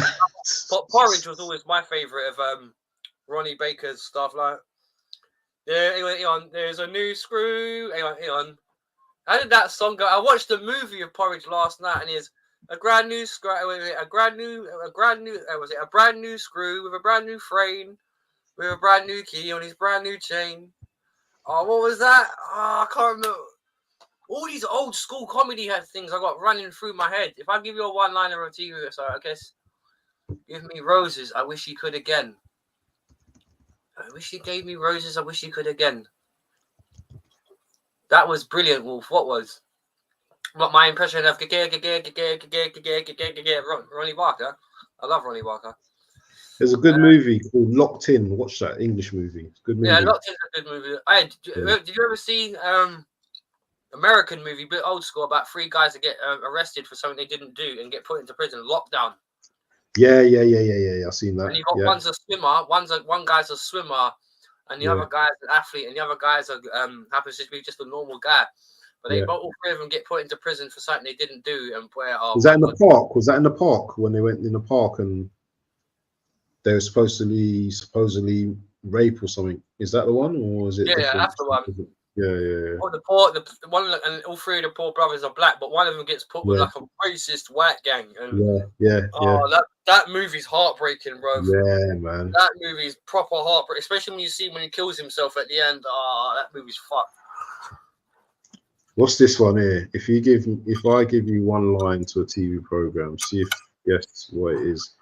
But Porridge was always my favourite of Ronnie Baker's stuff. Like, yeah, hang on, there's a new screw. Hang on. How did that song go? I watched the movie of Porridge last night, and it's a brand new screw with a brand new screw with a brand new frame with a brand new key on his brand new chain. Oh, what was that? Oh, I can't remember. All these old school comedy had things I got running through my head. If I give you a one-liner of TV, so I guess, give me roses, I wish you could again. I wish you gave me roses, I wish you could again. That was brilliant, Wolf. What was? What my impression of Ronnie Barker? I love Ronnie Barker. There's a good movie called Locked In. Watch that English movie. It's a good movie. Yeah, Locked In's a good movie. Did you ever see American movie, bit old school, about three guys that get arrested for something they didn't do and get put into prison? Lockdown. Yeah. I've seen that. And you got one's a swimmer, one guy's a swimmer, and the other guy's an athlete, and the other guy's happens to be just a normal guy. But they both, all three of them, get put into prison for something they didn't do. And was that in the park? Was that in the park when they went in the park and they were supposedly rape or something? Is that the one, or is it? Yeah, that's the one. Yeah. Well, the one, and all three of the poor brothers are black, but one of them gets put with like a racist white gang. And that movie's heartbreaking, bro. Yeah, man. That movie's proper heartbreaking, especially when you see when he kills himself at the end. Oh, that movie's fucked. What's this one here? If I give you one line to a TV program, see if guess what it is.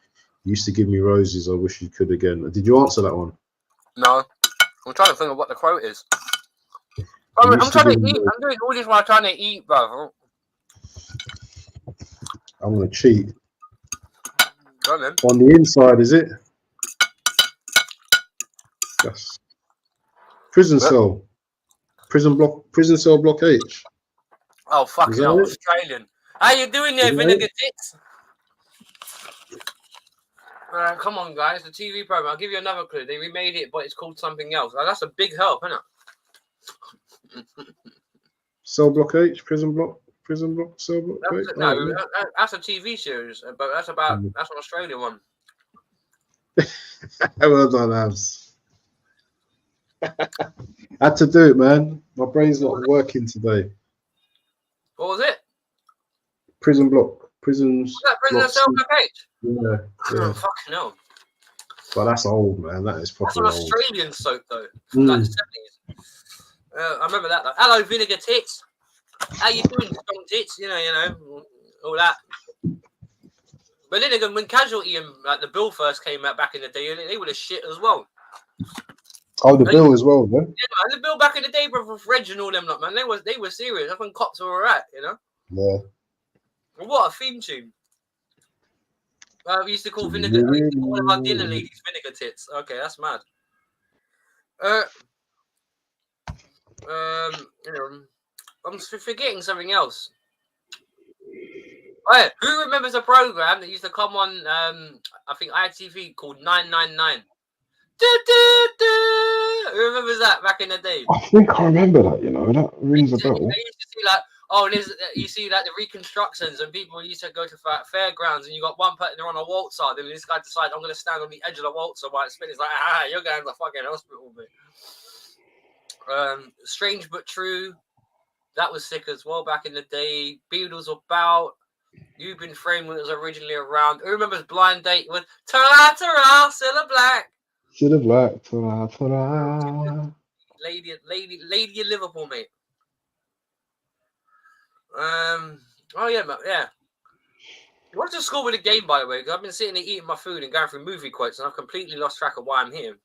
You used to give me roses, I wish you could again. Did you answer that one? No. I'm trying to think of what the quote is. I'm trying to eat. I'm doing all this while I'm trying to eat, bro. I'm going to cheat. Go on, then. On the inside, is it? Yes. Prison cell. Prison cell block H. Oh, fuck it, I'm Australian. How you doing there, Vinegar Tits? Come on, guys, the TV program. I'll give you another clue. They remade it, but it's called something else. That's a big help, isn't it? Cell block H, prison Prison Block, Cell Block. That's, Wait, no, that's a TV series, but that's an Australian one. well done, Abs. Had to do it, man. My brain's not working today. What was it? Prison Block. Prisons. Was that Prisoner Block Cell C. Block 8? Yeah. Fucking hell. But that's old, man. That is That's proper an old. Australian soap, though, from like the 70s. I remember that, though. Hello, Vinegar Tits. How you doing, strong tits? You know, all that. But then again, when Casualty and like the Bill first came out back in the day, they were the shit as well. Oh, the Bill as well, man. Yeah, man, the Bill back in the day, bro, with Reg and all them, lot, man, they were serious. That's when cops were alright, you know. Yeah. What a theme tune. We used to call Vinegar. We used to call one of our dinner ladies Vinegar Tits. Okay, that's mad. You know, I'm forgetting something else. Oh, yeah. Who remembers a program that used to come on? I think ITV called 999. Who remembers that back in the day? I think I remember that. You know, that rings a bell. You used to see like, you see like the reconstructions, and people used to go to fairgrounds, and you got one person on a waltzer, and this guy decides I'm going to stand on the edge of the waltzer while it's spinning. It's like, you're going to the fucking hospital, mate. Strange but True, that was sick as well back in the day. Beatles About, You've Been Framed when it was originally around. Who remembers Blind Date with Ta-ra, still a black? Still a black. Ta-ra. Lady in Liverpool, mate. Oh yeah, man, yeah. What's the score with the game, by the way? Because I've been sitting there eating my food and going through movie quotes, and I've completely lost track of why I'm here.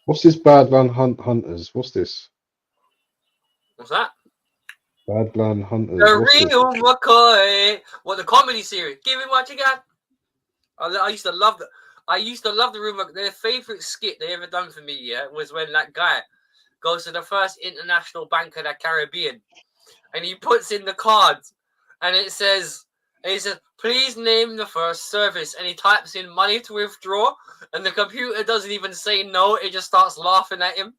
What's this Badland Hunters? What's this? What's that? Badland Hunters. The What's real McCoy. What, the comedy series? Give me what you got. I used to love that. I used to love the room. Their favorite skit they ever done for me, yeah, was when that guy goes to the first international bank of the Caribbean, and he puts in the cards, and he says, please name the first service, and he types in money to withdraw, and the computer doesn't even say no, it just starts laughing at him.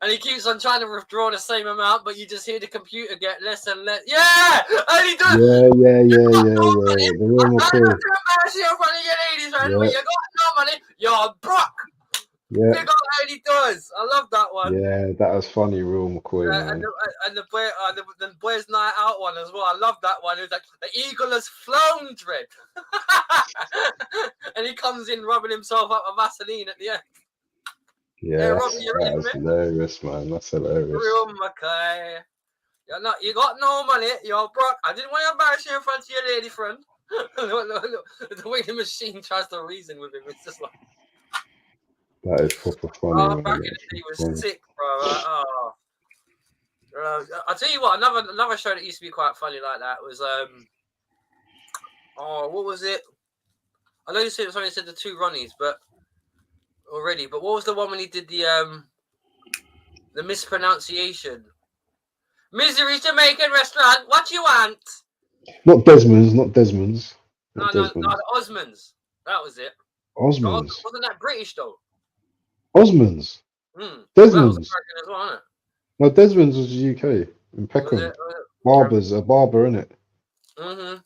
And he keeps on trying to withdraw the same amount, but you just hear the computer get less and less. Yeah! And he does. Yeah. The real McCoy. When you got no money, you're broke. Yeah. Big old how he does. I love that one. Yeah, that was funny, real McCoy, man. And the boys' night out one as well. I love that one. It was like the eagle has flown, Dread. And he comes in rubbing himself up with Vaseline at the end. Yeah, that's hilarious, man. That's hilarious. Real McCoy. You got no money. You're broke. I didn't want to embarrass you in front of your lady friend. The way the machine tries to reason with him, it's just like. That is proper funny. Back in the day was sick, bro. I'll tell you what. Another show that used to be quite funny like that was what was it? I know you said somebody said the two Ronnies, but what was the one when he did the mispronunciation? Misery Jamaican restaurant. What you want? Not Desmond's. No, the Osmonds. That was it. Osmonds. Wasn't that British though? Osmonds. Desmond's. As well, isn't it? No, Desmond's was UK in Peckham. Barber's a barber, isn't it? Mm-hmm.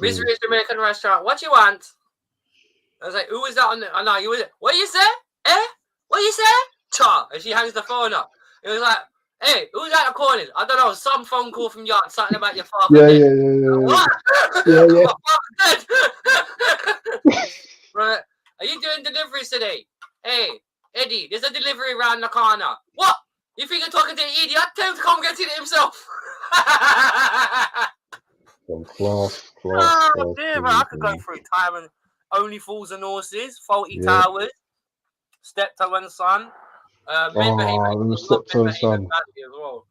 Misery Jamaican restaurant. What you want? I was like, who was that on the? I know you was it. What you say? What you say? Cha. And she hangs the phone up. It was like, hey, who's that calling? I don't know. Some phone call from yard. Something about your father. Yeah. What? Yeah. Right. Are you doing deliveries today? Hey, Eddie, there's a delivery around the corner. What? You think you're talking to an idiot? Tell him to come get it himself. Class. Dear, man, I could go through time and Only Fools and Horses, Faulty Towers, Steptoe and Son. Steptoe and Son. As well.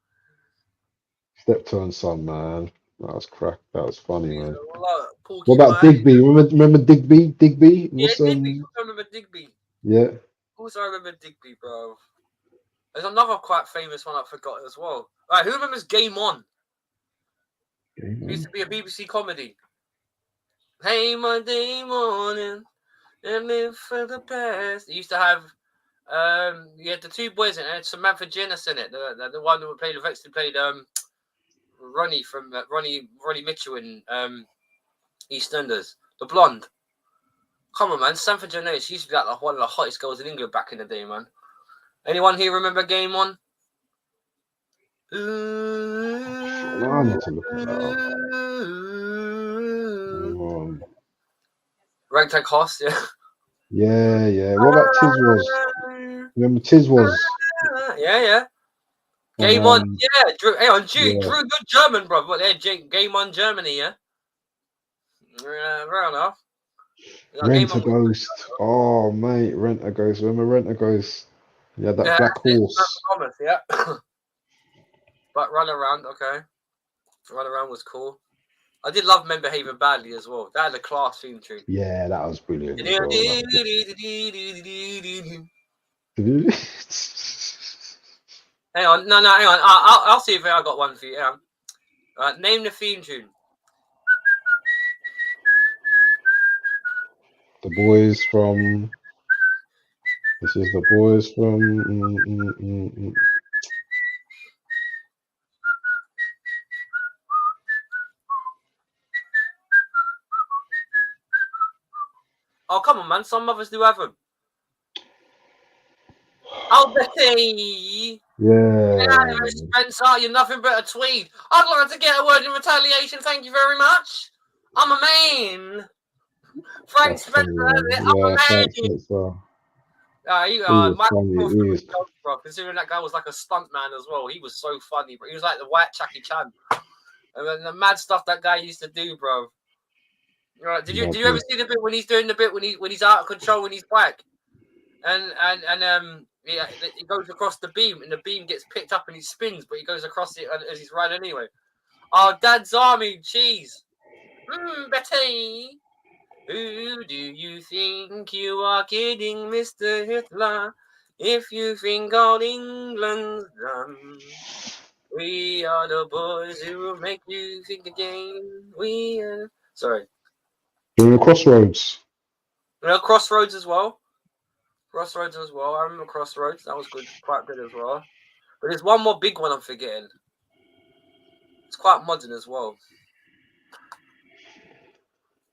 Steptoe and Son, man. That was crack. That was funny, man. What about Digby? Remember Digby? Digby? Digby. I remember Digby. Yeah. Also, I remember Digby, bro. There's another quite famous one I forgot as well. All right, who remembers Game On? It used to be a BBC comedy. Hey, Monday morning, and live for the past. It used to have Yeah, the two boys in it. Samantha Jennis in it. The one who played Ronnie from Ronnie Mitchell in EastEnders. The blonde. Come on, man. Samantha Jennis. She used to be like one of the hottest girls in England back in the day, man. Anyone here remember Game On? I need to look at that up. Ragtag Hoss, yeah. Yeah. What about Tiz was? Remember Tiz was? Yeah. Game On, yeah. Drew, hey, on Drew, good German, bro. But Game On Germany, yeah. Fair enough. Rent a Ghost. Oh, mate, Rent a Ghost. Remember Rent a Ghost? Yeah, that black horse. Thomas, yeah. But Run Around, okay. Run Around was cool. I did love Men Behaving Badly as well. That had a class theme tune. Yeah, that was brilliant. As well, hang on, no, hang on. I'll see if I got one for you. Name the theme tune. The boys from. This is the boys from. Oh, come on, man. Some of us do have them. Oh, Betty. Yeah. Spencer, you're nothing but a tweed. I'd like to get a word in retaliation. Thank you very much. I'm a man. Frank Spencer. Frank Spencer. Bro, considering that guy was like a stunt man as well. He was so funny, bro. He was like the white Jackie Chan. And then the mad stuff that guy used to do, bro. Right? Did you ever see the bit when he's doing the bit when he's out of control when he's back, and he goes across the beam and the beam gets picked up and he spins, but he goes across it as he's running anyway. Oh, Dad's Army cheese. Betty. Who do you think you are kidding, Mr. Hitler? If you think all England's done, we are the boys who will make you think again. Sorry. Doing Crossroads. Crossroads as well. I remember Crossroads. That was good, quite good as well. But there's one more big one I'm forgetting. It's quite modern as well.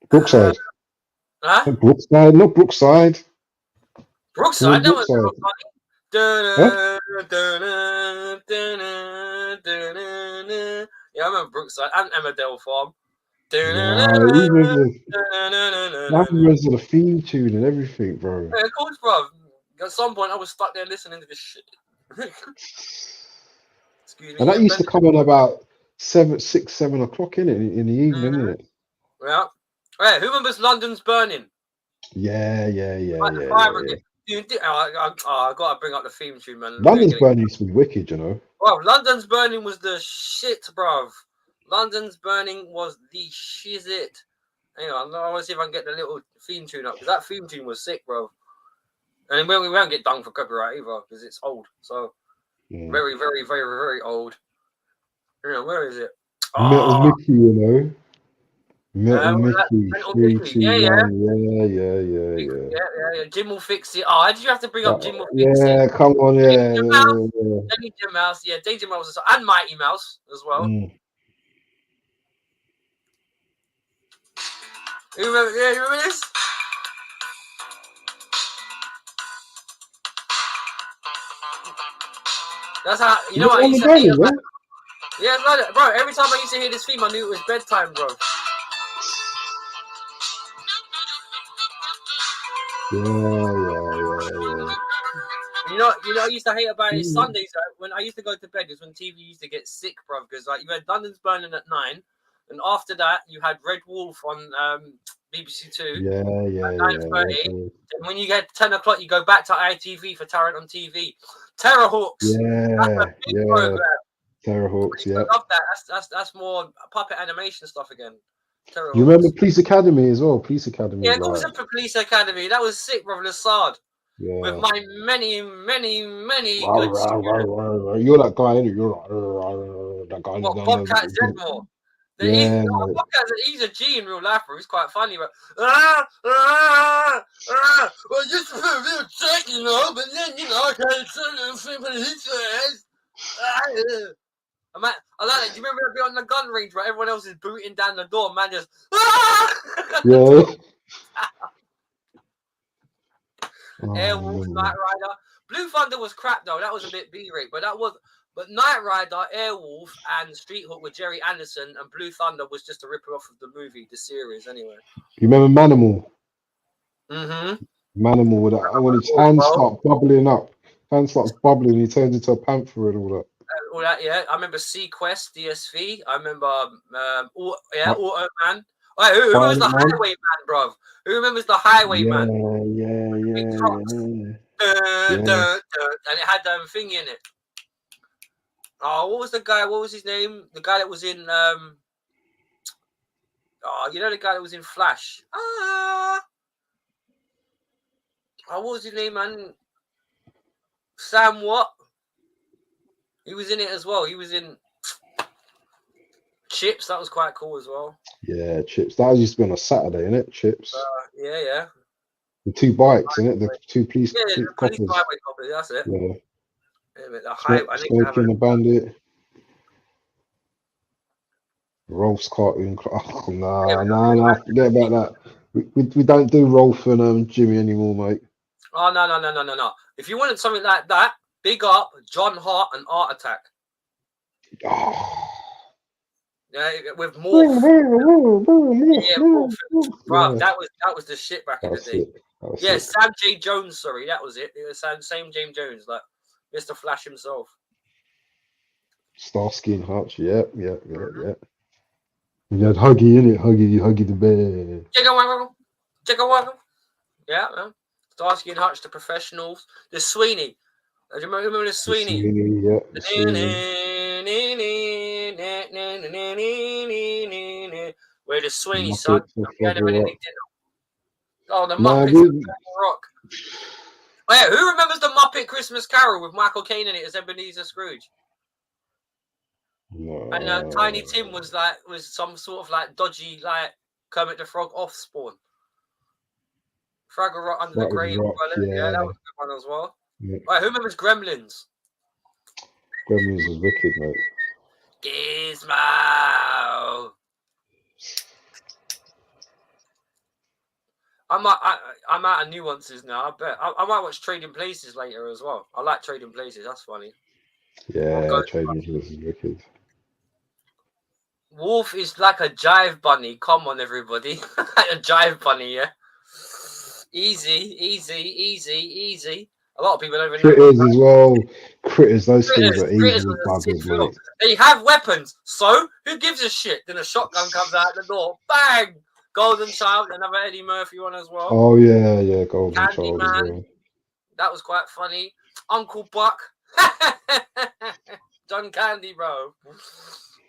Brookside. Huh? Brookside, not Brookside. Brookside, that was so funny. Yeah, I remember Brookside and Emmerdale Farm. That was the theme tune and everything, bro. Yeah, of course, bro. At some point, I was stuck there listening to this shit. Excuse me. And that used to come on about 7 o'clock in the evening, innit? Yeah. Hey, who remembers London's Burning? Yeah. I gotta bring up the theme tune, man. London's Burning used to be wicked, you know. Bro, London's Burning was the shit, bro. London's Burning was the shizit. Hang on, I want to see if I can get the little theme tune up, because that theme tune was sick, bro. And we won't get done for copyright either, because it's old. So, very, very, very, very old. Where is it? Metal Mickey, you know. Metal Mickey. 3, 2, 1. Yeah. Jim will fix it. Oh, did you have to bring up Jim will fix it? Yeah, come on, yeah. Danger Mouse, yeah, Danger Mouse, and Mighty Mouse as well. You remember this? That's how, you know what I used to hear about. Yeah, bro, every time I used to hear this theme, I knew it was bedtime, bro. Yeah. You know, I used to hate about it Sundays when I used to go to bed is when TV used to get sick, bro, because like you had London's Burning at 9, and after that you had Red Wolf on BBC Two. At 9:30. And when you get 10 o'clock, you go back to ITV for Tarrant on TV. Terrorhawks. Program. Terrorhawks. Yeah. I love that. That's more puppet animation stuff again. You remember Police Academy as well? Police Academy. Yeah, it was a Police Academy. That was sick, brother. Assad. Yeah. With my many good You're that guy, innit? You're that guy. Bobcat Zedmore. Yeah. He's a G in real life, bro. He's quite funny, but well, just a real check, you know, but then I can't say what he says. I like that. Do you remember being on the gun range where everyone else is booting down the door, man? Just Yeah. Airwolf, Knight Rider, Blue Thunder was crap though. That was a bit B-rate, but Knight Rider, Airwolf, and Street Hook with Jerry Anderson, and Blue Thunder was just a rip-off of the movie, the series, anyway. You remember Manimal? Mm-hmm. Manimal with that. When his hands start bubbling up, he turns into a panther and all that. All that, yeah. I remember Sequest, DSV. I remember, Auto Man. Wait, who was the Highwayman, bro? Who remembers the Highwayman? Yeah. And it had that thing in it. Oh, what was the guy? What was his name? The guy that was in you know the guy that was in Flash. What was his name, man? Sam what? He was in it as well. He was in Chips. That was quite cool as well. Yeah, Chips. That used to be on a Saturday, innit? Chips. Yeah. The two bikes, innit? The two police. Yeah, the police highway coppers. That's it. Yeah. The the Bandit. Rolf's cartoon. Oh, nah. Forget about that. We don't do Rolf and Jimmy anymore, mate. Oh no. If you wanted something like that, big up John Hart and Art Attack. Oh. Yeah, with Morph. Morph. Bro, that was the shit back in the day. Sam J. Jones, sorry, that was it. It was same James Jones, like Mr. Flash himself. Starsky and Hutch, yeah. We had Huggy in it, Huggy the bear. Jigga waggle. Yeah, man. Starsky and Hutch, the professionals. The Sweeney. Do you remember the Sweeney? The Sweeney. Where the Sweeney son. Oh, the Muppets Rock. Oh, yeah, who remembers the Muppet Christmas Carol with Michael Caine in it as Ebenezer Scrooge? No. And Tiny Tim was some sort of like dodgy like Kermit the Frog offspawn. Fraggle Rock under the grave. Yeah, that was a good one as well. Yeah. Right, who remembers Gremlins? Gremlins was wicked, mate. Gizmo. I'm out of nuances now. I bet I might watch Trading Places later as well. I like Trading Places. That's funny. Yeah, Trading Places is wicked. Wolf is like a jive bunny. Come on, everybody. A jive bunny, yeah. Easy. A lot of people don't even know. Critters as well. Critters, those things are easy buggers, mate. They have weapons, so who gives a shit? Then a shotgun comes out the door. Bang! Golden Child, another Eddie Murphy one as well. Oh, yeah, Golden Child as well. That was quite funny. Uncle Buck. John Candy, bro.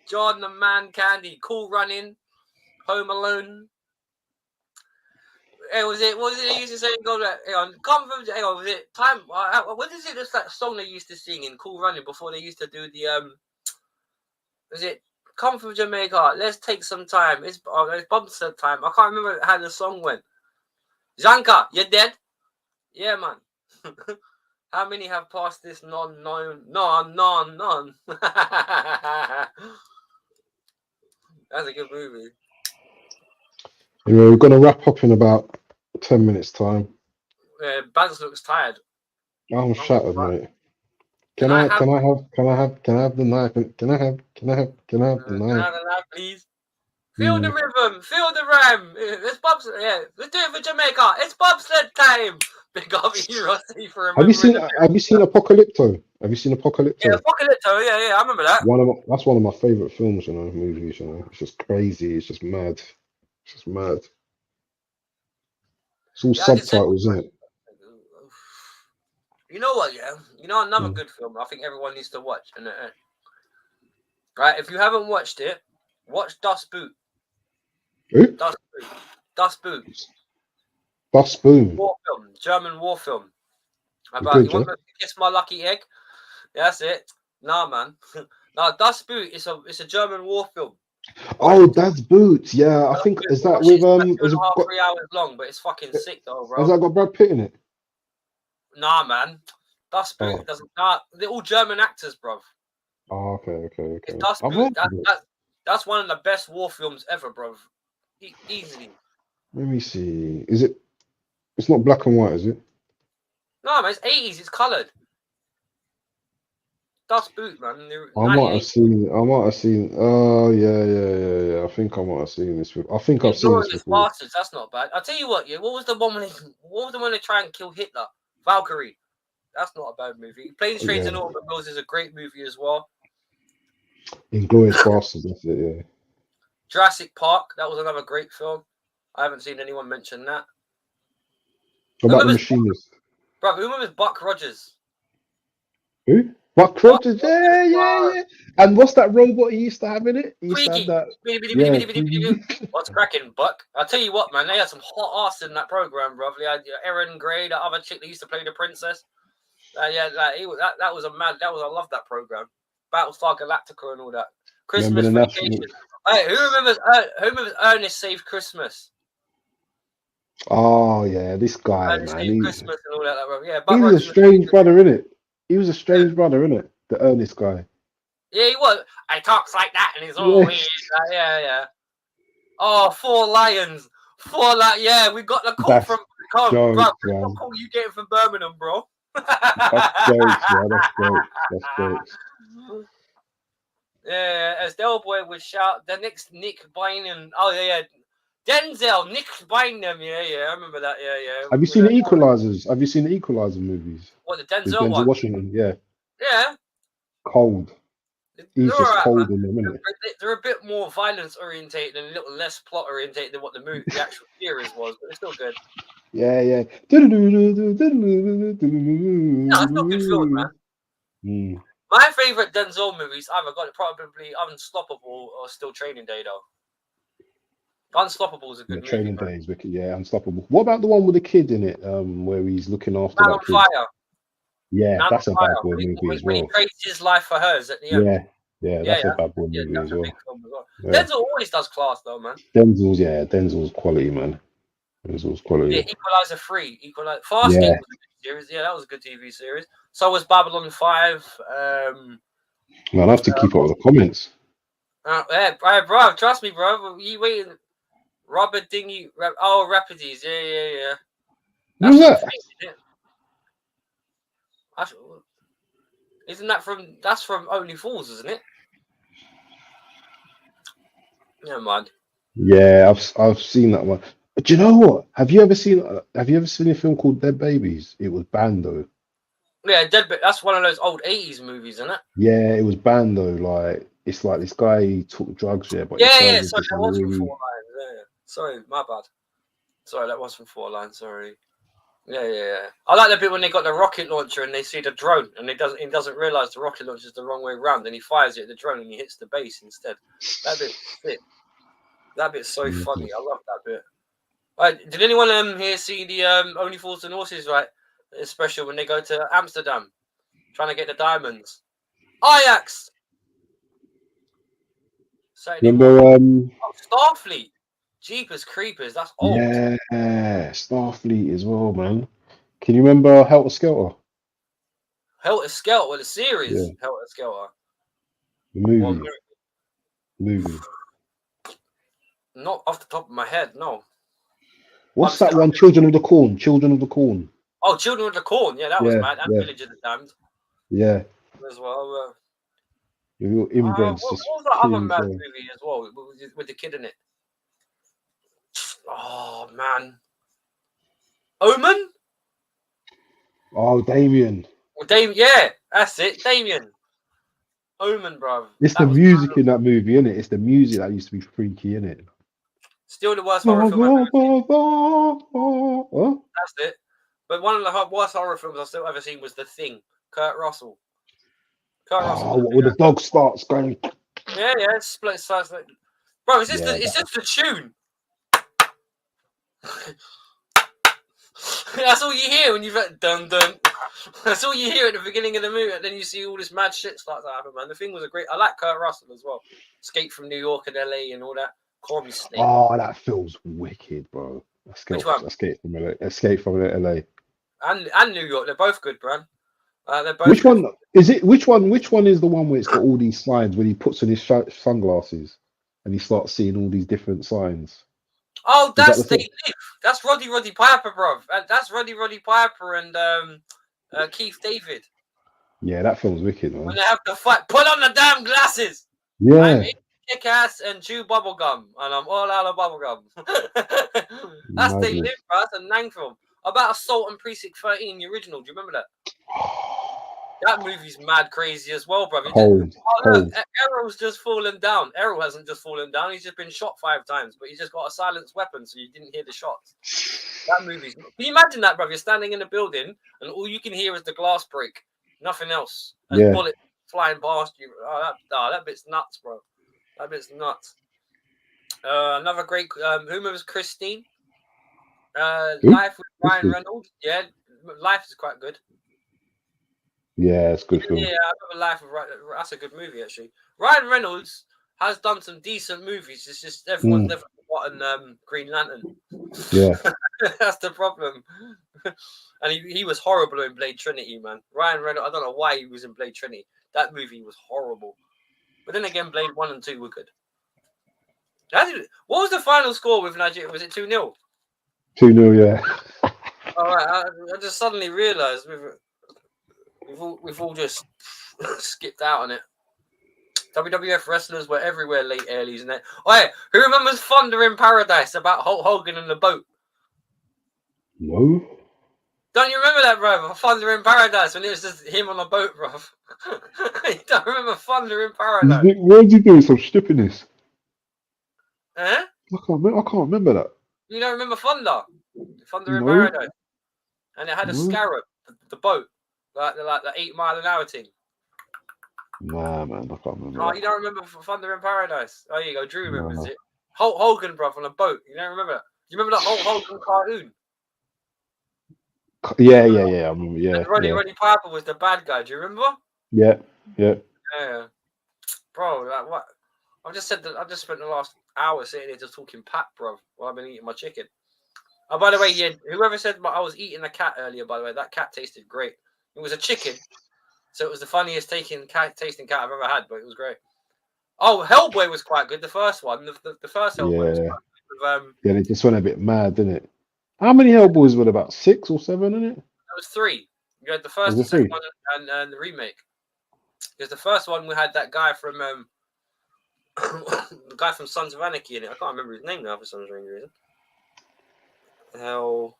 John the Man Candy. Cool Running. Home Alone. Hey, what was it they used to say? Come from, was it time? What is it? That's that song they used to sing in Cool Running before they used to do the was it Come from Jamaica? Let's take some time. It's Bobsled time. I can't remember how the song went. Zanka, you're dead? Yeah, man. How many have passed this? None. That's a good movie. Anyway, we're gonna wrap up in about 10 minutes time. Baz looks tired. I'm shattered, mate. Can I have the knife? Can I have the knife? Can I have the knife, please? Feel the rhythm, feel the rhyme. It's bobsled. Yeah, let's do it for Jamaica. It's bobsled time. Big up you, Rossi, for remembering. Have you seen Apocalypto? Yeah, Apocalypto. Yeah, I remember that. That's one of my favorite films, movies. It's just crazy. It's just mad. It's all subtitles, isn't it? You know what? Yeah, another good film. I think everyone needs to watch. Right, if you haven't watched it, watch Das Boot. Who? Das Boot. Das Boot. War film, German war film. About you want to kiss my lucky egg? Yeah, that's it. Nah, man. Das Boot is a German war film. Oh, that's Boots. Yeah, I think is that Watch with it. It's like has it 2.5, got 3 hours long, but it's fucking sick though, has bro. that got Brad Pitt in it? Nah, man. Dust Oh, Boot doesn't. Nah, they're all German actors, bro. oh okay. It's Dust I've Boot. heard of it. That's one of the best war films ever, bro. Easily. Let me see. Is it? It's not black and white, is it? No, man, it's 80s. It's coloured. Dust Boot, man. I might have 98. seen. I might have seen. Oh yeah. I think I might have seen this. I think I've seen this Inglorious before. Bastards. That's not bad. I'll tell you what. Yeah, what was the one when they try and kill Hitler? Valkyrie. That's not a bad movie. Planes, Trains, and Automobiles is a great movie as well. Inglorious Bastards. That's it. Yeah. Jurassic Park. That was another great film. I haven't seen anyone mention that. What about The Machinist? Bro, who remembers Buck Rogers? Who? Buck Rogers. Yeah. And what's that robot he used to have in it? He used to have that. Yeah. What's cracking, Buck? I'll tell you what, man. They had some hot ass in that program, bro. They had Erin Gray, that other chick that used to play the princess. That was a mad. I love that program. Battlestar Galactica and all that. Christmas Vacation. Hey, who remembers Ernest Saved Christmas? Oh yeah, this guy, Ernest man. Saved Christmas and all that. Yeah, he was a strange brother, innit? He was a strange brother, innit? The Ernest guy. Yeah, he was. He talks like that, and he's all weird. Yeah. Oh, 4 Lions. 4 Lions. Yeah, we got the call from. Bro, what call you getting from Birmingham, bro? That's jokes, man. That's jokes. Yeah, as Del Boy would shout, the next Nick Bynum. Oh yeah. Denzel, Nick Bynum. Yeah, I remember that. Yeah. Have you seen the Equalizers? Have you seen the Equalizer movies? What, the Denzel one? Washington, yeah. Yeah. Cold. He's just right, cold in them, isn't it? They're a bit more violence orientated and a little less plot orientated than what the actual series was, but they're still good. Yeah. No, it's not good film, man. My favorite Denzel movies, I've got it probably Unstoppable or Still Training Day, though. Unstoppable is a good movie. Training Day is wicked, yeah. Unstoppable. What about the one with the kid in it, where he's looking after Man that on kid? Fire. Yeah, that's a bad boy movie as well. When he trades his life for hers at the end. Yeah, that's a bad boy movie as well. Denzel always does class, though, man. Denzel's quality, man. Denzel's quality. Yeah, Equalizer 3. Fast Game was a good series. Yeah, that was a good TV series. So was Babylon 5. Man, I have to keep up with the comments. Bro, trust me, bro. You waiting? Robert Dingy. Rapides. Yeah. Who's that? Isn't that from? That's from Only Fools, isn't it? Never mind. Yeah, I've seen that one. But do you know what? Have you ever seen a film called Dead Babies? It was banned though. Yeah, that's one of those old 80s movies, isn't it? Yeah, it was banned though. Like it's like this guy he took drugs, but yeah. Sorry, that was from 4 Lines. Yeah. Sorry, my bad. Sorry, that was from 4 Lines. Sorry. Yeah. I like the bit when they got the rocket launcher and they see the drone and he doesn't realize the rocket launcher is the wrong way around and he fires it at the drone and he hits the base instead. That bit's sick. That bit's so funny. I love that bit. Right, did anyone here see the Only Fools and Horses, right? Especially when they go to Amsterdam trying to get the diamonds. Ajax. Remember Starfleet. Jeepers Creepers, that's old. Yeah, Starfleet as well, man. Can you remember Helter Skelter? Helter Skelter, the series. Helter Skelter. The movie. Not off the top of my head, no. What's that one? Children of the Corn. Oh, Children of the Corn. Yeah, that was mad. And Village of the Damned. Yeah. As well. Your inbreds. What was that other mad movie as well with the kid in it? Oh man, Omen. Oh, Damien. Yeah, that's it, Damien. Omen, bro. It's the music in that movie, innit? It's the music that used to be freaky, innit? Still the worst horror film I've ever seen. That's it. But one of the worst horror films I've still ever seen was The Thing. Kurt Russell. When the dog starts going. Yeah, split starts like. Bro, it's just the tune. That's all you hear when you've dun dun. That's all you hear at the beginning of the movie, and then you see all this mad shit start to happen, man. The thing was a great. I like Kurt Russell as well. Escape from New York and LA and all that. Call me Snake. Oh, that feels wicked, bro. Which one? Escape from LA. Escape from LA. And New York. They're both good, bro. They're both Which good. one is it? Which one is the one where it's got all these signs when he puts on his sunglasses and he starts seeing all these different signs? Oh, Is that that's the They thing? Live. That's Roddy Piper, bro. That's Roddy Piper and Keith David. Yeah, that film's wicked, man. When they have to fight, put on the damn glasses. Yeah. I'm in kick ass and chew bubblegum, and I'm all out of bubblegum. That's They Live, bro. That's a Nang film about Assault on Precinct 13, the original. Do you remember that? That movie's mad crazy as well, bro. Errol's just fallen down. Errol hasn't just fallen down. He's just been shot 5 times, but he's just got a silenced weapon, so you didn't hear the shots. That movie's... Can you imagine that, bro? You're standing in a building, and all you can hear is the glass break. Nothing else. And bullets flying past you. That bit's nuts, bro. That bit's nuts. Another great... who remembers Christine? Life with Ryan Reynolds. Yeah, Life is quite good. Yeah, it's a good film. Yeah, I remember Life of Ryan. That's a good movie, actually. Ryan Reynolds has done some decent movies. It's just everyone's never forgotten Green Lantern. Yeah. That's the problem. And he was horrible in Blade Trinity, man. Ryan Reynolds, I don't know why he was in Blade Trinity. That movie was horrible. But then again, Blade 1 and 2 were good. What was the final score with Nigeria? Was it 2-0? 2-0, yeah. All right, I just suddenly realised we've all just skipped out on it. WWF wrestlers were everywhere late earlys and that. Oh, yeah. Who remembers Thunder in Paradise about Hulk Hogan and the boat? No. Don't you remember that, bro? Thunder in Paradise when it was just him on a boat, bro. You don't remember Thunder in Paradise? Where did you do some stupidness? Huh? I can't remember that. You don't remember Thunder? Thunder in Paradise. And it had a scarab, the boat. Like the 8 mile an hour thing. Nah, man, I can't remember. Oh, you don't remember Thunder in Paradise? Oh, there you go. Drew remembers it. Hulk Hogan, bro, on a boat. You don't remember that? Do you remember that Hulk Hogan cartoon? Yeah. I remember. Yeah. And Roddy Piper was the bad guy. Do you remember? Yeah. Bro, like what? I just spent the last hour sitting here just talking pat, bro, while I've been eating my chicken. Oh, by the way, yeah, whoever said I was eating a cat earlier, by the way, that cat tasted great. It was a chicken, so it was the funniest tasting cat I've ever had, but it was great. Oh, Hellboy was quite good. The first one, the first Hellboy was quite good. Yeah, they just went a bit mad, didn't it? How many Hellboys were there? About 6 or 7 in it? There was 3. You had the first, the second one, and the remake. Because the first one we had that guy from the guy from Sons of Anarchy in it. I can't remember his name now for some strange reason. Hellboy.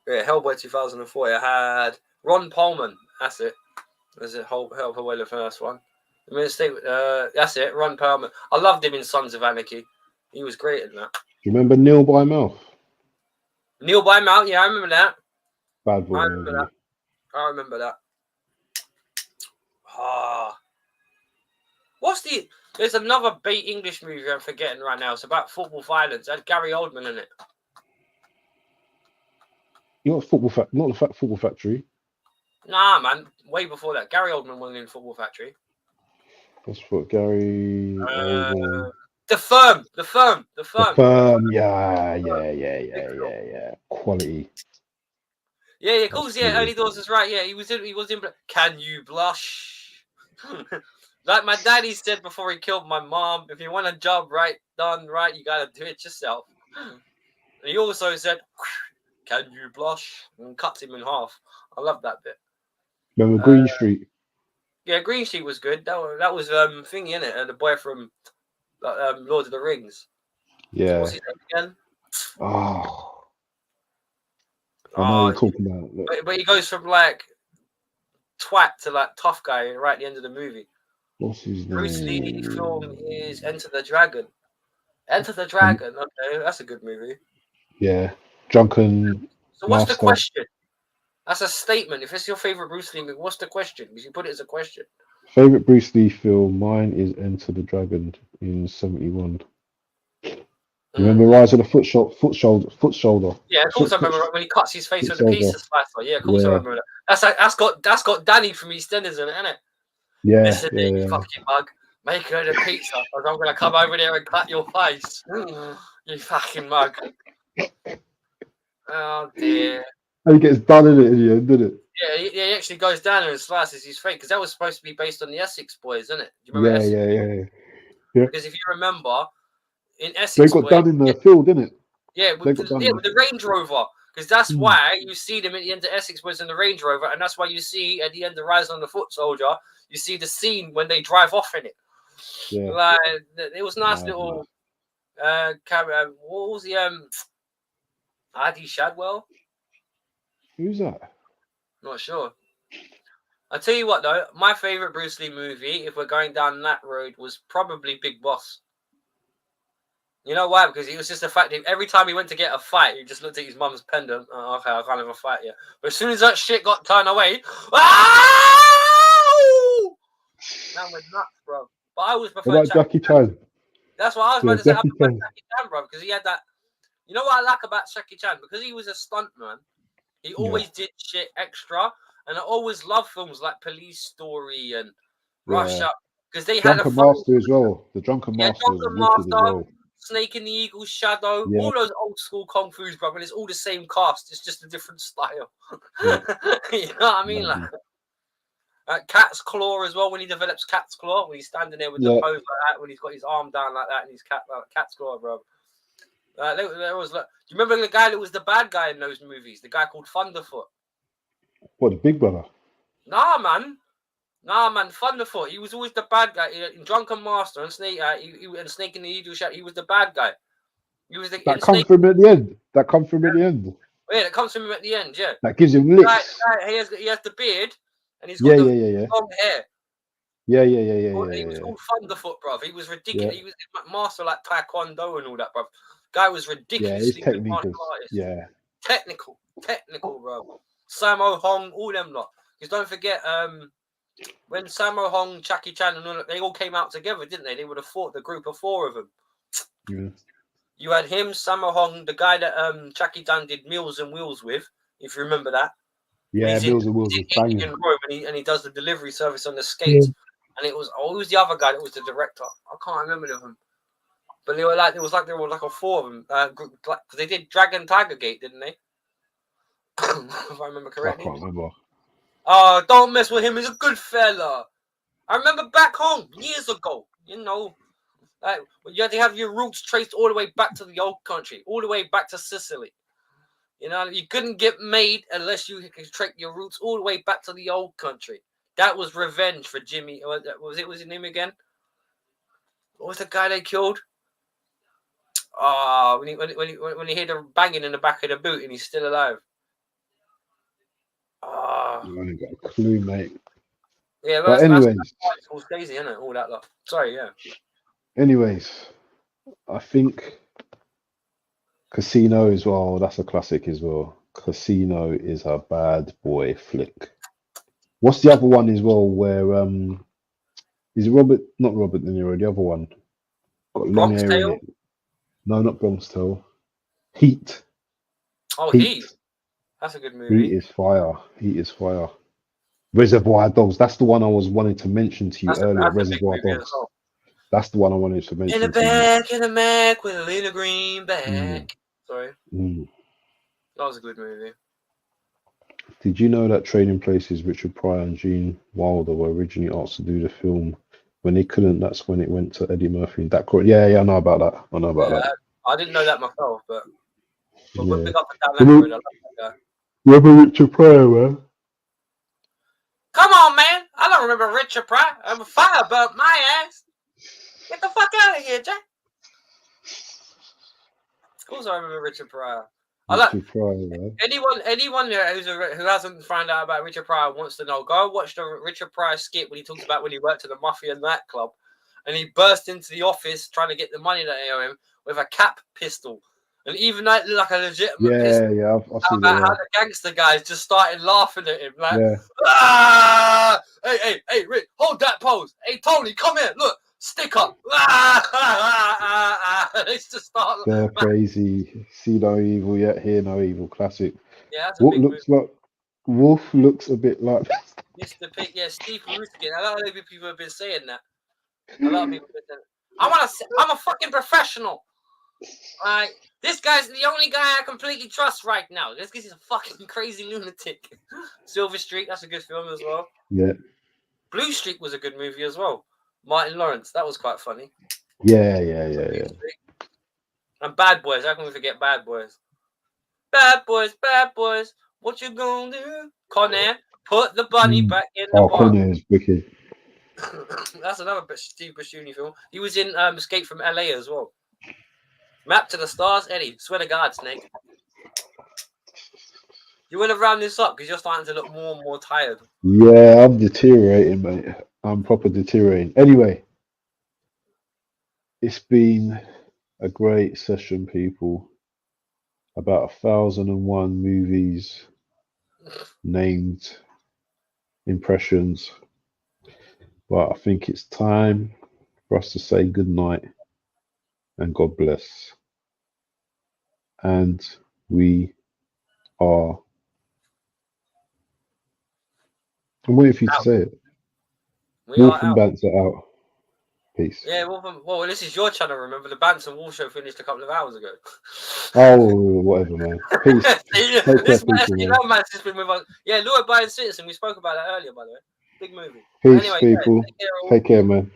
Yeah, Hellboy 2004. I had Ron Perlman. That's it. There's a Hellboy, the first one. That's it. Ron Perlman. I loved him in Sons of Anarchy. He was great in that. Do you remember Neil by Mouth? Neil by Mouth. Yeah, I remember that. Bad boy. I remember that. There's another bait English movie I'm forgetting right now. It's about football violence. It had Gary Oldman in it. Not the Football Factory. Nah, man. Way before that. Gary Oldman wasn't in Football Factory. That's what Gary Oldman. The Firm. The Firm. Yeah. Quality. Yeah, of course. Yeah, Early Doors is right. Yeah, he was in. Can you blush? Like my daddy said before he killed my mom, if you want a job done right, you gotta do it yourself. And he also said, "Can you blush?" and cuts him in half. I love that bit. Remember Green Street? Yeah, Green Street was good. That was thingy in it, and the boy from Lord of the Rings. Yeah. What's his name again? Oh, I know you're talking about. But he goes from like twat to like tough guy right at the end of the movie. What's his name? Bruce Lee film is Enter the Dragon. Enter the Dragon. Okay, that's a good movie. Yeah, Drunken. So what's the question? That's a statement. If it's your favorite Bruce Lee movie, what's the question? Because you put it as a question. Favorite Bruce Lee film? Mine is Enter the Dragon in '71. You remember Rise of the Foot Shoulder? Yeah, of course I remember when he cuts his face with the Shoulder. pizza slicer. Yeah, of course I remember that. That's got Danny from EastEnders in it, isn't it? Yeah, Listen, you fucking mug. Make her the pizza, or I'm gonna come over there and cut your face. You fucking mug. Oh dear. And he gets done in it in the end, didn't it? Yeah, he actually goes down there and slices his face because that was supposed to be based on the Essex Boys, isn't it? Do you remember Essex? Yeah. Because if you remember, in Essex, They got done in the field, didn't it? Yeah, with the Range Rover. Because that's why you see them at the end of Essex Boys in the Range Rover, and that's why you see at the end of Rise on the Foot Soldier, you see the scene when they drive off in it. Yeah. Like, it was nice little. What was the Adi Shadwell? Who's that? Not sure. I'll tell you what though, my favorite Bruce Lee movie, if we're going down that road, was probably Big Boss. You know why? Because it was just the fact that every time he went to get a fight, he just looked at his mum's pendant. Oh, okay, I can't have a fight yet. But as soon as that shit got turned away, that went nuts, bro. But I always prefer Jackie Chan. That's what I was about to say. I prefer Jackie Chan, bro, because he had that. You know what I like about Jackie Chan? Because he was a stuntman, he always did shit extra. And I always love films like Police Story and Rush Up. Because they had Drunken Master as well. The Drunken Master Drunken was wicked as well. Snake in the Eagle's Shadow, all those old school kung fu's, bro, and it's all the same cast. It's just a different style. Yeah. You know what I mean? Like Cat's Claw as well. When he develops Cat's Claw, when he's standing there with the pose like that, when he's got his arm down like that, and he's Cat's Claw, bro. There was. Do you remember the guy that was the bad guy in those movies? The guy called Thunderfoot. What, the Big Brother? Nah, man, Thunderfoot. He was always the bad guy in Drunken Master and Snake. And Snake in the Eagle Shadow. He was the bad guy. He was the that comes from him at the end. That comes from him at the end. Yeah, that comes from him at the end. Yeah, that gives him licks. He has the beard and he's got long hair. Yeah. He was called Thunderfoot, bruv. He was ridiculous. He was master like Taekwondo and all that, bruv. Guy was ridiculously good martial artist. Yeah, technical, bro. Sammo Hung, all them lot. Because don't forget, when Sammo Hung, Jackie Chan, and all that, they all came out together, didn't they? They would have fought the group of 4 of them. Yeah. You had him, Sammo Hung, the guy that Jackie Chan did Meals and Wheels with, if you remember that. Yeah, Meals and Wheels was banging. And he does the delivery service on the skates. Yeah. And it was who was the other guy that was the director? I can't remember them. But they were like there were like a 4 of them. Because they did Dragon Tiger Gate, didn't they? If I remember correctly. I can't remember. Oh, don't mess with him. He's a good fella. I remember back home years ago. You know, like you had to have your roots traced all the way back to the old country, all the way back to Sicily. You know, you couldn't get made unless you could trace your roots all the way back to the old country. That was revenge for Jimmy. Was his name again? What was the guy they killed? When he heard the banging in the back of the boot and he's still alive. I ain't got a clue, mate. Yeah, but anyways, that's all crazy, isn't it? All that lot. Sorry, yeah. Anyways, I think Casino as well. That's a classic as well. Casino is a bad boy flick. What's the other one as well? Where is it Robert? Not Robert De Niro. The other one got long hair in it. No, not Bronx Tale. Heat. Oh, Heat. That's a good movie. Heat is fire. Reservoir Dogs. That's the one I was wanting to mention to you earlier. Reservoir Dogs. Well. That's the one I wanted to mention. In the back with a little green bag. Sorry. That was a good movie. Did you know that Trading Places, Richard Pryor and Gene Wilder were originally asked to do the film? When they couldn't, that's when it went to Eddie Murphy and Dak. Yeah, I know about that. I didn't know that myself, but we'll pick up and down that road. I like that guy. Remember Richard Pryor, man? Come on, man. I don't remember Richard Pryor. I'm a fire about my ass. Get the fuck out of here, Jack. Of course I remember Richard Pryor. Anyone who hasn't found out about Richard Pryor wants to know, go watch the Richard Pryor skit when he talks about when he worked at the Mafia nightclub and he burst into the office trying to get the money that they owe him with a cap pistol. And even though it looked like a legitimate pistol, I've seen about how the gangster guys just started laughing at him. Like, hey, Rick, hold that pose. Hey, Tony, come here. Look, sticker. It's to start. They're crazy. See no evil yet, hear no evil. Classic. Yeah, that's a What big looks like Wolf looks a bit like. Mr. Pig, yeah, Steve Ruskin. A lot of people have been saying that. A lot of people have been saying, I'm a fucking professional. Alright. This guy's the only guy I completely trust right now. This guy's a fucking crazy lunatic. Silver Streak, that's a good film as well. Yeah. Blue Streak was a good movie as well. Martin Lawrence, that was quite funny. Yeah. And Bad Boys, how can we forget Bad Boys? Bad Boys, what you gonna do? Con Air, put the bunny back in the bar. Con Air is wicked. That's another Steve Buscemi film. He was in Escape from LA as well. Map to the Stars, Eddie. Swear to God, Snake. You want to round this up because you're starting to look more and more tired. Yeah, I'm deteriorating, mate. I'm proper deteriorating. Anyway, it's been a great session, people. About 1,001 movies, named, impressions. But I think it's time for us to say good night and God bless. And we are. I'm waiting for you to say it. Wolf and Bants are out. Peace. Yeah, well, this is your channel, remember? The Bants and Wolf show finished a couple of hours ago. Oh, whatever, man. Peace. This man has been with us. Yeah, Law-Abiding Citizen, we spoke about that earlier, by the way. Big movie. Peace, anyway, people. Take care, man.